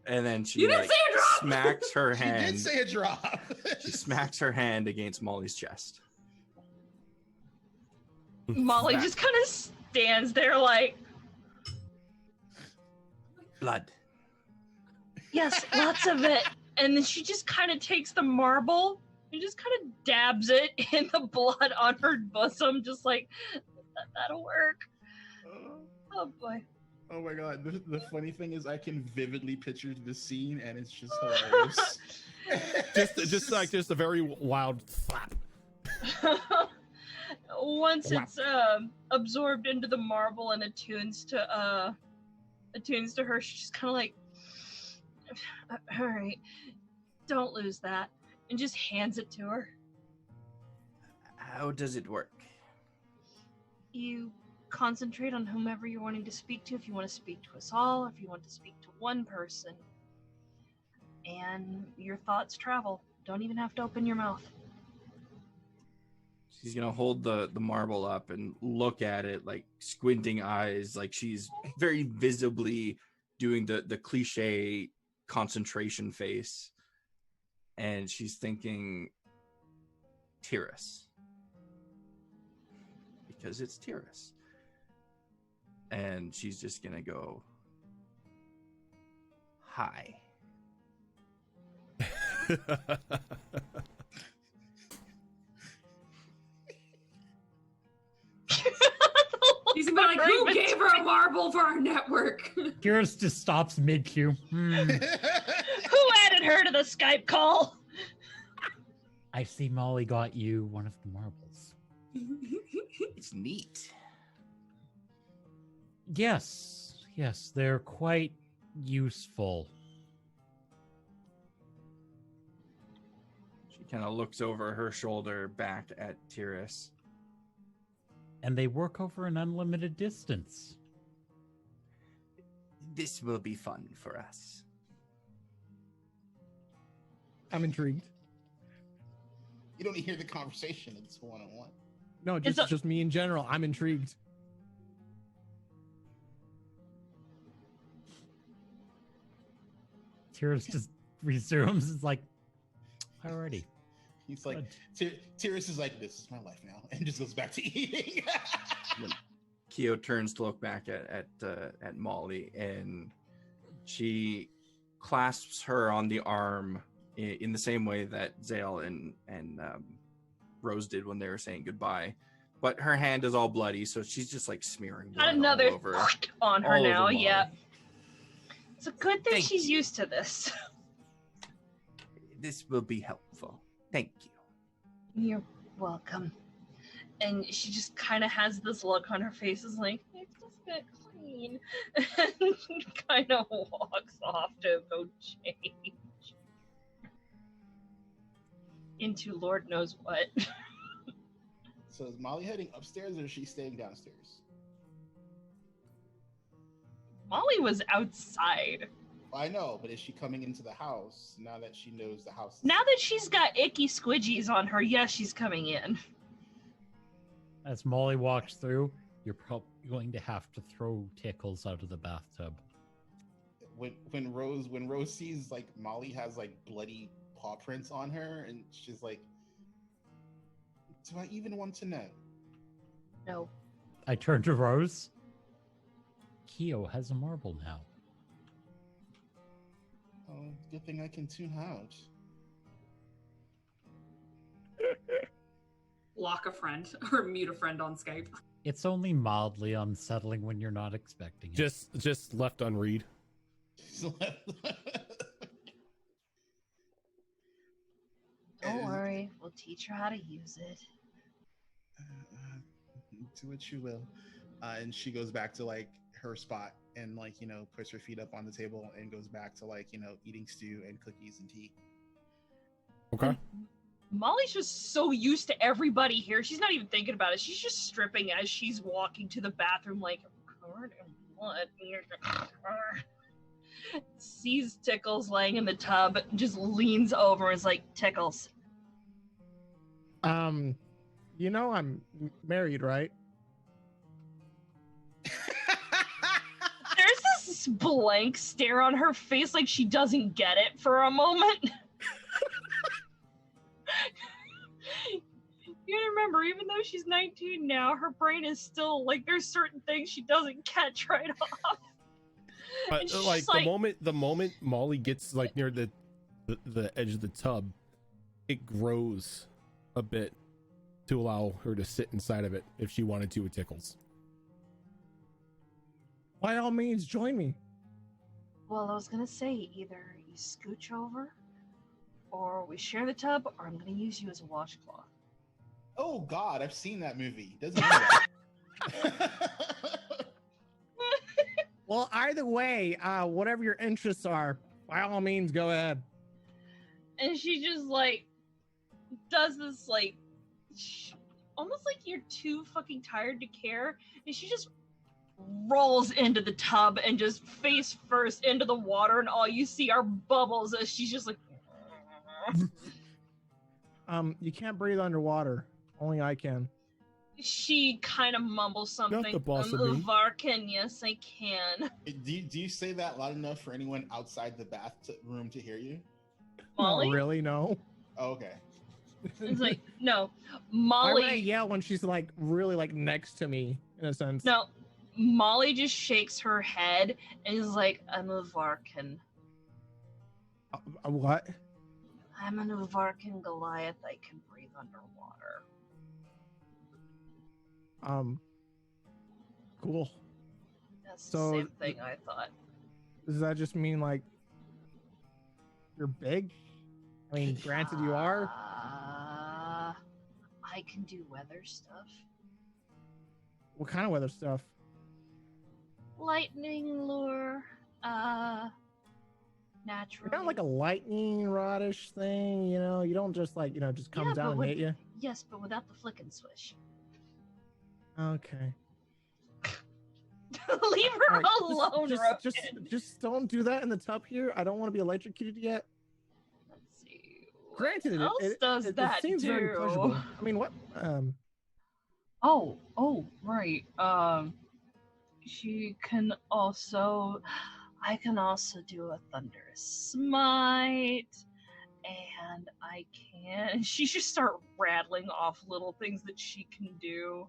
And then she You didn't say a drop! smacks her She hand. did say a drop. She smacks her hand against Molly's chest. Molly just kind of stands there like, Blood. yes, lots of it. And then she just kind of takes the marble and just kind of dabs it in the blood on her bosom, just like, that'll work. Oh boy. Oh my god, the funny thing is I can vividly picture this scene and it's just hilarious. just a very loud slap. Once it's absorbed into the marble and attunes to her, she's just kind of like, all right, don't lose that, and just hands it to her. How does it work? You concentrate on whomever you're wanting to speak to, if you want to speak to us all, if you want to speak to one person, and your thoughts travel. Don't even have to open your mouth. She's gonna hold the marble up and look at it, like squinting eyes, like she's very visibly doing the cliche concentration face, and she's thinking TUES, because it's TUES. And she's just gonna go, hi. He's gonna be like, who gave her a marble for our network? Kyrus just stops mid-cue. Who added her to the Skype call? I see Molly got you one of the marbles. It's neat. Yes, they're quite useful. She kind of looks over her shoulder back at TUES. And they work over an unlimited distance. This will be fun for us. I'm intrigued. You don't hear the conversation. It's one-on-one. No, just me in general. I'm intrigued. Kyrus just resumes. It's like, alrighty. He's like, TUES is like, this is my life now, and just goes back to eating. Keo turns to look back at Molly, and she clasps her on the arm in the same way that Zale and Rose did when they were saying goodbye. But her hand is all bloody, so she's just like smearing blood Another all over, on her all now. over Molly. Yeah, it's a good thing Thank she's used to this. This will be helpful. Thank you. You're welcome. And she just kind of has this look on her face, is like, it's just a bit clean, and kind of walks off to go change into Lord knows what. So is Molly heading upstairs or is she staying downstairs? Molly was outside. I know, but is she coming into the house now that she knows the house? Now that she's got icky squidgies on her, yes, she's coming in. As Molly walks through, you're probably going to have to throw Tickles out of the bathtub. When Rose sees like Molly has like bloody paw prints on her, and she's like, "Do I even want to know?" No. I turn to Rose. Keo has a marble now. Oh, good thing I can tune out. Lock a friend or mute a friend on Skype. It's only mildly unsettling when you're not expecting it. Just left unread. Don't worry, we'll teach her how to use it. Do what you will. And she goes back to like her spot and like, puts her feet up on the table and goes back to like, eating stew and cookies and tea. Okay. Molly's just so used to everybody here. She's not even thinking about it. She's just stripping as she's walking to the bathroom like, covered in blood. sees Tickles laying in the tub, just leans over and is like, Tickles. You know I'm married, right? There's this blank stare on her face like she doesn't get it for a moment. You gotta remember, even though she's 19 now, her brain is still like there's certain things she doesn't catch right off. But like the moment Molly gets like near the edge of the tub, it grows a bit to allow her to sit inside of it if she wanted to with Tickles. By all means, join me. Well, I was gonna say either you scooch over, or we share the tub, or I'm gonna use you as a washcloth. Oh God, I've seen that movie. Doesn't mean that. Well, either way, whatever your interests are, by all means, go ahead. And she just like does this like almost like you're too fucking tired to care, and she just rolls into the tub and just face first into the water, and all you see are bubbles as she's just like You can't breathe underwater. Only I can. she kind of mumbles something. Not the boss of me. Varkin, yes, I can. Do you say that loud enough for anyone outside the bathroom to hear you? Molly? Not really, no. Oh, okay. It's like, no. I Molly. might yell when she's like really like next to me, in a sense. No. Molly just shakes her head and is like, I'm a Varkin. What? I'm an Varkin Goliath. I can breathe underwater. Cool. That's the So, same thing I thought. Does that just mean like you're big? I mean, granted, you are. I can do weather stuff. What kind of weather stuff? Lightning lure. Natural. You're not like a lightning rodish thing, you know? You don't just like, just come down and hit you. Yes, but without the flick and swish. Okay. Leave her All right, alone, just don't do that in the tub here. I don't want to be electrocuted yet. Let's see. Granted, What else does that it seems do? very pleasurable. I mean, what? Oh, right. She can also. I can also do a thunderous smite, and I can. She should start rattling off little things that she can do.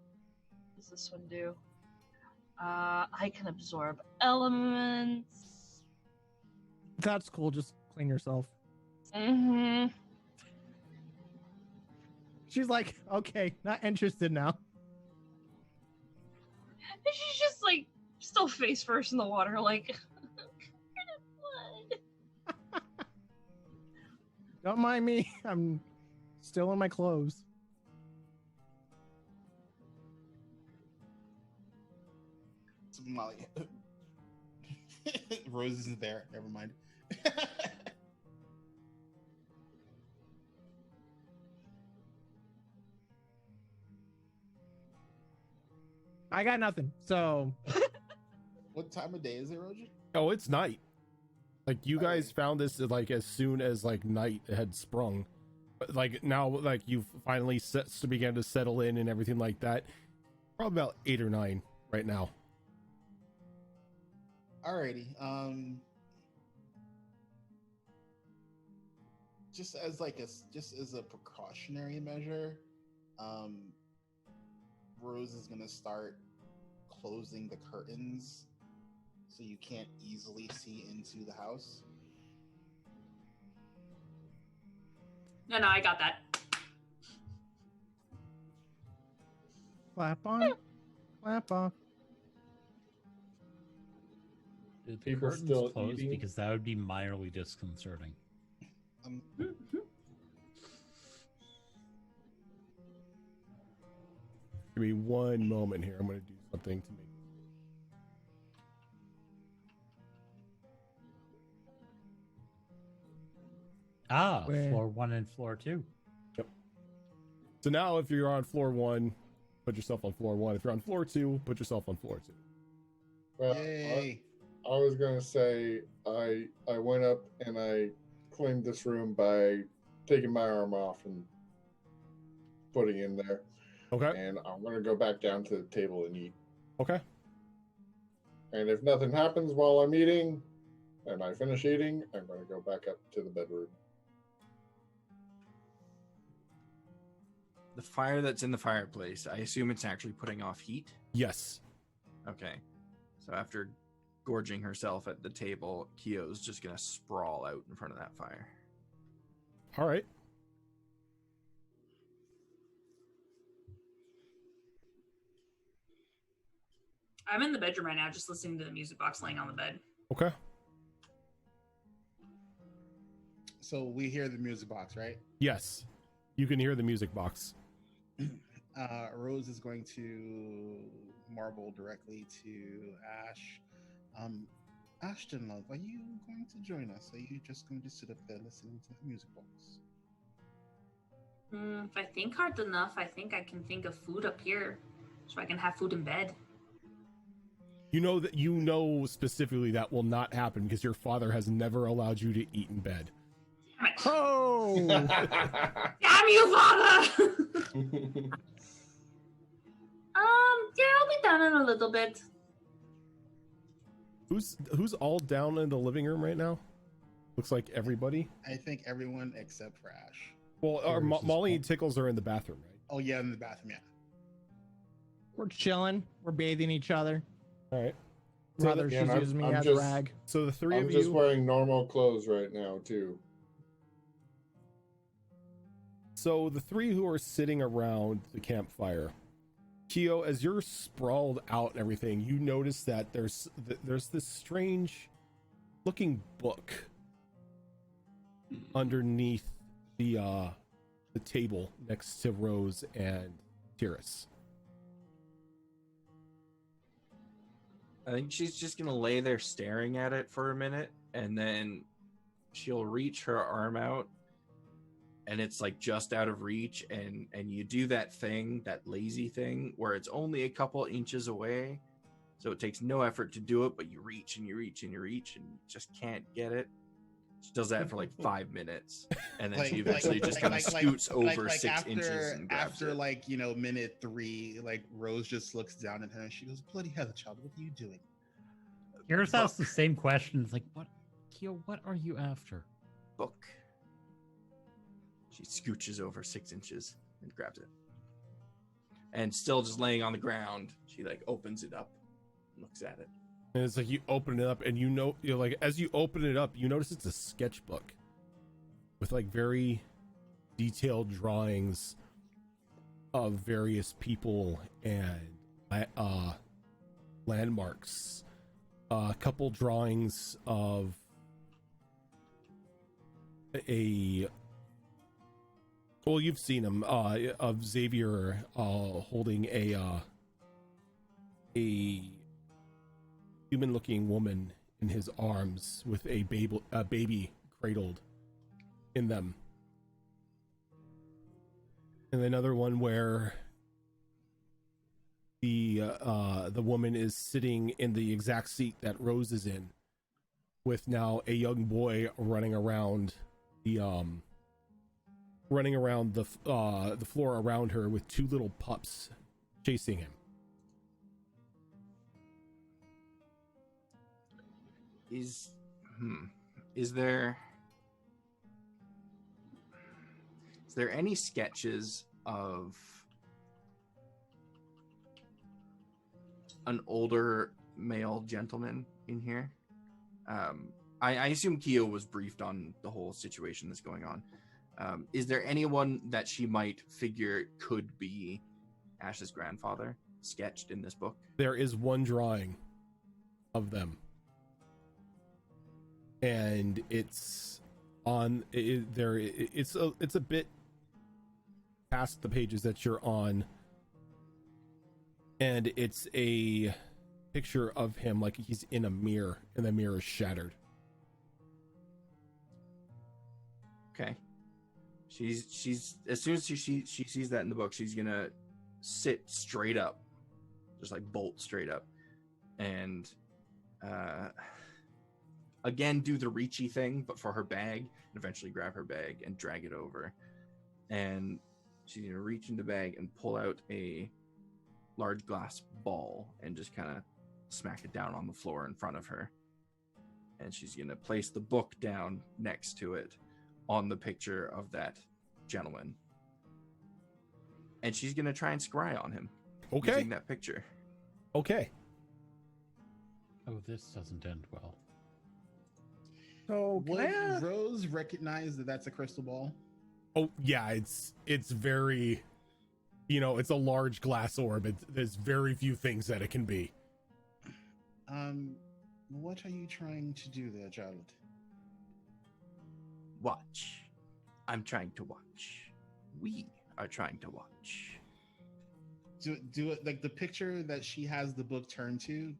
What does this one do? I can absorb elements. That's cool. Just clean yourself. Mm-hmm. She's like, okay, not interested now. And she's just like, still face first in the water, like, blood. Don't mind me. I'm still in my clothes. Molly. Rose isn't there. Never mind. I got nothing. So, what time of day is it, Roger? Oh, it's night. Like you guys found this like as soon as like night had sprung. But, like now, like you've finally began to settle in and everything like that. Probably about 8 or 9 right now. Alrighty. Just as a precautionary measure, Rose is gonna start closing the curtains so you can't easily see into the house. No, I got that. clap on, clap off. Did the People curtains still close? eating? Because that would be mildly disconcerting. Give me one moment here. I'm going to do something to make. Floor 1 and floor 2. Yep. So now if you're on floor 1, put yourself on floor 1. If you're on floor 2, put yourself on floor 2. Well, Yay. I was gonna say I went up and I cleaned this room by taking my arm off and putting it in there. Okay. And I'm gonna go back down to the table and eat. Okay. And if nothing happens while I'm eating, and I finish eating, I'm gonna go back up to the bedroom. The fire that's in the fireplace, I assume it's actually putting off heat. Yes. Okay. So after gorging herself at the table, Kyo's just gonna sprawl out in front of that fire. All right. I'm in the bedroom right now, just listening to the music box laying on the bed. Okay. So we hear the music box, right? Yes. You can hear the music box. Rose is going to marble directly to Ash. Ashton, love, are you going to join us? Are you just going to sit up there listening to the music box? If I think hard enough, I think I can think of food up here, so I can have food in bed. You know specifically that will not happen because your father has never allowed you to eat in bed. Damn it. Oh, Damn you, father! Yeah, I'll be down in a little bit. Who's all down in the living room right now? Looks like everybody. I think everyone except for Ash. Well, Molly and Tickles are in the bathroom, right? Oh yeah, in the bathroom, yeah. we're chilling. We're bathing each other. All right. Rather, yeah, she's and using me I'm as a just- rag. So the three I'm of just you. wearing normal clothes right now too. So the three who are sitting around the campfire, Kyo, as you're sprawled out and everything, you notice that there's this strange looking book underneath the table next to Rose and Tiris. I think she's just gonna lay there staring at it for a minute, and then she'll reach her arm out, and it's like just out of reach, and you do that thing, that lazy thing, where it's only a couple inches away, so it takes no effort to do it, but you reach and you reach and you reach and just can't get it. She does that for like 5 minutes, and then she eventually just kind of scoots over 6 inches and grabs after it. like minute 3, like Rose just looks down at her and she goes, "Bloody hell, child, what are you doing?" Here's asked the same question. It's like, what, Kyo, what are you after? Book. She scooches over 6 inches and grabs it. And still just laying on the ground, she like opens it up, looks at it. And it's like you open it up, and you're like, as you open it up, you notice it's a sketchbook with like very detailed drawings of various people and landmarks. A couple drawings of you've seen them, of Xavier holding a human-looking woman in his arms with a baby cradled in them, and another one where the woman is sitting in the exact seat that Rose is in, with now a young boy running around the floor around her with two little pups chasing him. Is there any sketches of an older male gentleman in here? I assume Kyo was briefed on the whole situation that's going on. Is there anyone that she might figure could be Ash's grandfather sketched in this book? There is one drawing of them, and it's on it's a bit past the pages that you're on, and it's a picture of him like he's in a mirror, and the mirror is shattered. Okay. She's as soon as she sees that in the book, she's gonna sit straight up, just like bolt straight up, and again do the reachy thing, but for her bag, and eventually grab her bag and drag it over. And she's gonna reach in the bag and pull out a large glass ball and just kind of smack it down on the floor in front of her. And she's gonna place the book down next to it on the picture of that gentleman. And she's gonna try and scry on him. Okay. Using that picture. Okay. Oh, this doesn't end well. So Would Rose recognize that that's a crystal ball? Oh yeah, it's very, it's a large glass orb. There's very few things that it can be. What are you trying to do there, child? Watch. I'm trying to watch. We are trying to watch. Do it like the picture that she has the book turned to.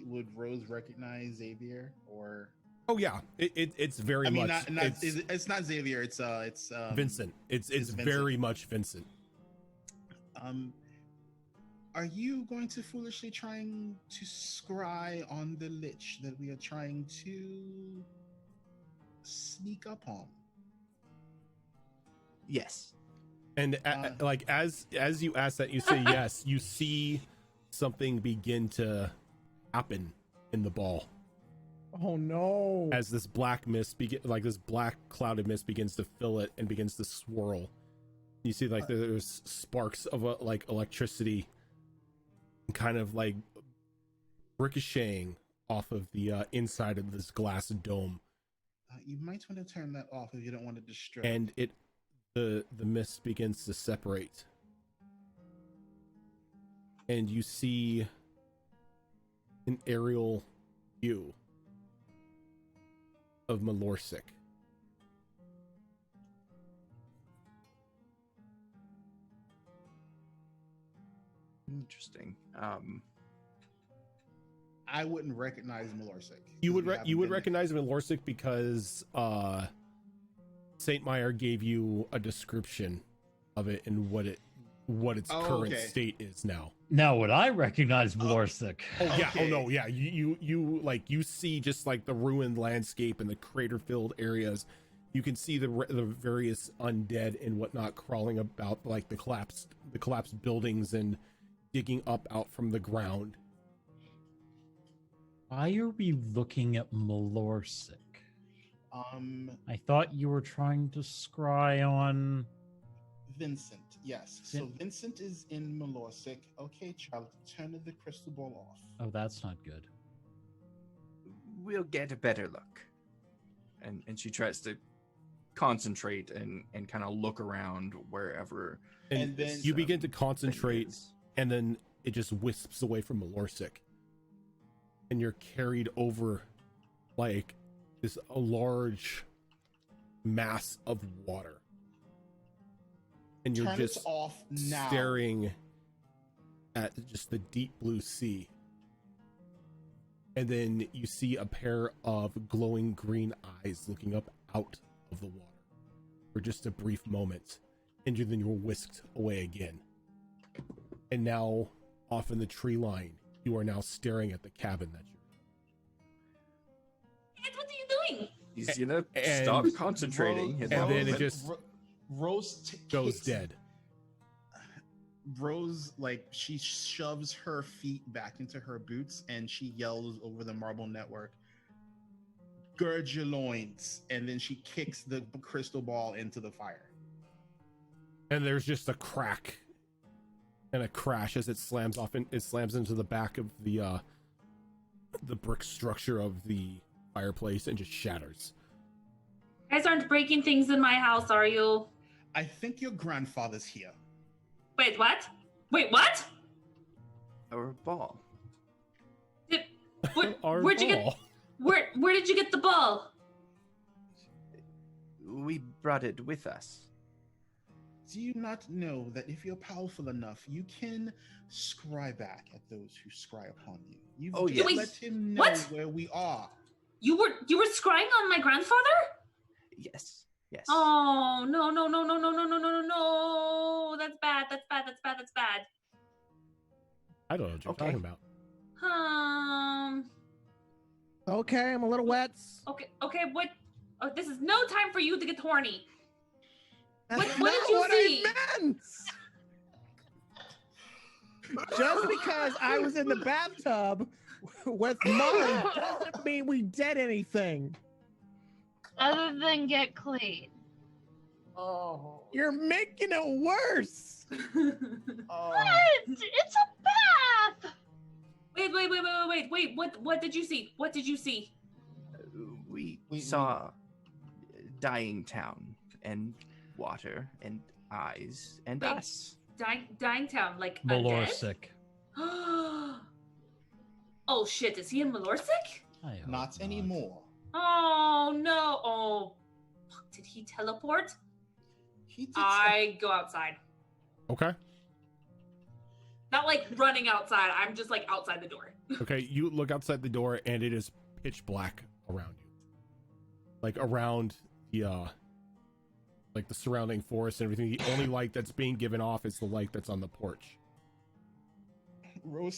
Would Rose recognize Xavier or? Oh yeah, it's very I mean, much. it's not Xavier. It's Vincent. It's Vincent. very much Vincent. Are you going to foolishly trying to scry on the lich that we are trying to sneak up on? Yes. And as you ask that, you say yes. You see something begin to happen in the ball. Oh no! As this black mist this black clouded mist begins to fill it and begins to swirl. You see there's sparks of electricity kind of ricocheting off of the inside of this glass dome. You might want to turn that off if you don't want to distract. And the mist begins to separate. And you see an aerial view of Malorsic. Interesting. I wouldn't recognize Malorsic. You would recognize Malorsic because Saint Meyer gave you a description of it and what its current state is now. Now would I recognize Malorsic? Oh yeah. Okay. Oh no. Yeah. You see just the ruined landscape and the crater-filled areas. You can see the various undead and whatnot crawling about the collapsed buildings and digging up out from the ground. Why are we looking at Malorsic? I thought you were trying to scry on Vincent. Yes. So Vincent is in Malorsic. Okay, child, turn the crystal ball off. Oh, that's not good. We'll get a better look. And she tries to concentrate and kind of look around wherever. And then you begin to concentrate, and then it just wisps away from Malorsic. And you're carried over a large mass of water. And you're just off now. Staring at just the deep blue sea. And then you see a pair of glowing green eyes looking up out of the water for just a brief moment. And then you're whisked away again. And now, off in the tree line, you are now staring at the cabin that you're in. What are you doing? He's gonna stop concentrating. And then it just Rose goes dead. Rose, she shoves her feet back into her boots and she yells over the marble network, "Gird your loins!" And then she kicks the crystal ball into the fire. And there's just a crack and a crash as it slams off and it slams into the back of the brick structure of the fireplace and just shatters. You guys aren't breaking things in my house, are you? I think your grandfather's here. Wait, what? Wait, what? Our ball. Where'd you get? Where did you get the ball? We brought it with us. Do you not know that if you're powerful enough, you can scry back at those who scry upon you? Yes. Let him know where we are. You were scrying on my grandfather? Yes. Yes. Oh no! That's bad. I don't know what you're talking about. Okay, I'm a little wet. Okay, what? Oh, this is no time for you to get horny. That's What did you see? I meant. Just because I was in the bathtub with mud doesn't mean we did anything. Other than get clean. Oh, you're making it worse. What? It's a bath. Wait. What did you see? What did you see? We saw dying town and water and eyes and us. Dying town, like Malorsic. oh shit! Is he in Malorsic? Not anymore. Oh no! Oh, fuck, did he teleport? He did. I go outside. Okay. Not like running outside. I'm just like outside the door. Okay, you look outside the door and it is pitch black around you. Like around the like the surrounding forest and everything. The only light that's being given off is the light that's on the porch. Rose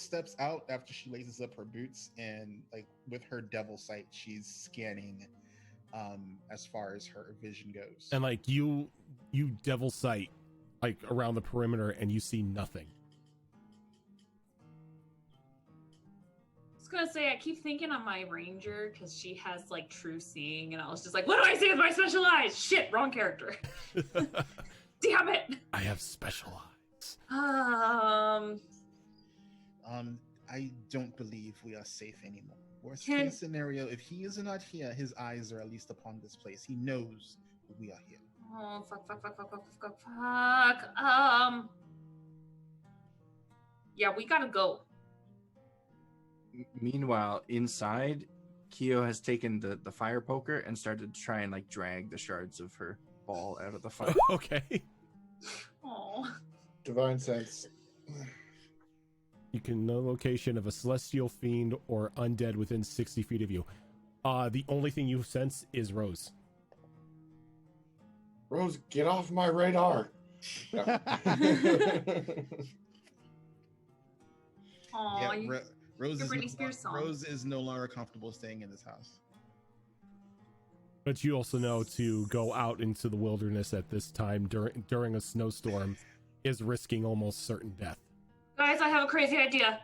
steps out after she laces up her boots, and like with her devil sight, she's scanning as far as her vision goes. And like you devil sight like around the perimeter and you see nothing. I was gonna say I keep thinking on my ranger because she has like true seeing, and I was just like, what do I see with my special eyes? Shit, wrong character. Damn it. I have special eyes. I don't believe we are safe anymore. Worst case scenario, if he is not here, his eyes are at least upon this place. He knows we are here. Oh, fuck. Yeah, we gotta go. Meanwhile, inside, Kyo has taken the fire poker and started to try and like drag the shards of her ball out of the fire. Okay. Oh. Divine sense. You can know location of a celestial fiend or undead within 60 feet of you. The only thing you sense is Rose. Rose, get off my radar. Aw, Yeah, Rose your is Britney Spears song. Rose is no longer comfortable staying in this house. But you also know to go out into the wilderness at this time during a snowstorm is risking almost certain death. Guys, I have a crazy idea.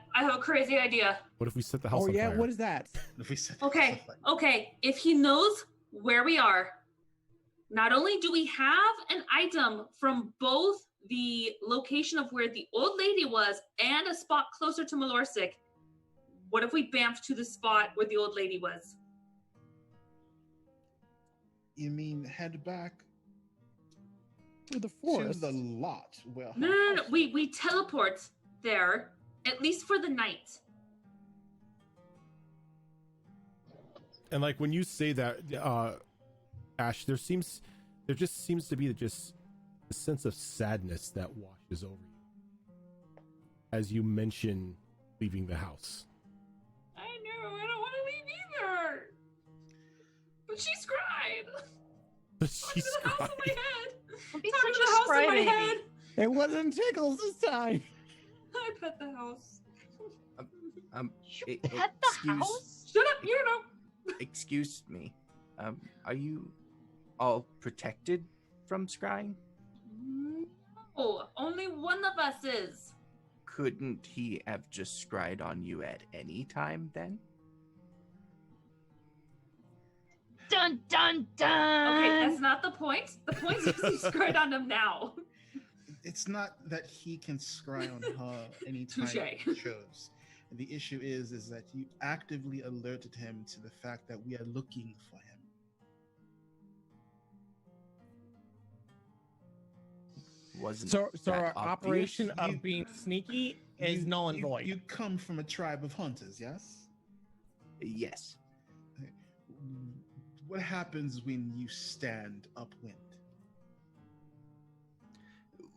What if we set the house on fire? What is that? If we set Okay. If he knows where we are, not only do we have an item from both the location of where the old lady was and a spot closer to Malorsic, what if we bamfed to the spot where the old lady was? You mean head back to the forest? To the lot? Well, No. We teleport there, at least for the night. And like when you say that, Ash, there just seems to be just a sense of sadness that washes over you as you mention leaving the house. I know, I don't want to leave either. But she's cried. She's the house in my head. Don't be Talking such to a the house spry in my baby. head. It wasn't Tickles this time. I pet the house. You pet the house? Shut up, you know. Excuse me. Are you all protected from scrying? No, only one of us is. Couldn't he have just scryed on you at any time then? Dun dun dun. Okay, that's not the point. The point is he scryed on him now. It's not that he can scry on her anytime Touché. he chose. The issue is that you actively alerted him to the fact that we are looking for him. Wasn't So that our obvious? operation of being sneaky is null and void. You come from a tribe of hunters, yes? Yes. What happens when you stand upwind?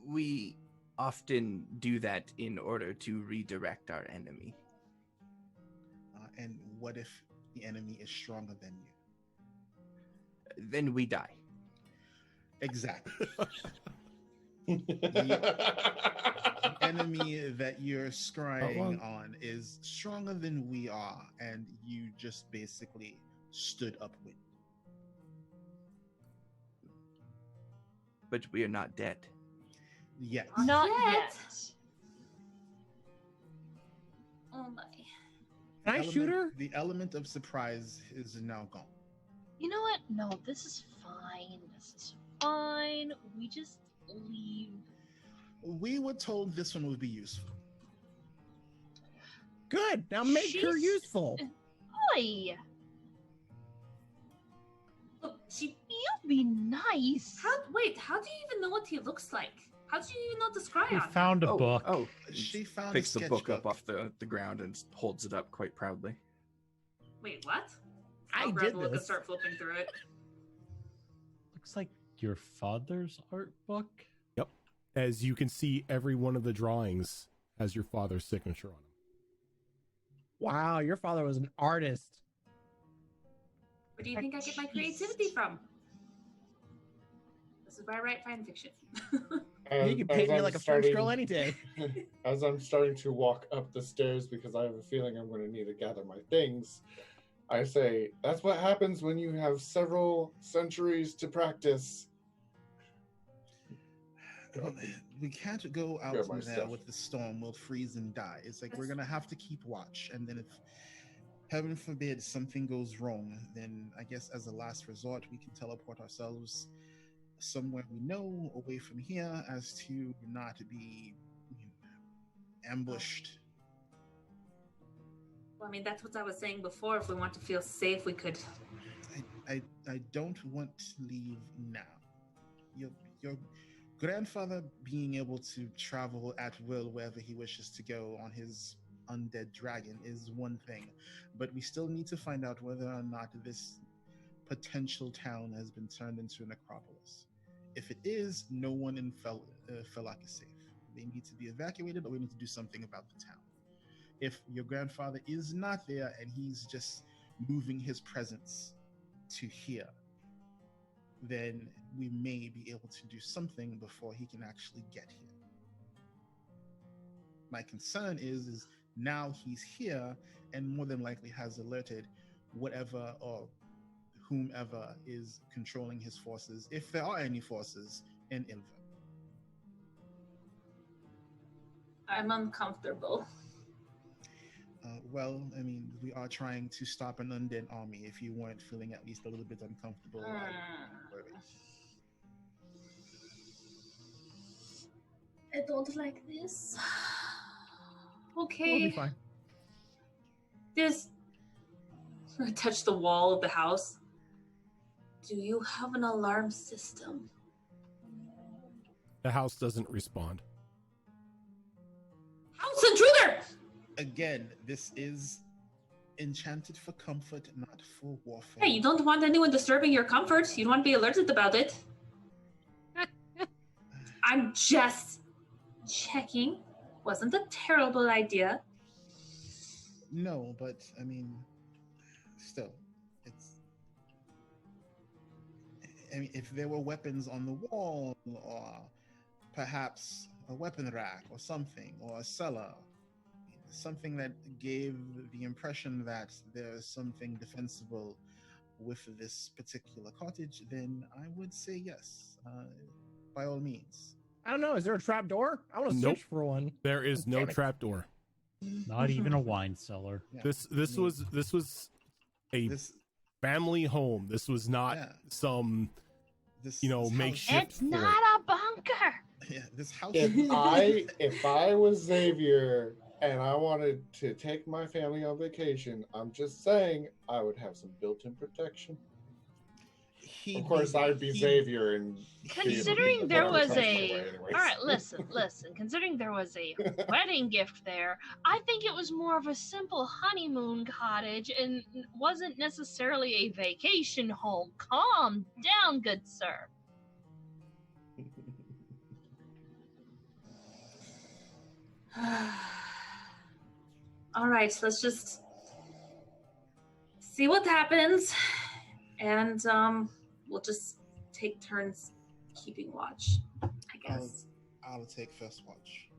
We often do that in order to redirect our enemy. And what if the enemy is stronger than you? Then we die. Exactly. The enemy that you're scrying on is stronger than we are, and you just basically stood upwind. But we are not dead. Yes. Not yet. Oh my. Can I shoot her? The element of surprise is now gone. You know what? No, this is fine. This is fine. We just leave. We were told this one would be useful. Good. Now make her useful. Oi! Look, You be nice. how do you even know what he looks like? How do you even know the scry We on? found a book. Oh, She found picks a the book up sketchbook. off the ground and holds it up quite proudly. Wait, what? I I'll grab did the book and this. start flipping through it. Looks like your father's art book. Yep. As you can see, every one of the drawings has your father's signature on them. Wow, your father was an artist. Where do you think I get my creativity from? This is why I write fan fiction. You can paint me like a French girl any day. As I'm starting to walk up the stairs because I have a feeling I'm going to need to gather my things, I say, that's what happens when you have several centuries to practice. We can't go out Grab my in there stuff. with the storm. We'll freeze and die. It's like we're gonna have to keep watch, and then if heaven forbid something goes wrong, then I guess as a last resort we can teleport ourselves somewhere we know away from here, as to not be ambushed. Well, I mean, that's what I was saying before. If we want to feel safe, we could. I don't want to leave now. Your grandfather being able to travel at will wherever he wishes to go on his undead dragon is one thing, but we still need to find out whether or not this potential town has been turned into a necropolis. If it is, no one in Felak is safe. They need to be evacuated, or we need to do something about the town. If your grandfather is not there and he's just moving his presence to here, then we may be able to do something before he can actually get here. My concern is now he's here and more than likely has alerted whatever or whomever is controlling his forces, if there are any forces, in Ilver. I'm uncomfortable. Well, I mean, we are trying to stop an undead army. If you weren't feeling at least a little bit uncomfortable, I wouldn't worry. I don't like this. We'll Okay. be fine. Just touch the wall of the house. Do you have an alarm system? The house doesn't respond. House intruder! Again, this is enchanted for comfort, not for warfare. Hey, you don't want anyone disturbing your comfort. You don't want to be alerted about it. I'm just checking. Wasn't a terrible idea. No, but I mean, still, it's. I mean, if there were weapons on the wall, or perhaps a weapon rack, or something, or a cellar, something that gave the impression that there's something defensible with this particular cottage, then I would say yes, by all means. I don't know. Is there a trap door? I want to Nope. search for one. There is no Damn it. trapdoor. Not even a wine cellar. Yeah. This I mean, was a this family home. This was not Yeah. some this this makeshift. It's not a bunker. Yeah, this house. If I was Xavier and I wanted to take my family on vacation, I'm just saying I would have some built-in protection. Of course, I'd be Xavier and Considering there was All right, listen. Considering there was a wedding gift there, I think it was more of a simple honeymoon cottage and wasn't necessarily a vacation home. Calm down, good sir. All right, let's just see what happens, and we'll just take turns keeping watch, I guess. I'll take first watch.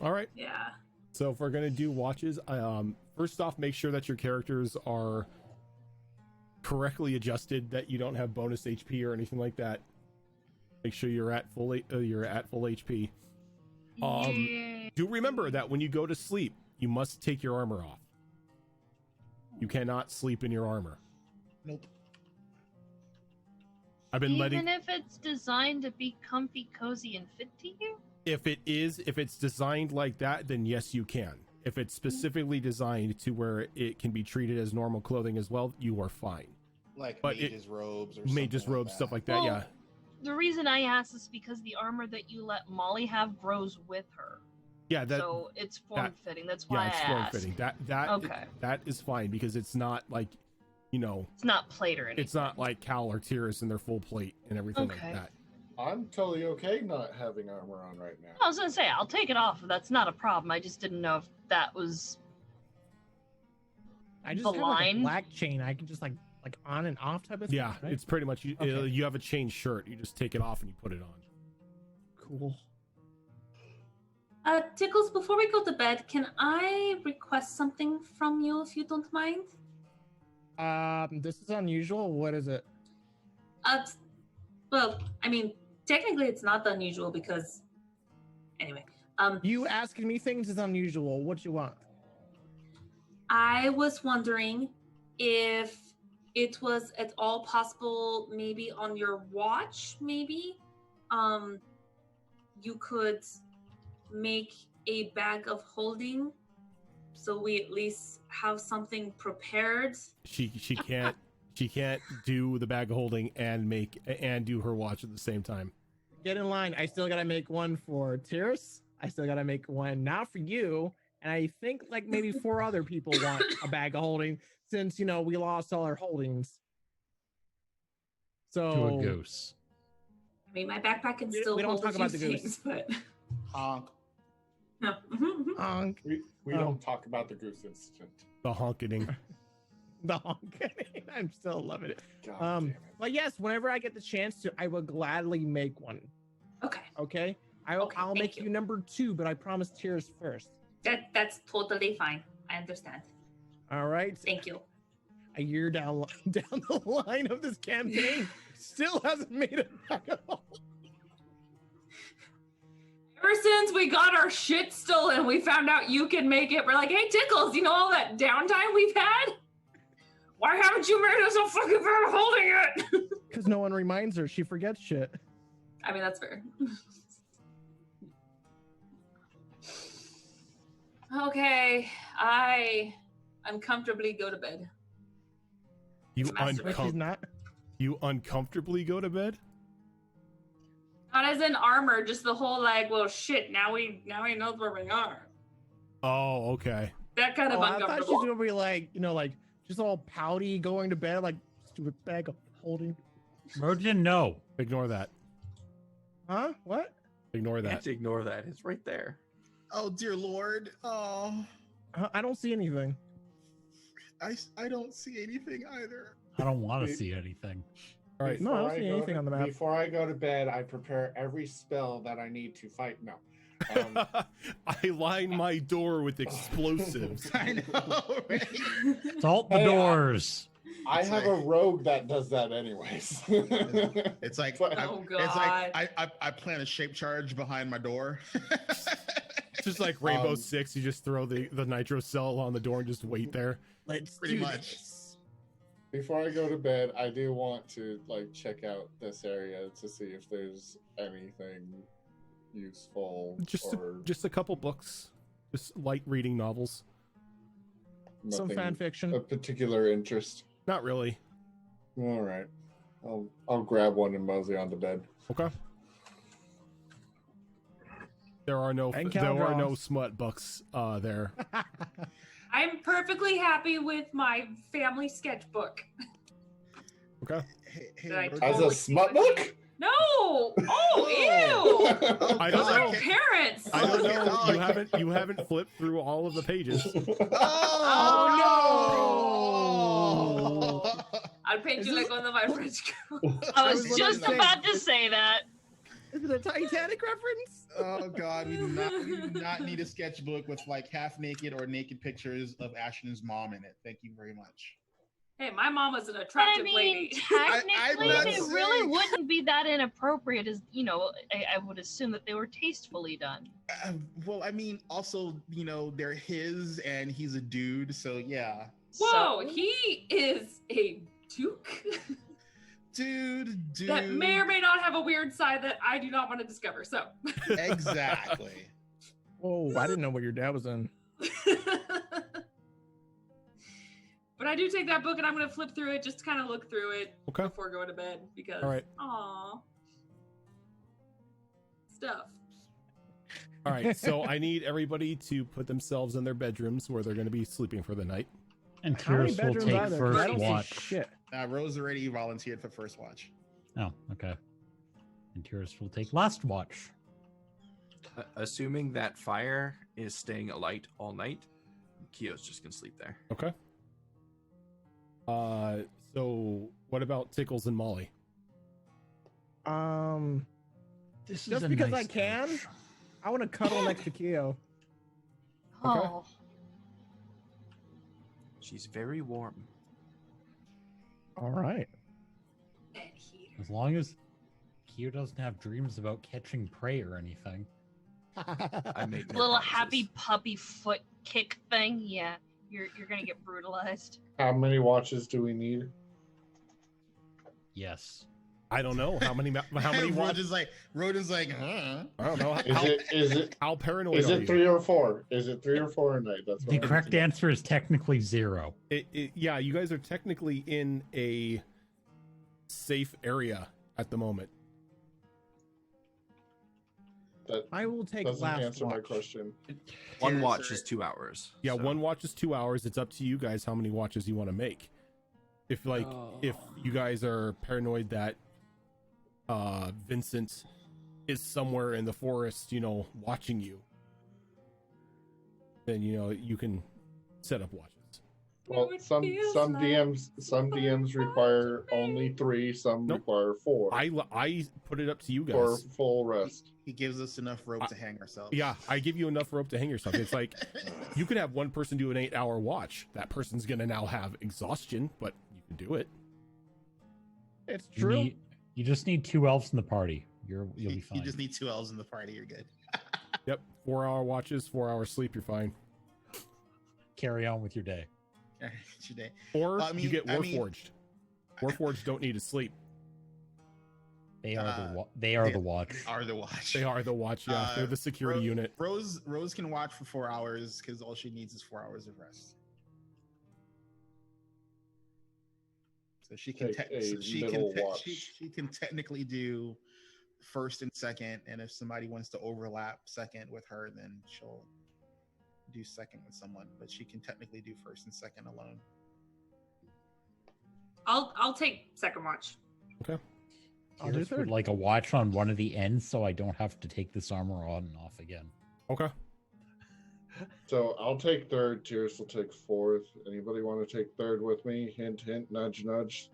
All right. Yeah. So if we're gonna do watches, first off, make sure that your characters are correctly adjusted, that you don't have bonus HP or anything like that. Make sure you're at full HP. Do remember that when you go to sleep, you must take your armor off. You cannot sleep in your armor. Nope. I've been Even if it's designed to be comfy, cozy, and fit to you? If it's designed like that, then yes, you can. If it's specifically designed to where it can be treated as normal clothing as well, you are fine. Like but mage's robes or mage's something robes, like stuff like that, Well, yeah. The reason I ask is because the armor that you let Molly have grows with her. Yeah, So it's form fitting. That's why it's I form asked. fitting. Okay. That is fine because it's not like, It's not plate or anything. it's not like Cal or Tyrus in their full plate and everything Okay. like that. I'm totally okay not having armor on right now. I was gonna say I'll take it off. That's not a problem. I just didn't know if that was. I just The have like a line? black chain. I can just like on and off type of thing. Yeah, right? it's pretty much you. Okay. You have a chain shirt. You just take it off and you put it on. Cool. Tickles, before we go to bed, can I request something from you if you don't mind? This is unusual. What is it? Well, I mean, technically it's not unusual because anyway. You asking me things is unusual. What you want? I was wondering if it was at all possible, maybe on your watch, maybe you could make a bag of holding so we at least have something prepared. She can't do the bag of holding and do her watch at the same time. Get in line. I still gotta make one for Tyrus. I still gotta make one now for you. And I think like maybe 4 other people want a bag of holding since we lost all our holdings. So To a goose. I mean, my backpack can still we don't hold talk a about few the goose. things, but Honk. no. honk. We don't talk about the goose incident. The honking. The honk. I'm still loving it. God damn it. But yes, whenever I get the chance to, I will gladly make one. Okay. Okay. Okay, I'll thank make you number 2, but I promise Tears first. That's totally fine. I understand. All right. Thank you. A year down the line of this campaign, still hasn't made it back at all. Ever since we got our shit stolen, we found out you can make it. We're like, hey, Tickles, you know all that downtime we've had? Why haven't you made us a fucking bag of holding it? Because no one reminds her. She forgets shit. I mean, that's fair. Okay, I uncomfortably go to bed. You Masturbate. She's not. You uncomfortably go to bed? Not as in armor, just the whole like, well, shit. Now he knows where we are. Oh, okay. That kind of I thought she uncomfortable. was gonna be like, just all pouty going to bed, like stupid bag of holding. Mergen, no. Ignore that. Huh? What? Ignore You that. have to ignore that. It's right there. Oh dear Lord. Oh, I don't see anything. I don't see anything either. I don't want to see anything. All right. No, I don't Before see go anything to- on the map. Before I go to bed, I prepare every spell that I need to fight. No. I line my door with explosives. I know, right? Salt the Hey, doors. I It's have like- a rogue that does that anyways. It's like But- Oh, it's like God. I plan a shape charge behind my door. Just like Rainbow Six, you just throw the nitro cell on the door and just wait there. Let's Pretty do much. this. Before I go to bed, I do want to like check out this area to see if there's anything useful or Just a couple books, just light reading novels. Some nothing fan fiction. of particular interest. Not really. All right, I'll grab one and mosey on to bed. Okay. There are no And no Caldraws. smut books there. I'm perfectly happy with my family sketchbook. Okay. Hey, Did I Roach, As a Totally smut see what book? No! Oh, ew! Oh, I don't God. know. Parents! I don't Oh, know. God. You haven't flipped through all of the pages. Oh, Oh, no! I'll paint Is you this- like one of my French girls. I was was just gonna say- about to say that. Is it a Titanic reference? Oh God, we do not need a sketchbook with like half naked or naked pictures of Ashton's mom in it. Thank you very much. Hey, my mom was an But I attractive mean, lady. technically, not it saying- really wouldn't be that inappropriate. As you know, I would assume that they were tastefully done. Well, I mean, also, you know, they're his and he's a dude, so yeah. Whoa, So- he is a duke Dude. that may or may not have a weird side that I do not want to discover. So, Exactly. Oh, I didn't know what your dad was in. but I do take that book and I'm going to flip through it just to kind of look through it Okay. before going to bed because, All right. aw, stuff. All right, so I need everybody to put themselves in their bedrooms where they're going to be sleeping for the night. And How many Tyrus will bedrooms take are there? 'Cause I first don't watch. see shit. Rose already volunteered for first watch. Oh, okay. And Tyrus will take last watch. Assuming that fire is staying alight all night, Kyo's just gonna sleep there. Okay. So what about Tickles and Molly? This Just because I can, I want to cuddle next to Keo. Oh, She's very warm. All right. As long as Kyo doesn't have dreams about catching prey or anything. I make no little promises. happy puppy foot kick thing. Yeah, you're gonna get brutalized. How many watches do we need? Yes. I don't know how many watches. Rodin's like, huh? I don't know. How paranoid Is are it you? 3 or 4? Is it 3 or 4 a night? That's The what I correct need to know. answer is technically 0. Yeah, you guys are technically in a safe area at the moment. That I will take doesn't last answer my watch. question. One Cheers, watch sir. is 2 hours. Yeah, so- one watch is 2 hours. It's up to you guys how many watches you want to make. If if you guys are paranoid that Vincent is somewhere in the forest, watching you, then you can set up watches. Well, some DMs require only 3, some Nope. require 4 I put it up to you for guys. full rest. He gives us enough rope to hang ourselves. Yeah, I give you enough rope to hang yourself. It's like you could have one person do an 8-hour watch. That person's gonna now have exhaustion, but you can do it. It's You, true. you just need 2 elves in the party. You'll be fine. You just need 2 elves in the party. You're good. Yep, 4-hour watches, 4 hours sleep. You're fine. Carry on with your day. Today. Or I mean- you get I mean- Warforged. Warforged don't need to sleep. They are Uh, the watch. Are the watch. They are the watch. Yeah, they're the security unit. Rose can watch for 4 hours because all she needs is 4 hours of rest. So she can Take a middle watch. she can technically do first and second, and if somebody wants to overlap second with her, then she'll do second with someone. But she can technically do first and second alone. I'll take second watch. Okay. I'll do Tyrus would third. like a watch on one of the ends, so I don't have to take this armor on and off again. Okay. So I'll take 3rd. Tyrus will take 4th. Anybody want to take 3rd with me? Hint, hint, nudge, nudge.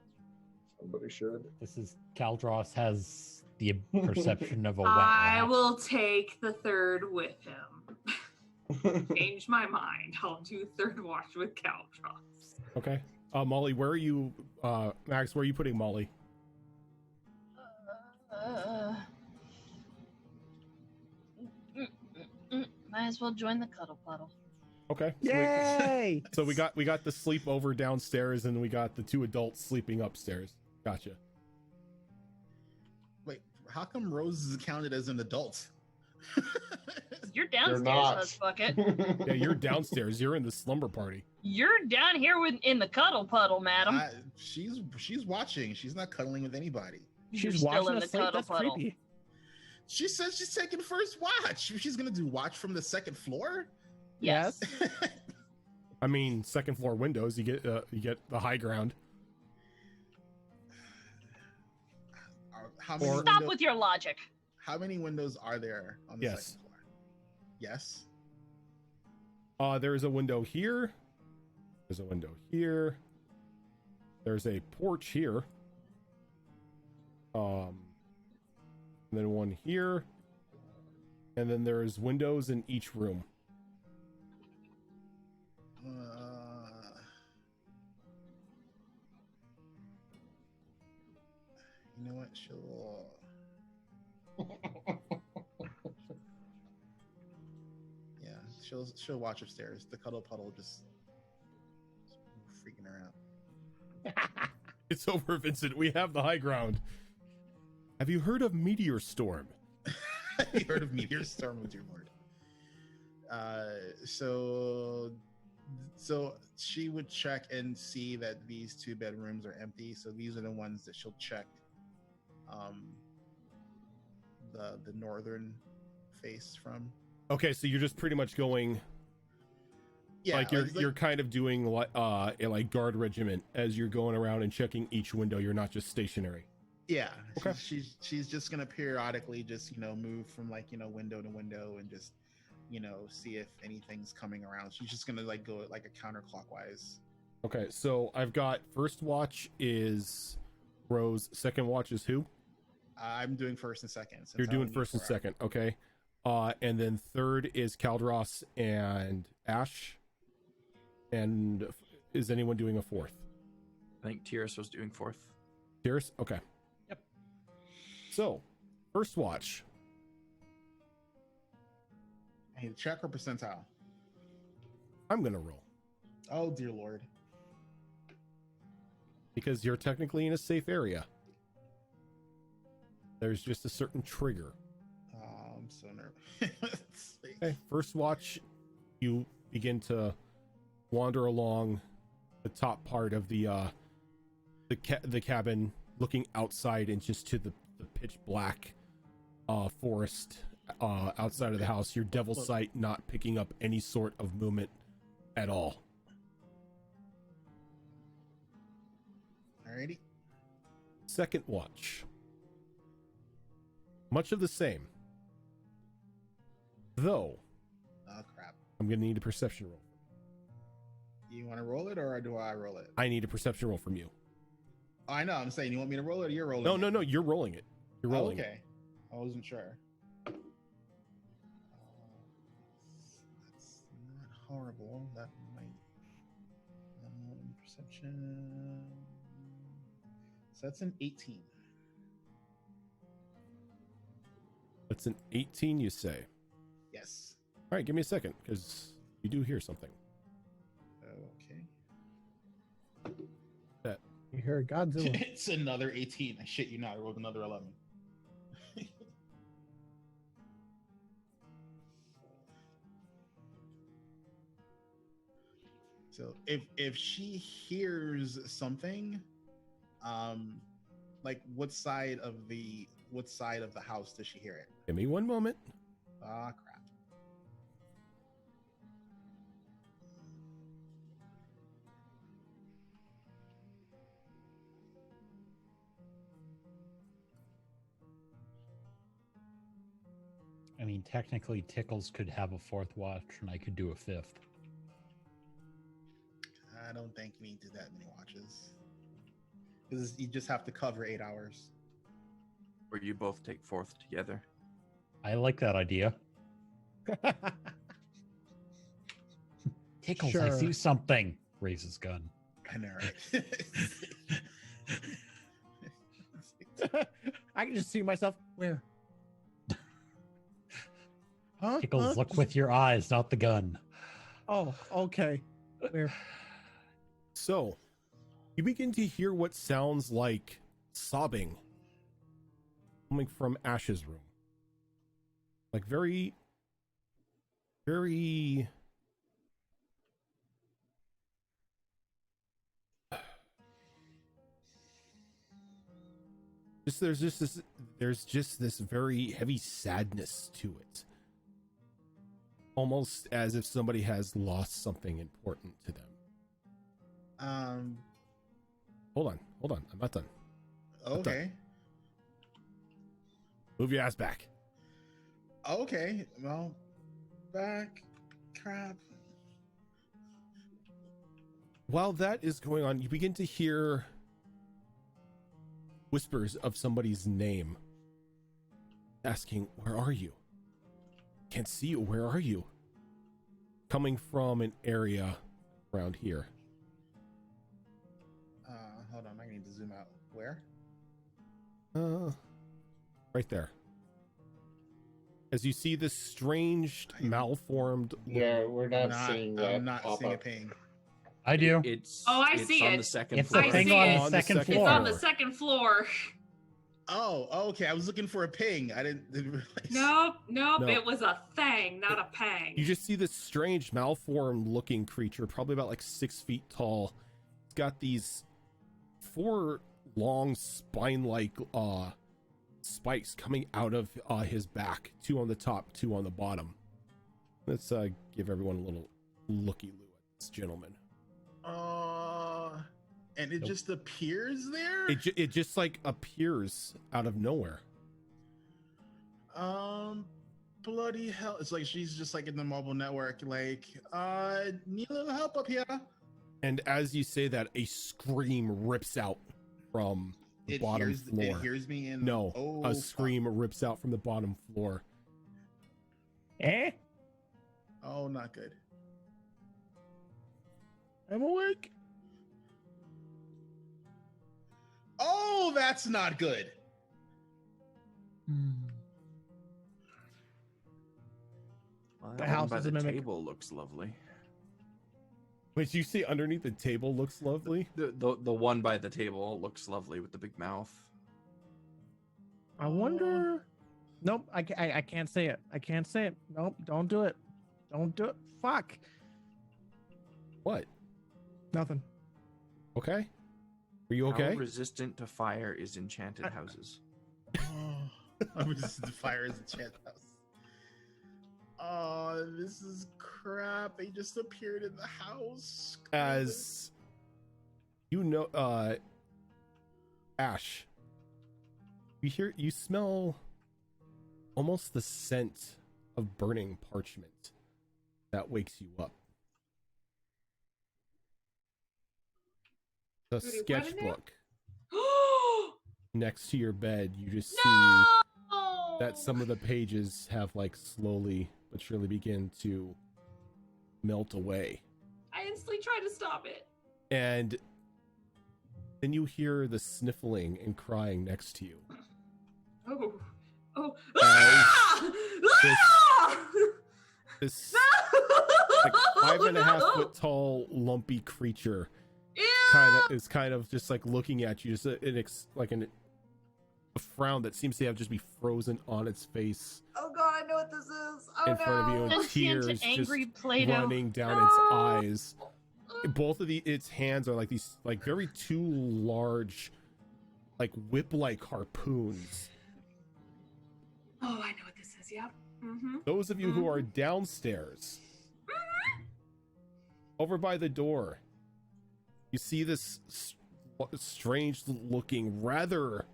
Somebody should. This is Caldros has the perception of a wet I rat. will take the 3rd with him. Change my mind. I'll do 3rd watch with Caldros. Okay. Molly, where are you? Max, where are you putting Molly? Might as well join the cuddle puddle. Okay. Yay! So we got the sleepover downstairs, and we got the 2 adults sleeping upstairs. Gotcha. Wait, how come Rose is counted as an adult? You're downstairs, not. Hush Bucket. Yeah, you're downstairs. You're in the slumber party. You're down here in the cuddle puddle, madam. She's watching. She's not cuddling with anybody. You're She's still watching in us the sleep. cuddle That's puddle. creepy. She says she's taking first watch. She's gonna do watch from the second floor. Yes. I mean, second floor windows. You get the high ground. How many Or- Stop windows, with your logic. how many windows are there on the Yes. second floor? Yes. There is a window here. There's a window here. there's a porch here. And then one here. And then there's windows in each room. You know what? Yeah, she'll watch upstairs. The cuddle puddle just freaking her out. It's over, Vincent. We have the high ground. Have you heard of Meteor Storm? You heard of Meteor Storm, with your lord. So she would check and see that these 2 bedrooms are empty. So these are the ones that she'll check. The northern face from. Okay, so you're just pretty much going. Yeah, like you're kind of doing like guard regiment as you're going around and checking each window. You're not just stationary. Yeah. Okay. She's just gonna periodically just move from window to window and just see if anything's coming around. She's just gonna go like a counterclockwise. Okay, so I've got first watch is Rose, second watch is who? I'm doing first and second. You're doing first and second, okay. And then third is Caldros and Ash. And is anyone doing a fourth? I think TUES was doing fourth. TUES? Okay. Yep. So, first watch. I need to check or percentile? I'm gonna roll. Oh dear lord. Because you're technically in a safe area. There's just a certain trigger. I'm so nervous. Okay, first watch, you begin to wander along the top part of the cabin, looking outside and just to the pitch black forest outside of the house. Your devil sight not picking up any sort of movement at all. Alrighty. Second watch. Much of the same. Though. Oh crap. I'm gonna need a perception roll. You want to roll it or do I roll it? I need a perception roll from you. Oh, I know. I'm saying, you want me to roll it or you're rolling No, no, you're rolling it. You're rolling okay. I wasn't sure. That's not horrible. That might... perception... So that's an 18. That's an 18, you say? Yes. All right, give me a second, because you do hear something. Okay. That. You heard Godzilla. It's another 18. I shit you not. I rolled another 11. So if she hears something, like what side of the house does she hear it? Give me one moment. Ah, crap. I mean, technically, Tickles could have a fourth watch, and I could do a fifth. I don't think we need to do that many watches. Because you just have to cover 8 hours. Or you both take fourth together. I like that idea. Tickles, I see something. Raise his gun. I know, right? I can just see myself. Where? Huh? Tickles, look with your eyes, not the gun. Oh, okay. Where? So, you begin to hear what sounds like sobbing coming from Ash's room. Like very, very... There's just this very heavy sadness to it. Almost as if somebody has lost something important to them. Hold on. I'm not done. Okay. Move your ass back. Okay. Well, back. Crap. while that is going on, you begin to hear whispers of somebody's name, asking, "Where are you? Can't see you. Where are you?" Coming from an area around here. Hold on, I need to zoom out. Where? Right there. As you see this strange, malformed. Yeah, we're not seeing that. I'm not pop seeing a up. ping. I do. It's I it's see on it. the second It's floor. the thing see on it. the second It's floor. on the second floor. Oh, okay. I was looking for a ping. I didn't realize. Nope. No. It was a thing, not a pang. You just see this strange, malformed looking creature, probably about like 6 feet tall. It's got these 4 long spine-like spikes coming out of his back, 2 on the top, 2 on the bottom. Let's give everyone a little looky-loo at this gentleman. And it just appears there? It just like appears out of nowhere. Bloody hell. It's like she's just like in the mobile network, like, need a little help up here. And as you say that, a scream rips out from the bottom floor. It hears me in. No, Oh, a scream rips out from the bottom floor. Eh? Oh, not good. I'm awake. Oh, that's not good. Well, The that house one by is the a mimic. table looks lovely. Wait, you see underneath the table looks lovely? The one by the table looks lovely with the big mouth. I wonder. Nope, I can't say it. I can't say it. Nope, don't do it. Don't do it. Fuck. What? Nothing. Okay. Are you okay? How resistant to fire is enchanted houses? I was just the fire is a chance house. Oh, this is crap. They just appeared in the house. As you know, Ash, you smell almost the scent of burning parchment that wakes you up. The Rudy, what in there? sketchbook next to your bed, you just see No! that some of the pages have like slowly but surely begin to melt away. I instantly tried to stop it. And then you hear the sniffling and crying next to you. Oh. As Ah! This like 5.5 foot tall lumpy creature kind of just like looking at you, just a frown that seems to have just be frozen on its face. Oh god, I know what this is. Oh in front of you, and Sentient, tears angry just Play-Doh. running down its eyes. Both of its hands are like these like very 2 large like whip-like harpoons. Oh, I know what this is. Yep. Mm-hmm. Those of you who are downstairs, over by the door, you see this strange looking, rather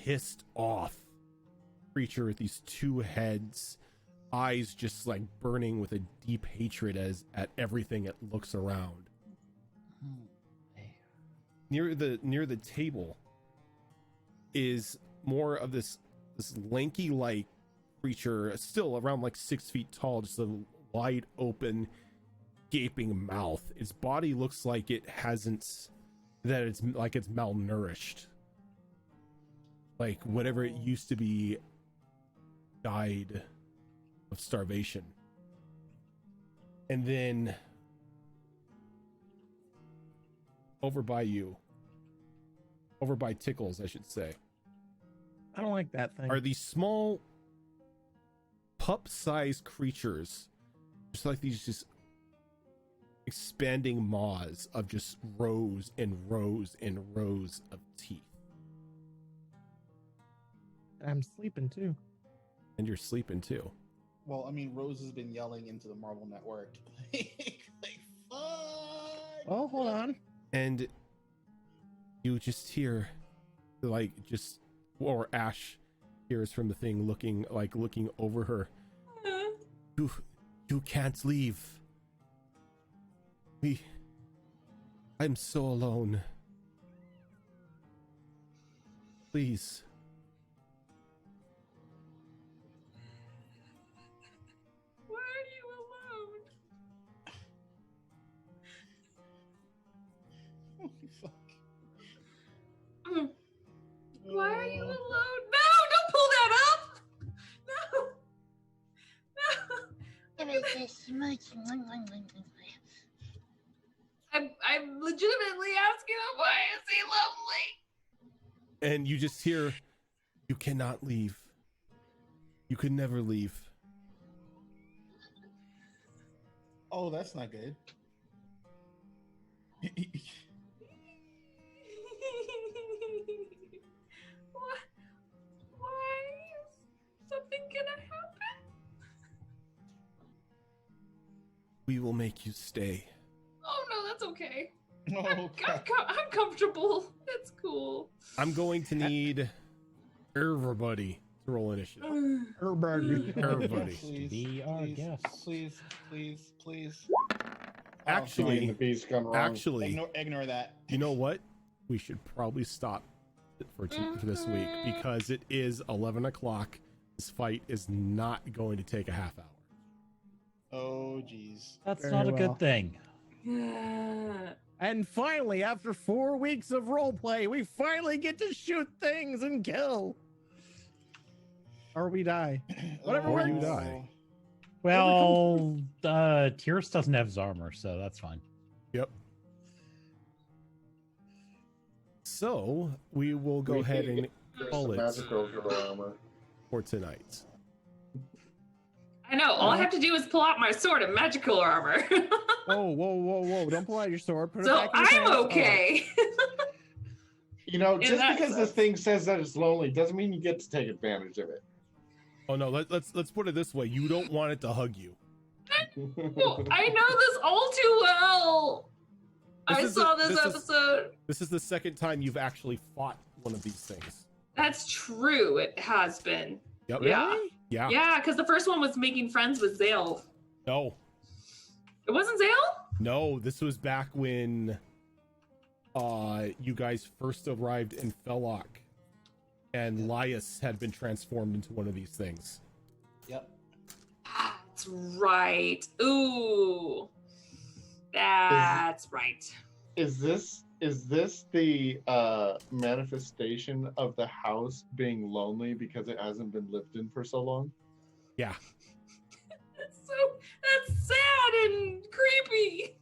pissed off creature with these 2 heads, eyes just like burning with a deep hatred at everything it looks around. Near the table is more of this lanky like creature, still around like 6 feet tall, just a wide open gaping mouth. Its body looks like it's malnourished, like whatever it used to be died of starvation. And then over by Tickles, I should say, I don't like that thing. are these small pup-sized creatures, just like these just expanding maws of just rows and rows and rows of teeth. I'm sleeping too. And you're sleeping too. Well, I mean, Rose has been yelling into the Marvel Network. Like, fuck! Oh, hold on. And you just hear, like, or Ash hears from the thing looking over her. You can't leave. I'm so alone. Please. Why are you Holy fuck. alone? Why are you alone? No, don't pull that up. No. I'm legitimately asking him, why is he lonely? And you just hear, you cannot leave. You could never leave. Oh, that's not good. Why is something gonna happen? We will make you stay. Oh no, that's okay. Oh, I'm comfortable. It's cool. I'm going to need everybody to roll initiative. Everybody. Everybody. Please, Be our please, guest. please. Actually, the bees gone wrong. Ignore that. You know what? We should probably stop it for this week because it is 11 o'clock. This fight is not going to take a half hour. Oh, geez. That's Very not a well. good thing. And finally, after 4 weeks of roleplay, we finally get to shoot things and kill. Or we die. Whatever Or works. you die. Well, TUES doesn't have his armor, so that's fine. Yep. So we will go ahead and call it Magical armor. for tonight. I know. All I have to do is pull out my sword and magical armor. Whoa. Don't pull out your sword. Put it So back in your I'm pants. okay. You know, In just that because this sense. thing says that it's lonely doesn't mean you get to take advantage of it. Oh no, let's put it this way. You don't want it to hug you. Well, I know this all too well. I saw this episode. This is the second time you've actually fought one of these things. That's true. It has been. Yep. Yeah. Yeah. Yeah, because the first one was making friends with Zale. No. It wasn't Zale? No, this was back when you guys first arrived in Felloc and Lias had been transformed into one of these things. Yep. That's right. Ooh. That's right. Is this the manifestation of the house being lonely because it hasn't been lived in for so long? Yeah. That's sad and creepy.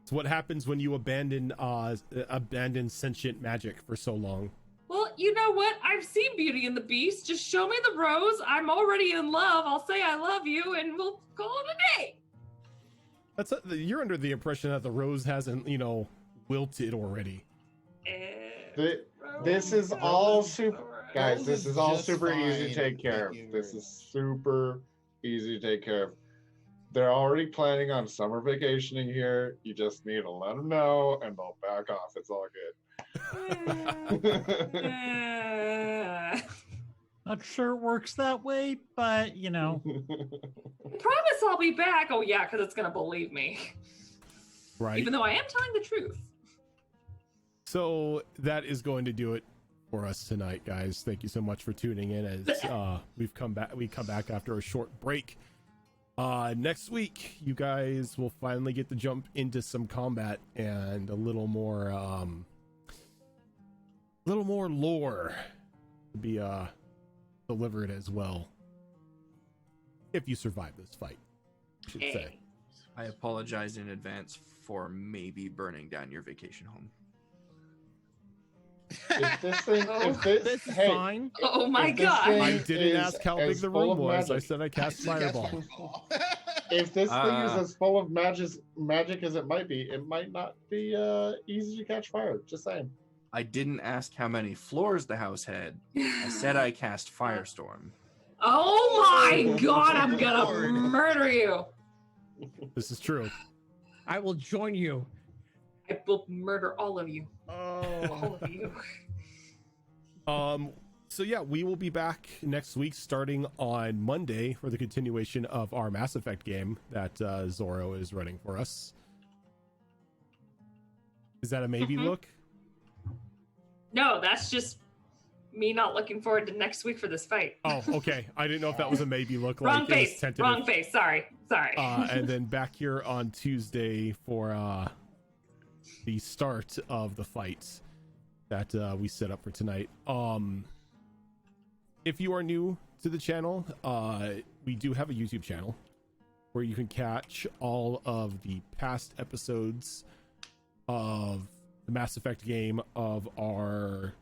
It's what happens when you abandon sentient magic for so long. Well, you know what? I've seen Beauty and the Beast. Just show me the rose. I'm already in love. I'll say I love you, and we'll call it a day. You're under the impression that the rose hasn't, wilted already. This is all super, guys. Rose This is is all just super easy to fine. take care Thank of. you This very is super easy to take care of. They're already planning on summer vacationing here. You just need to let them know, and they'll back off. It's all good. Not sure it works that way, but Promise I'll be back. Oh yeah, because it's gonna believe me. Right. Even though I am telling the truth. So that is going to do it for us tonight, guys. Thank you so much for tuning in as we come back after a short break. Next week you guys will finally get to jump into some combat and a little more lore to be delivered as well, if you survive this fight, I should say. I apologize in advance for maybe burning down your vacation home. If this thing, This is hey, fine. Oh my if this god. thing I didn't is ask how as big the full room of was. I magic- said I cast fireball. If this thing is as full of magic as it might not be easy to catch fire. Just saying. I didn't ask how many floors the house had. I said I cast Firestorm. Oh my god, I'm gonna murder you. This is true. I will join you. I will murder all of you. Oh. All of you. So yeah, we will be back next week starting on Monday for the continuation of our Mass Effect game that Zorro is running for us. Is that a maybe Mhm. look? No, that's just me not looking forward to next week for this fight. Oh, okay. I didn't know if that was a maybe look. Wrong Like it was face. tentative. Wrong face. Sorry. And then back here on Tuesday for the start of the fights that we set up for tonight. If you are new to the channel, we do have a YouTube channel where you can catch all of the past episodes of the Mass Effect game, of our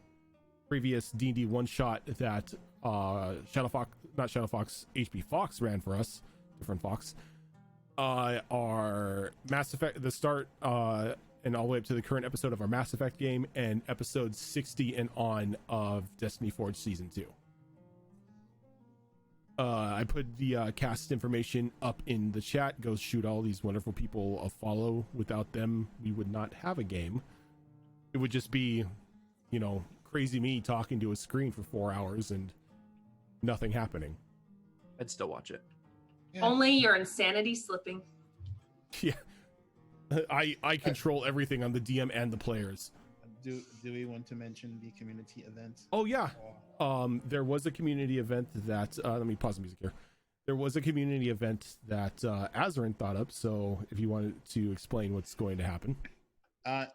previous D&D one-shot that HB Fox ran for us, different Fox. Our Mass Effect, the start and all the way up to the current episode of our Mass Effect game, and episode 60 and on of Destiny Forge Season 2. I put the cast information up in the chat. Go shoot all these wonderful people a follow. Without them, we would not have a game. It would just be, crazy me talking to a screen for 4 hours and nothing happening. I'd still watch it. Yeah. Only your insanity slipping. Yeah. I control everything on the DM and the players. Do we want to mention the community event? Oh yeah. There was a community event that let me pause the music here. There was a community event that Azarin thought up, so if you wanted to explain what's going to happen.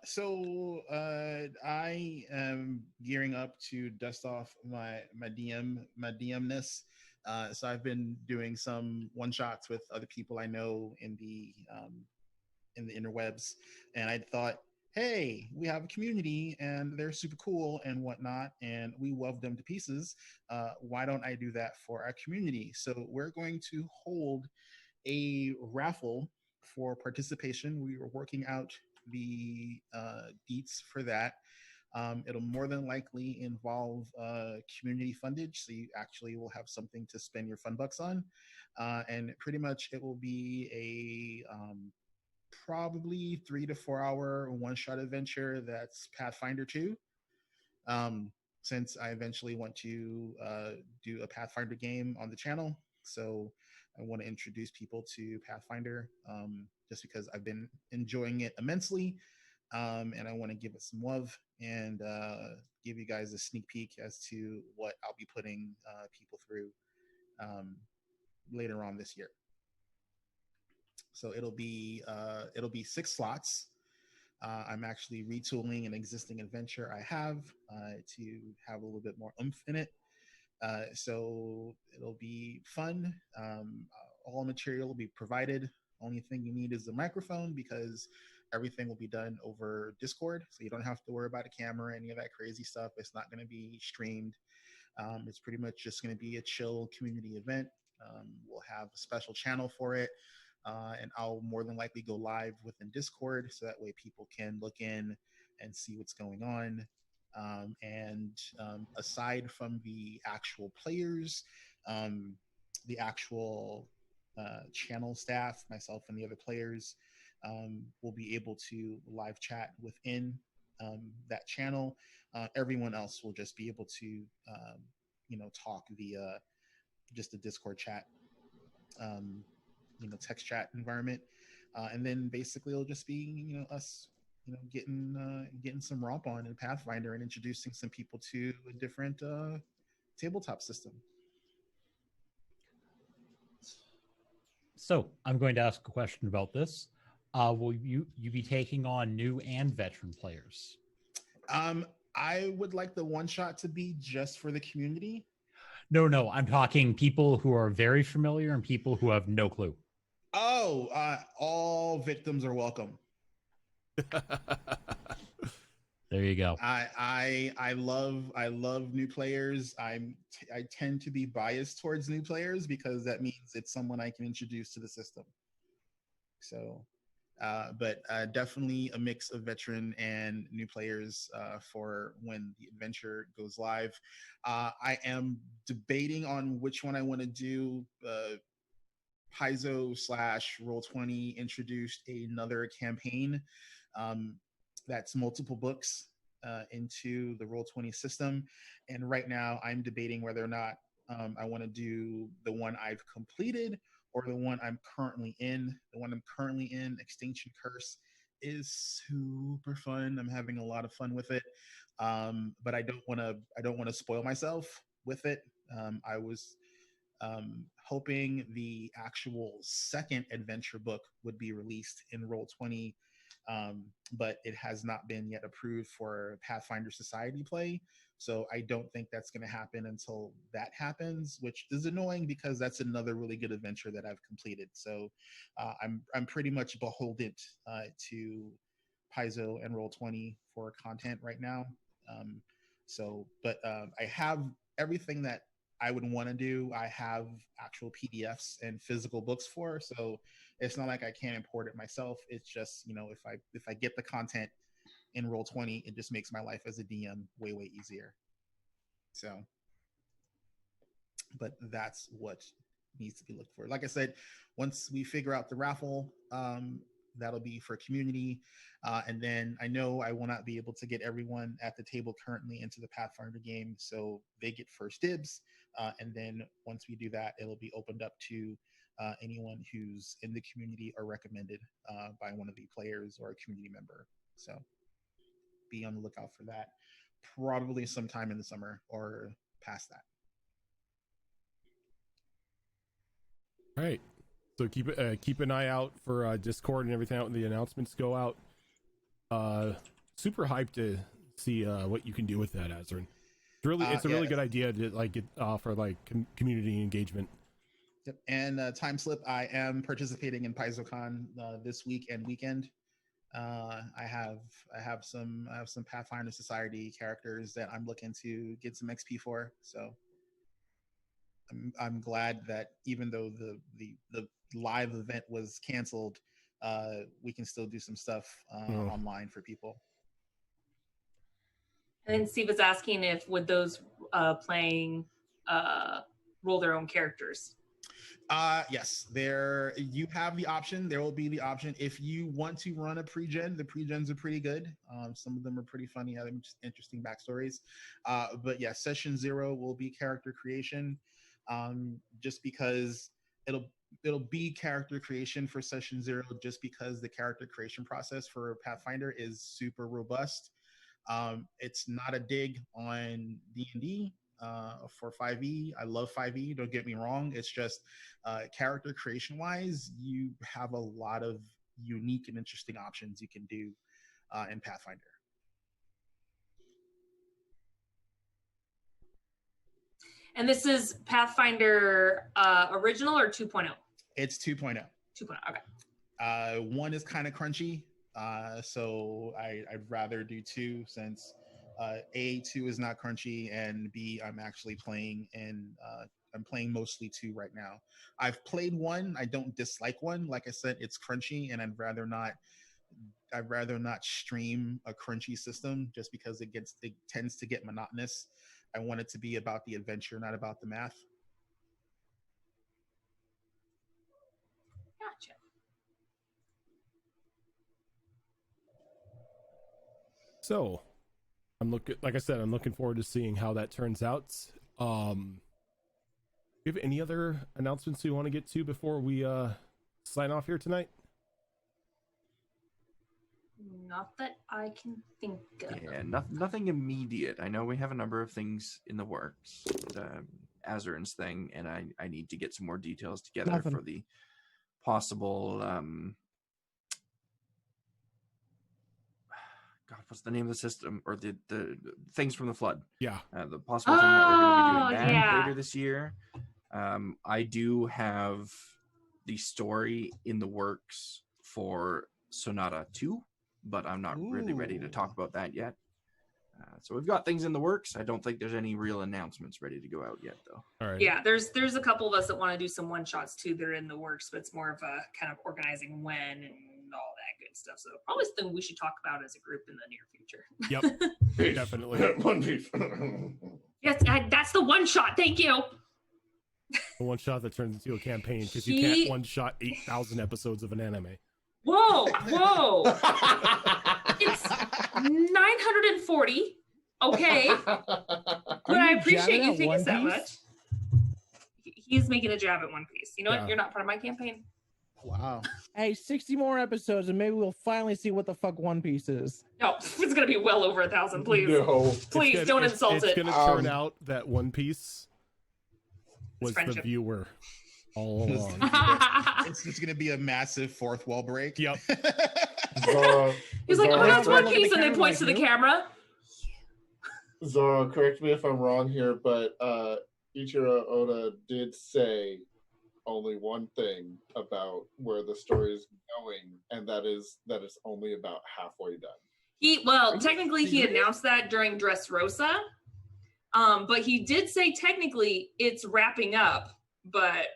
So I am gearing up to dust off my DMness. So I've been doing some one shots with other people I know in the interwebs, and I thought, hey, we have a community and they're super cool and whatnot, and we love them to pieces. Why don't I do that for our community? So we're going to hold a raffle for participation. We are working out the deets for that. It'll more than likely involve community fundage, so you actually will have something to spend your fun bucks on, and pretty much it will be a probably 3 to 4 hour one-shot adventure that's Pathfinder 2. Since I eventually want to do a Pathfinder game on the channel, so I want to introduce people to Pathfinder, just because I've been enjoying it immensely, and I want to give it some love and give you guys a sneak peek as to what I'll be putting people through later on this year. So it'll be 6 slots. I'm actually retooling an existing adventure I have to have a little bit more oomph in it. So it'll be fun. All material will be provided. Only thing you need is a microphone, because everything will be done over Discord. So you don't have to worry about a camera, any of that crazy stuff. It's not going to be streamed. It's pretty much just going to be a chill community event. We'll have a special channel for it. And I'll more than likely go live within Discord, so that way people can look in and see what's going on. Aside from the actual players, the actual channel staff, myself and the other players, will be able to live chat within that channel. Everyone else will just be able to, talk via just a Discord chat. Text chat environment, and then basically it'll just be us getting some romp on in Pathfinder and introducing some people to a different tabletop system. So I'm going to ask a question about this. Will you be taking on new and veteran players? I would like the one shot to be just for the community. No, I'm talking people who are very familiar and people who have no clue. Oh, all victims are welcome. There you go. I love new players. I tend to be biased towards new players because that means it's someone I can introduce to the system. So, but definitely a mix of veteran and new players for when the adventure goes live. I am debating on which one I want to do. Paizo / Roll20 introduced another campaign that's multiple books into the Roll20 system, and right now I'm debating whether or not I want to do the one I've completed or the one I'm currently in. The one I'm currently in, Extinction Curse, is super fun. I'm having a lot of fun with it, but I don't want to spoil myself with it. I was hoping the actual second adventure book would be released in Roll20, but it has not been yet approved for Pathfinder Society play. So I don't think that's going to happen until that happens, which is annoying because that's another really good adventure that I've completed. So I'm pretty much beholden to Paizo and Roll20 for content right now. But I have everything that I would want to do. I have actual PDFs and physical books for, so it's not like I can't import it myself. It's just, if I get the content in Roll20, it just makes my life as a DM way easier. So, but that's what needs to be looked for. Like I said, once we figure out the raffle, that'll be for community. And then I know I will not be able to get everyone at the table currently into the Pathfinder game, so they get first dibs. And then once we do that, it'll be opened up to anyone who's in the community or recommended by one of the players or a community member. So be on the lookout for that, probably sometime in the summer or past that. All right. So keep an eye out for Discord and everything out when the announcements go out. Super hyped to see what you can do with that, Azrin. It's a really good idea to get for community engagement. Yep. And time slip, I am participating in PaizoCon this week and weekend. I have some Pathfinder Society characters that I'm looking to get some XP for. So I'm glad that even though the live event was canceled, we can still do some stuff online for people. And then Steve was asking if would those playing roll their own characters. Yes, you have the option. There will be the option if you want to run a pre-gen. The pre-gens are pretty good. Some of them are pretty funny, have interesting backstories. But yeah, session 0 will be character creation. Just because it'll be character creation for session 0, just because the character creation process for Pathfinder is super robust. It's not a dig on D&D for 5e. I love 5e, don't get me wrong. It's just character creation wise, you have a lot of unique and interesting options you can do in Pathfinder. And this is Pathfinder original or 2.0? It's 2.0. 2.0, okay. 1 is kind of crunchy. So I'd rather do 2 since A, 2 is not crunchy, and B, I'm actually playing and I'm playing mostly 2 right now. I've played 1. I don't dislike 1. Like I said, it's crunchy, and I'd rather not stream a crunchy system just because it tends to get monotonous. I want it to be about the adventure, not about the math. Gotcha. So, I'm looking forward to seeing how that turns out. Do you have any other announcements you want to get to before we sign off here tonight? Not that I can think of. Yeah, nothing immediate. I know we have a number of things in the works. Azrin's thing, and I need to get some more details together for the possible God, what's the name of the system or the things from the flood? Yeah, the possible thing that we're going to be doing later this year. I do have the story in the works for Sonata 2, but I'm not really ready to talk about that yet. So we've got things in the works. I don't think there's any real announcements ready to go out yet, though. All right. Yeah, there's a couple of us that want to do some one shots too. They're in the works, but it's more of a kind of organizing when and all that good stuff. So probably something we should talk about as a group in the near future. Yep, definitely. One Piece. Yes, that's the one shot. Thank you. A one shot that turns into a campaign because you can't one shot 8,000 episodes of an anime. Whoa. It's 940. Okay. But I appreciate you think it's that much. He's making a jab at One Piece. You know what? You're not part of my campaign. Wow. Hey, 60 more episodes, and maybe we'll finally see what the fuck One Piece is. No, it's gonna be well over 1,000. Please, No. please don't insult it's it. gonna turn out that One Piece was the friendship. viewer all along. It's just gonna be a massive fourth wall break. Yep. Zoro, He's like, oh, Zoro, that's One look at Piece, the and then camera points to like the you. camera. Zoro, correct me if I'm wrong here, but Ichiro Oda did say only one thing about where the story is going, and that is only about halfway done. Technically he announced that during Dressrosa. But he did say technically it's wrapping up, but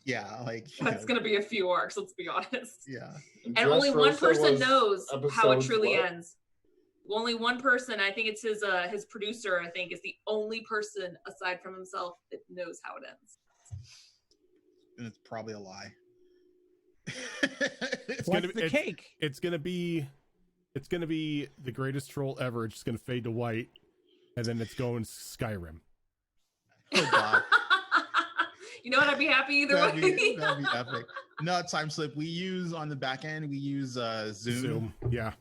Yeah, like that's gonna be a few arcs, let's be honest. yeah. And only one Dressrosa person was knows how it episodes truly what? ends. Only one person, I think it's his producer, I think, is the only person aside from himself that knows how it ends. And it's probably a lie. It's What's gonna the cake? It's gonna be the greatest troll ever. It's just gonna fade to white, and then it's going Skyrim. Oh god. You know what? I'd be happy either That'd way. that'd be epic. No, time slip. We use on the back end, we use Zoom. Yeah.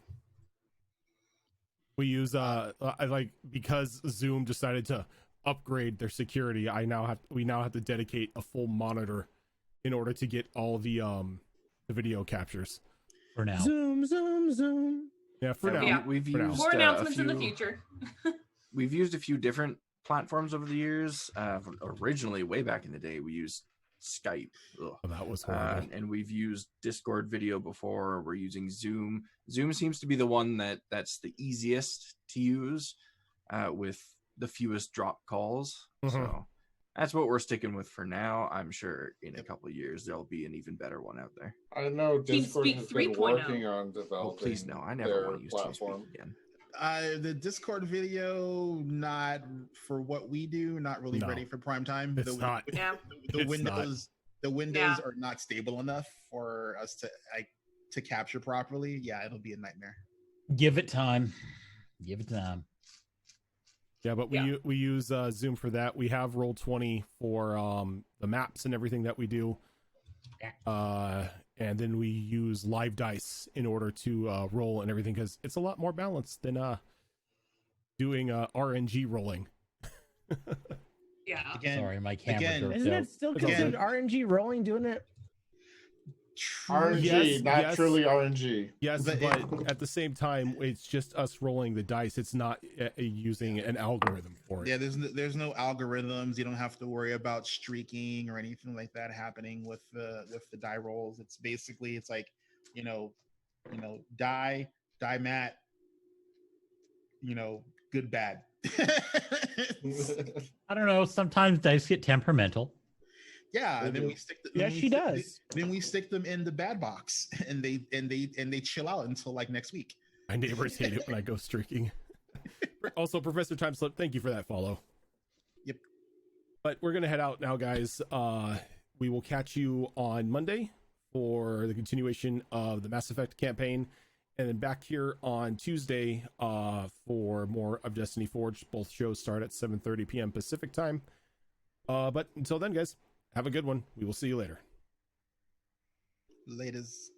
We use because Zoom decided to upgrade their security. We now have to dedicate a full monitor in order to get all the video captures. For now. Zoom. Yeah, for now. Yeah. We've For now. used More announcements in the a few- future. We've used a few different platforms over the years. Originally, way back in the day, we used Skype. Ugh. Oh, that was horrible. And we've used Discord video before. We're using Zoom. Zoom seems to be the one that's the easiest to use with the fewest drop calls. So that's what we're sticking with for now. I'm sure in a couple of years there'll be an even better one out there. I know Discord TeamSpeak has been 3.0. working on Oh, developing please no! I never their want to use platform. TeamSpeak again. The Discord video, not for what we do, not really No. ready for prime time. It's not. Yeah. The It's windows, the windows Yeah. are not stable enough for us to capture properly. Yeah, it'll be a nightmare. Give it time. Give it time. Yeah, but we use Zoom for that. We have Roll20 for the maps and everything that we do. And then we use live dice in order to roll and everything, because it's a lot more balanced than doing RNG rolling. Yeah. Again, Sorry, my camera again, jerked Isn't out. it still It's all considered RNG rolling doing it? RNG, Yes, not yes. truly RNG. Yes, But but at the same time, it's just us rolling the dice. It's not using an algorithm for it. Yeah, there's no algorithms. You don't have to worry about streaking or anything like that happening with the die rolls. It's basically like, die mat, good bad. I don't know. Sometimes dice get temperamental. Yeah, and then we stick. Yes, she does. Then we stick them in the bad box, and they chill out until like next week. My neighbors hate it when I go streaking. Also, Professor Timeslip, thank you for that follow. Yep. But we're gonna head out now, guys. We will catch you on Monday for the continuation of the Mass Effect campaign, and then back here on Tuesday for more of Destiny Forge. Both shows start at 7:30 p.m. Pacific time. But until then, guys, have a good one. We will see you later. Latest.